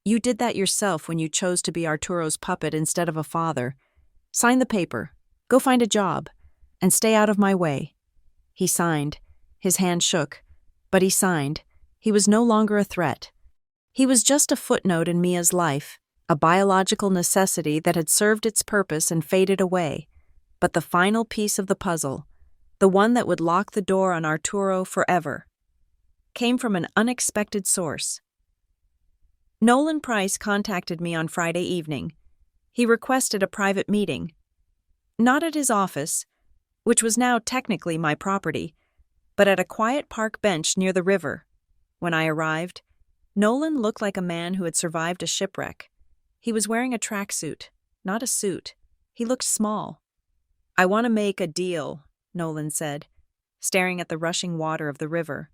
You did that yourself when you chose to be Arturo's puppet instead of a father. Sign the paper, go find a job, and stay out of my way. He signed. His hand shook, but he signed. He was no longer a threat. He was just a footnote in Mia's life, a biological necessity that had served its purpose and faded away. But the final piece of the puzzle, the one that would lock the door on Arturo forever, came from an unexpected source. Nolan Price contacted me on Friday evening. He requested a private meeting. Not at his office, which was now technically my property, but at a quiet park bench near the river. When I arrived, Nolan looked like a man who had survived a shipwreck. He was wearing a tracksuit, not a suit. He looked small. I want to make a deal, Nolan said, staring at the rushing water of the river.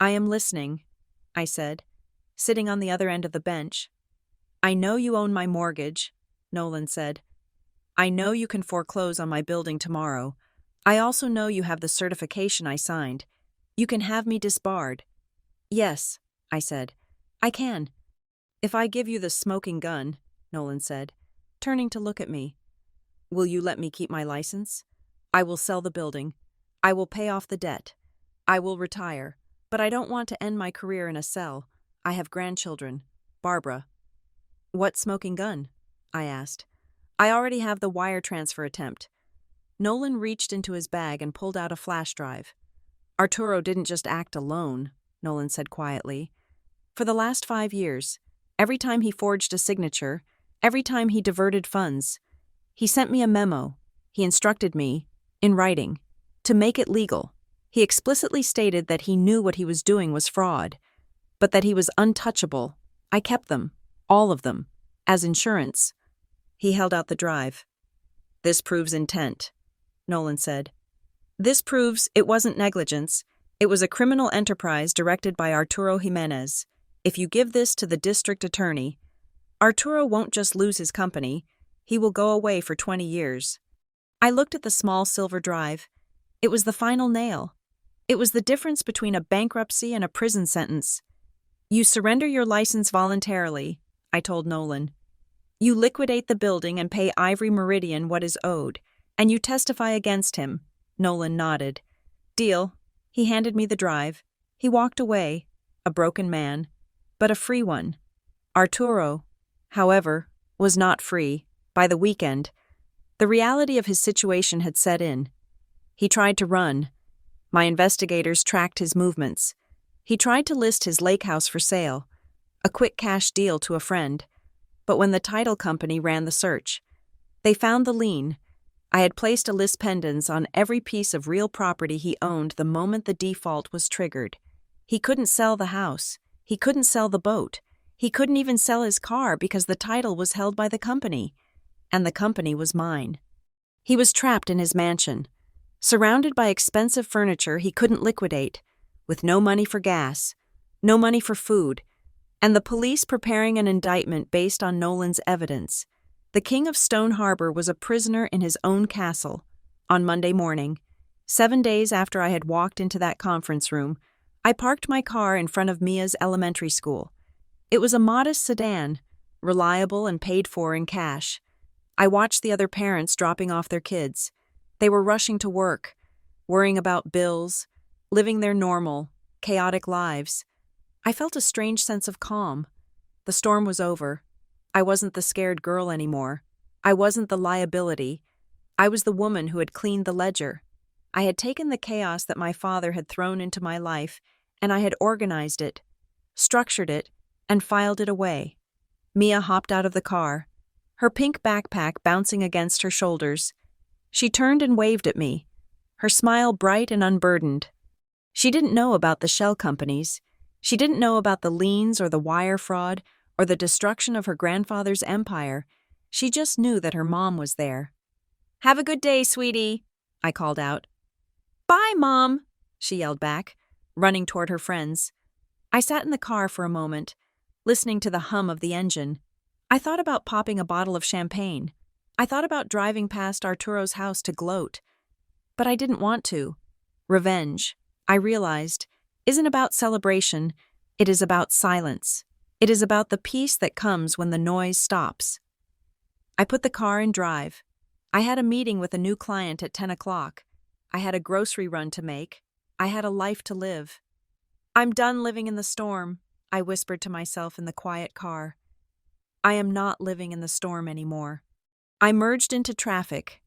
I am listening, I said, sitting on the other end of the bench. I know you own my mortgage, Nolan said. I know you can foreclose on my building tomorrow. I also know you have the certification I signed. You can have me disbarred. Yes, I said. I can. If I give you the smoking gun, Nolan said, turning to look at me. Will you let me keep my license? I will sell the building. I will pay off the debt. I will retire. But I don't want to end my career in a cell. I have grandchildren. Barbara. What smoking gun? I asked. I already have the wire transfer attempt. Nolan reached into his bag and pulled out a flash drive. Arturo didn't just act alone, Nolan said quietly. For the last 5 years, every time he forged a signature, every time he diverted funds, he sent me a memo. He instructed me, in writing, to make it legal. He explicitly stated that he knew what he was doing was fraud, but that he was untouchable. I kept them, all of them, as insurance. He held out the drive. This proves intent, Nolan said. This proves it wasn't negligence. It was a criminal enterprise directed by Arturo Jimenez. If you give this to the district attorney, Arturo won't just lose his company, he will go away for 20 years. I looked at the small silver drive. It was the final nail. It was the difference between a bankruptcy and a prison sentence. You surrender your license voluntarily, I told Nolan. You liquidate the building and pay Ivory Meridian what is owed, and you testify against him. Nolan nodded. Deal. He handed me the drive. He walked away, a broken man, but a free one. Arturo, however, was not free. By the weekend, the reality of his situation had set in. He tried to run. My investigators tracked his movements. He tried to list his lake house for sale, a quick cash deal to a friend. But when the title company ran the search, they found the lien. I had placed a lis pendens on every piece of real property he owned the moment the default was triggered. He couldn't sell the house. He couldn't sell the boat. He couldn't even sell his car because the title was held by the company. And the company was mine. He was trapped in his mansion, surrounded by expensive furniture he couldn't liquidate, with no money for gas, no money for food, and the police preparing an indictment based on Nolan's evidence. The King of Stone Harbor was a prisoner in his own castle. On Monday morning, 7 days after I had walked into that conference room, I parked my car in front of Mia's elementary school. It was a modest sedan, reliable and paid for in cash. I watched the other parents dropping off their kids. They were rushing to work, worrying about bills, living their normal, chaotic lives. I felt a strange sense of calm. The storm was over. I wasn't the scared girl anymore. I wasn't the liability. I was the woman who had cleaned the ledger. I had taken the chaos that my father had thrown into my life, and I had organized it, structured it, and filed it away. Mia hopped out of the car, her pink backpack bouncing against her shoulders. She turned and waved at me, her smile bright and unburdened. She didn't know about the shell companies. She didn't know about the liens or the wire fraud or the destruction of her grandfather's empire. She just knew that her mom was there. "Have a good day, sweetie," I called out. "Bye, Mom," she yelled back, running toward her friends. I sat in the car for a moment, listening to the hum of the engine. I thought about popping a bottle of champagne. I thought about driving past Arturo's house to gloat. But I didn't want to. Revenge, I realized, isn't about celebration. It is about silence. It is about the peace that comes when the noise stops. I put the car in drive. I had a meeting with a new client at 10 o'clock. I had a grocery run to make. I had a life to live. "I'm done living in the storm," I whispered to myself in the quiet car. I am not living in the storm anymore. I merged into traffic,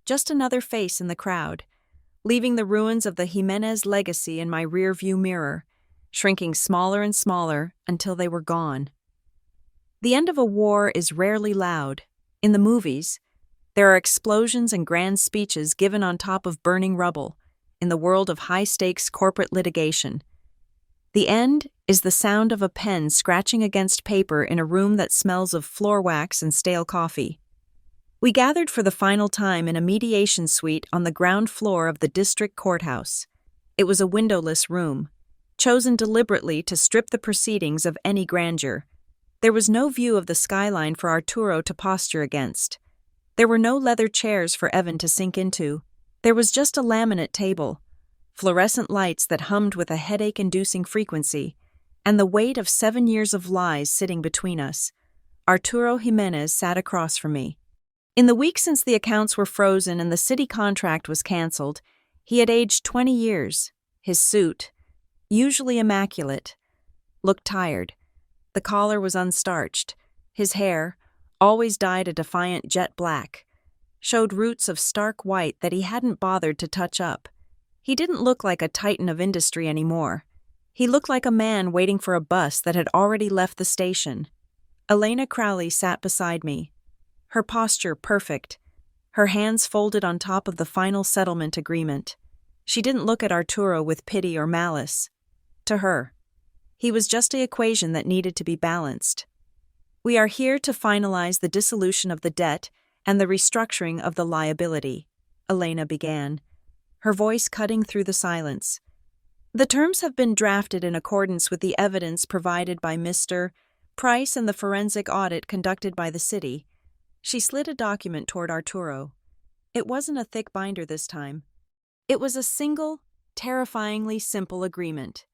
just another face in the crowd, leaving the ruins of the Jimenez legacy in my rearview mirror, shrinking smaller and smaller until they were gone. The end of a war is rarely loud. In the movies, there are explosions and grand speeches given on top of burning rubble, in the world of high-stakes corporate litigation. The end is the sound of a pen scratching against paper in a room that smells of floor wax and stale coffee. We gathered for the final time in a mediation suite on the ground floor of the district courthouse. It was a windowless room, chosen deliberately to strip the proceedings of any grandeur. There was no view of the skyline for Arturo to posture against. There were no leather chairs for Evan to sink into. There was just a laminate table, fluorescent lights that hummed with a headache-inducing frequency, and the weight of 7 years of lies sitting between us. Arturo Jimenez sat across from me. In the week since the accounts were frozen and the city contract was canceled, he had aged 20 years. His suit, usually immaculate, looked tired. The collar was unstarched. His hair, always dyed a defiant jet black, showed roots of stark white that he hadn't bothered to touch up. He didn't look like a titan of industry anymore. He looked like a man waiting for a bus that had already left the station. Elena Crowley sat beside me, her posture perfect, her hands folded on top of the final settlement agreement. She didn't look at Arturo with pity or malice. To her, he was just an equation that needed to be balanced. "We are here to finalize the dissolution of the debt and the restructuring of the liability," Elena began, her voice cutting through the silence. "The terms have been drafted in accordance with the evidence provided by Mr. Price and the forensic audit conducted by the city." She slid a document toward Arturo. It wasn't a thick binder this time. It was a single, terrifyingly simple agreement.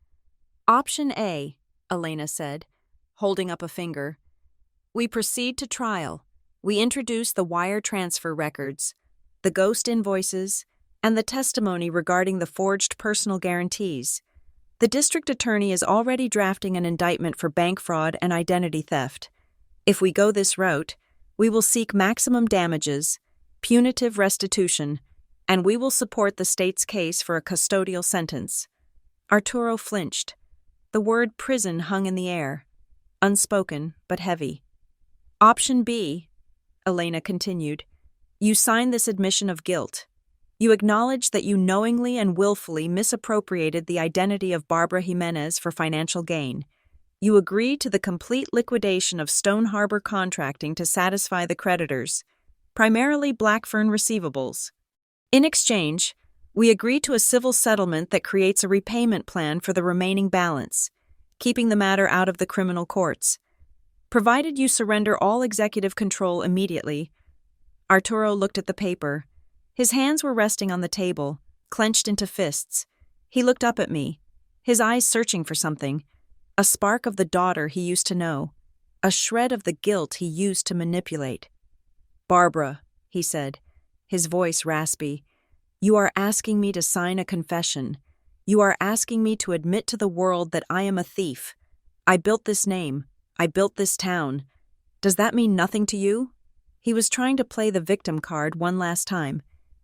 "Option A," Elena said, holding up a finger. "We proceed to trial. We introduce the wire transfer records, the ghost invoices, and the testimony regarding the forged personal guarantees. The district attorney is already drafting an indictment for bank fraud and identity theft. If we go this route, we will seek maximum damages, punitive restitution, and we will support the state's case for a custodial sentence." Arturo flinched. The word prison hung in the air, unspoken but heavy. "Option B," Elena continued. "You sign this admission of guilt. You acknowledge that you knowingly and willfully misappropriated the identity of Barbara Jimenez for financial gain. You agree to the complete liquidation of Stone Harbor Contracting to satisfy the creditors, primarily Blackfern receivables. In exchange, we agree to a civil settlement that creates a repayment plan for the remaining balance, keeping the matter out of the criminal courts. Provided you surrender all executive control immediately." Arturo looked at the paper. His hands were resting on the table, clenched into fists. He looked up at me, his eyes searching for something, a spark of the daughter he used to know. a shred of the guilt he used to manipulate. "Barbara," he said, his voice raspy, "you are asking me to sign a confession. You are asking me to admit to the world that I am a thief. I built this name. I built this town. Does that mean nothing to you?" He was trying to play the victim card one last time.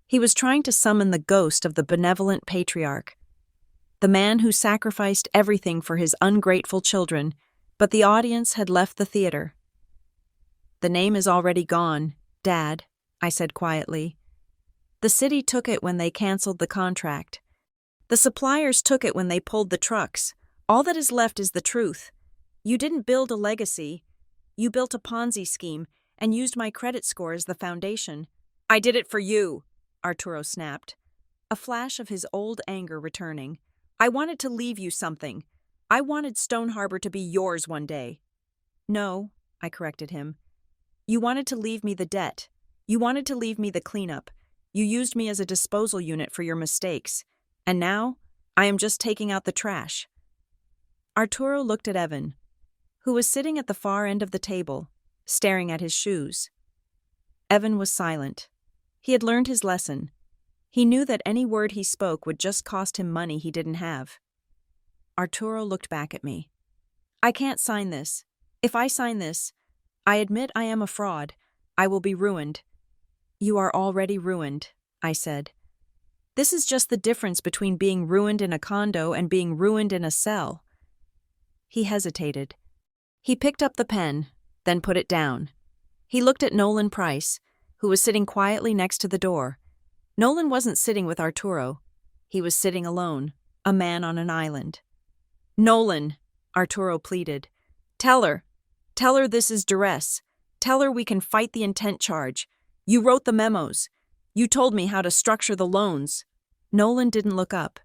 He was trying to summon the ghost of the benevolent patriarch, the man who sacrificed everything for his ungrateful children, but the audience had left the theater. "The name is already gone, Dad," I said quietly. "The city took it when they canceled the contract. The suppliers took it when they pulled the trucks. All that is left is the truth. You didn't build a legacy. You built a Ponzi scheme and used my credit score as the foundation." "I did it for you," Arturo snapped, a flash of his old anger returning. "I wanted to leave you something. I wanted Stone Harbor to be yours one day." "No," I corrected him. "You wanted to leave me the debt. You wanted to leave me the cleanup. You used me as a disposal unit for your mistakes. And now, I am just taking out the trash." Arturo looked at Evan, who was sitting at the far end of the table, staring at his shoes. Evan was silent. He had learned his lesson. He knew that any word he spoke would just cost him money he didn't have. Arturo looked back at me. "I can't sign this. If I sign this, I admit I am a fraud. I will be ruined." "You are already ruined," I said. "This is just the difference between being ruined in a condo and being ruined in a cell." He hesitated. He picked up the pen, then put it down. He looked at Nolan Price, who was sitting quietly next to the door. Nolan wasn't sitting with Arturo. He was sitting alone, a man on an island. "Nolan," Arturo pleaded, Tell her this is duress. Tell her we can fight the intent charge. You wrote the memos. You told me how to structure the loans." Nolan didn't look up.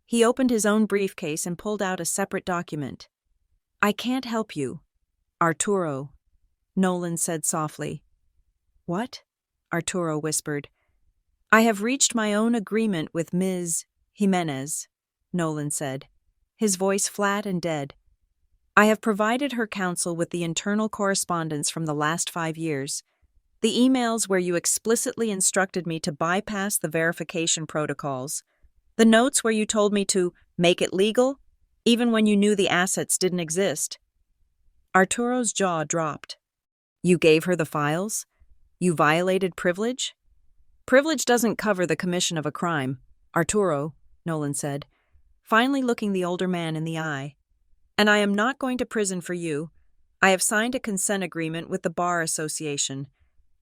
He opened his own briefcase and pulled out a separate document. "I can't help you, Arturo," Nolan said softly. "What?" Arturo whispered. "I have reached my own agreement with Ms. Jimenez," Nolan said, his voice flat and dead. "I have provided her counsel with the internal correspondence from the last 5 years. The emails where you explicitly instructed me to bypass the verification protocols. The notes where you told me to make it legal, even when you knew the assets didn't exist." Arturo's jaw dropped. "You gave her the files? You violated privilege?" "Privilege doesn't cover the commission of a crime, Arturo," Nolan said, finally looking the older man in the eye. "And I am not going to prison for you. I have signed a consent agreement with the Bar Association.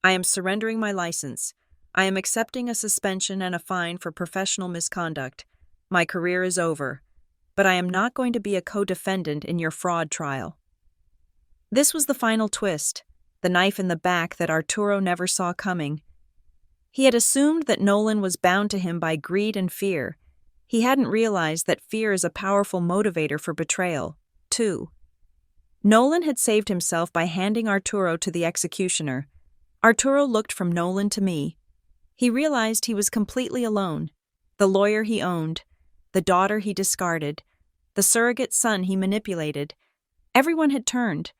I am surrendering my license. I am accepting a suspension and a fine for professional misconduct. My career is over. But I am not going to be a co-defendant in your fraud trial." This was the final twist, the knife in the back that Arturo never saw coming. He had assumed that Nolan was bound to him by greed and fear. He hadn't realized that fear is a powerful motivator for betrayal, too. Nolan had saved himself by handing Arturo to the executioner. Arturo looked from Nolan to me. He realized he was completely alone. The lawyer he owned, the daughter he discarded, the surrogate son he manipulated. Everyone had turned.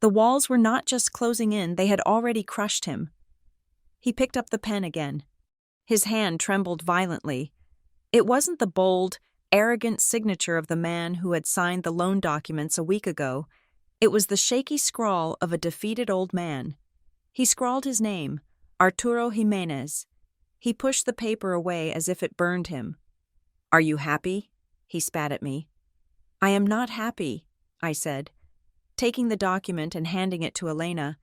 The walls were not just closing in, they had already crushed him. He picked up the pen again. His hand trembled violently. It wasn't the bold, arrogant signature of the man who had signed the loan documents a week ago. It was the shaky scrawl of a defeated old man. He scrawled his name, Arturo Jimenez. He pushed the paper away as if it burned him. "Are you happy?" he spat at me. "I am not happy," I said, taking the document and handing it to Elena.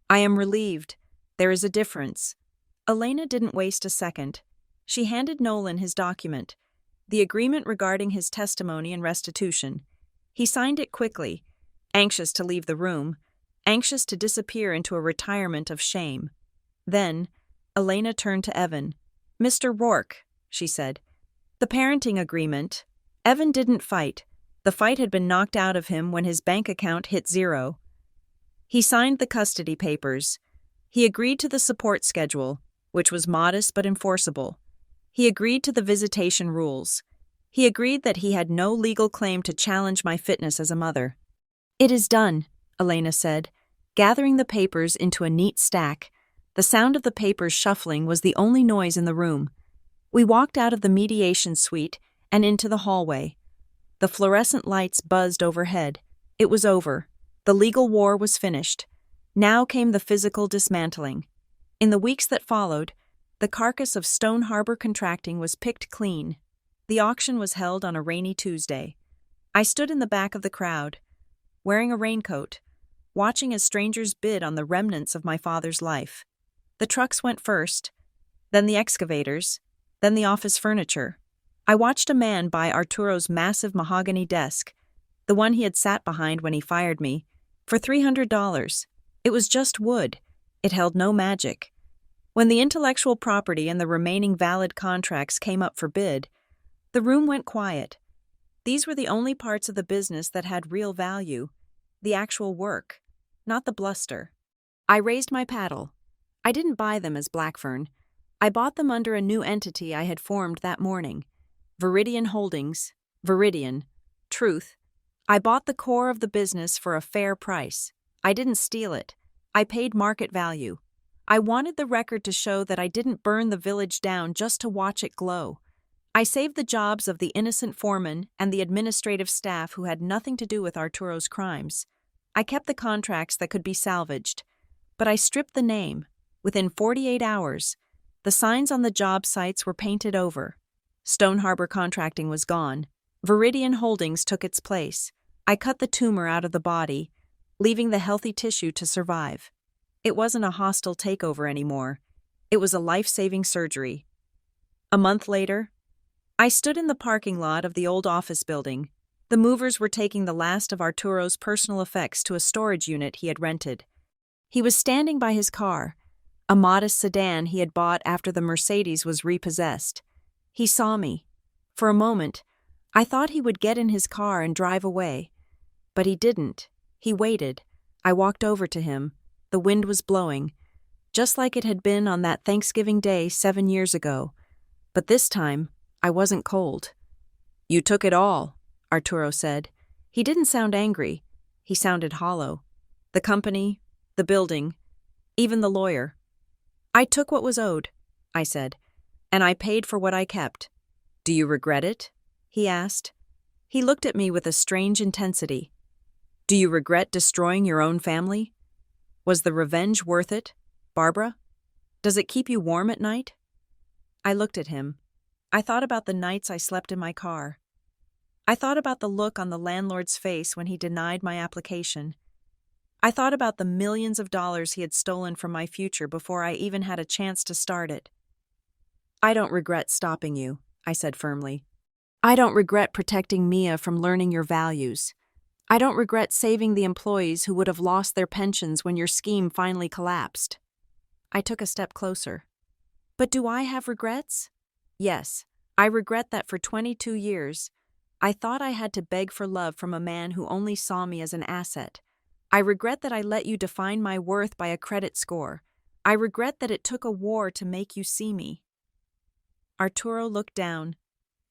"I am relieved. There is a difference." Elena didn't waste a second. She handed Nolan his document, the agreement regarding his testimony and restitution. He signed it quickly, anxious to leave the room, anxious to disappear into a retirement of shame. Then, Elena turned to Evan. "Mr. Rourke," she said, "the parenting agreement." Evan didn't fight. The fight had been knocked out of him when his bank account hit 0. He signed the custody papers. He agreed to the support schedule, which was modest but enforceable. He agreed to the visitation rules. He agreed that he had no legal claim to challenge my fitness as a mother. "It is done," Elena said, gathering the papers into a neat stack. The sound of the papers shuffling was the only noise in the room. We walked out of the mediation suite and into the hallway. The fluorescent lights buzzed overhead. It was over. The legal war was finished. Now came the physical dismantling. In the weeks that followed, the carcass of Stone Harbor Contracting was picked clean. The auction was held on a rainy Tuesday. I stood in the back of the crowd, wearing a raincoat, watching as strangers bid on the remnants of my father's life. The trucks went first, then the excavators, then the office furniture. I watched a man buy Arturo's massive mahogany desk, the one he had sat behind when he fired me, for $300. It was just wood. It held no magic. When the intellectual property and the remaining valid contracts came up for bid, the room went quiet. These were the only parts of the business that had real value, the actual work, not the bluster. I raised my paddle. I didn't buy them as Blackfern. I bought them under a new entity I had formed that morning. Viridian Holdings, Viridian, Truth. I bought the core of the business for a fair price. I didn't steal it. I paid market value. I wanted the record to show that I didn't burn the village down just to watch it glow. I saved the jobs of the innocent foreman and the administrative staff who had nothing to do with Arturo's crimes. I kept the contracts that could be salvaged, but I stripped the name. Within 48 hours, the signs on the job sites were painted over. Stone Harbor Contracting was gone. Viridian Holdings took its place. I cut the tumor out of the body, leaving the healthy tissue to survive. It wasn't a hostile takeover anymore. It was a life-saving surgery. A month later, I stood in the parking lot of the old office building. The movers were taking the last of Arturo's personal effects to a storage unit he had rented. He was standing by his car, a modest sedan he had bought after the Mercedes was repossessed. He saw me. For a moment, I thought he would get in his car and drive away. But he didn't. He waited. I walked over to him. The wind was blowing, just like it had been on that Thanksgiving Day 7 years ago. But this time, I wasn't cold. "You took it all," Arturo said. He didn't sound angry. He sounded hollow. The company, the building, even the lawyer. "I took what was owed," I said, "and I paid for what I kept." "Do you regret it?" he asked. He looked at me with a strange intensity. "Do you regret destroying your own family? Was the revenge worth it, Barbara? Does it keep you warm at night?" I looked at him. I thought about the nights I slept in my car. I thought about the look on the landlord's face when he denied my application. I thought about the millions of dollars he had stolen from my future before I even had a chance to start it. "I don't regret stopping you," I said firmly. "I don't regret protecting Mia from learning your values. I don't regret saving the employees who would have lost their pensions when your scheme finally collapsed." I took a step closer. "But do I have regrets?" "Yes, I regret that for 22 years, I thought I had to beg for love from a man who only saw me as an asset. I regret that I let you define my worth by a credit score. I regret that it took a war to make you see me." Arturo looked down.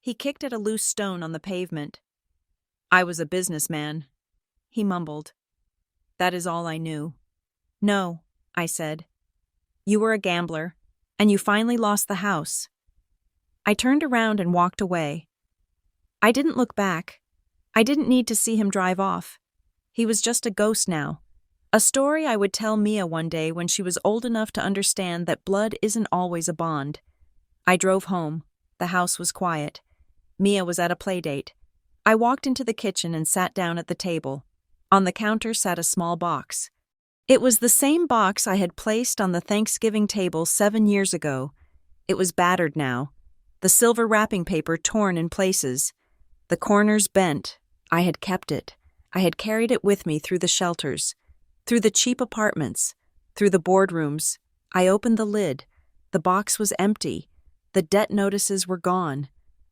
He kicked at a loose stone on the pavement. "I was a businessman," he mumbled. "That is all I knew." "No," I said. "You were a gambler, and you finally lost the house." I turned around and walked away. I didn't look back. I didn't need to see him drive off. He was just a ghost now. A story I would tell Mia one day when she was old enough to understand that blood isn't always a bond. I drove home. The house was quiet. Mia was at a playdate. I walked into the kitchen and sat down at the table. On the counter sat a small box. It was the same box I had placed on the Thanksgiving table 7 years ago. It was battered now, the silver wrapping paper torn in places, the corners bent. I had kept it. I had carried it with me through the shelters, through the cheap apartments, through the boardrooms. I opened the lid. The box was empty. The debt notices were gone.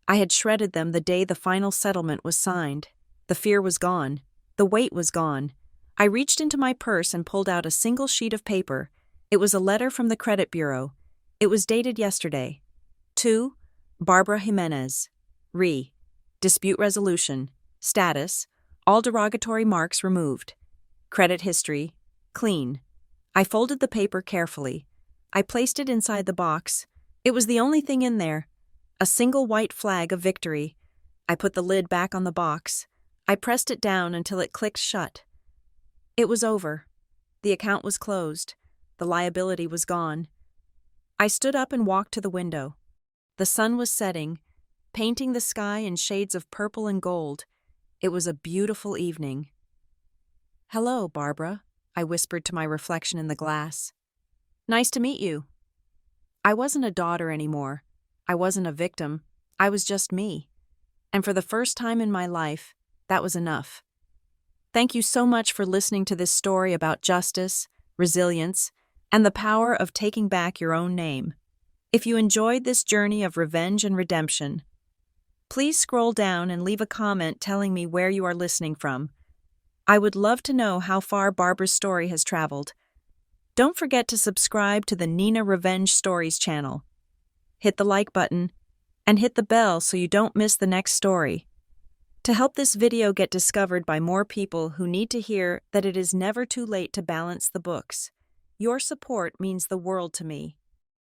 I had shredded them the day the final settlement was signed. The fear was gone. The weight was gone. I reached into my purse and pulled out a single sheet of paper. It was a letter from the credit bureau. It was dated yesterday. To Barbara Jimenez. Dispute resolution. Status. All derogatory marks removed. Credit history. Clean. I folded the paper carefully. I placed it inside the box. It was the only thing in there. A single white flag of victory. I put the lid back on the box. I pressed it down until it clicked shut. It was over. The account was closed. The liability was gone. I stood up and walked to the window. The sun was setting, painting the sky in shades of purple and gold. It was a beautiful evening. "Hello, Barbara," I whispered to my reflection in the glass. "Nice to meet you." I wasn't a daughter anymore. I wasn't a victim. I was just me. And for the first time in my life, that was enough. Thank you so much for listening to this story about justice, resilience, and the power of taking back your own name. If you enjoyed this journey of revenge and redemption, please scroll down and leave a comment telling me where you are listening from. I would love to know how far Barbara's story has traveled. Don't forget to subscribe to the Nina Revenge Stories channel. Hit the like button and hit the bell so you don't miss the next story. To help this video get discovered by more people who need to hear that it is never too late to balance the books, your support means the world to me.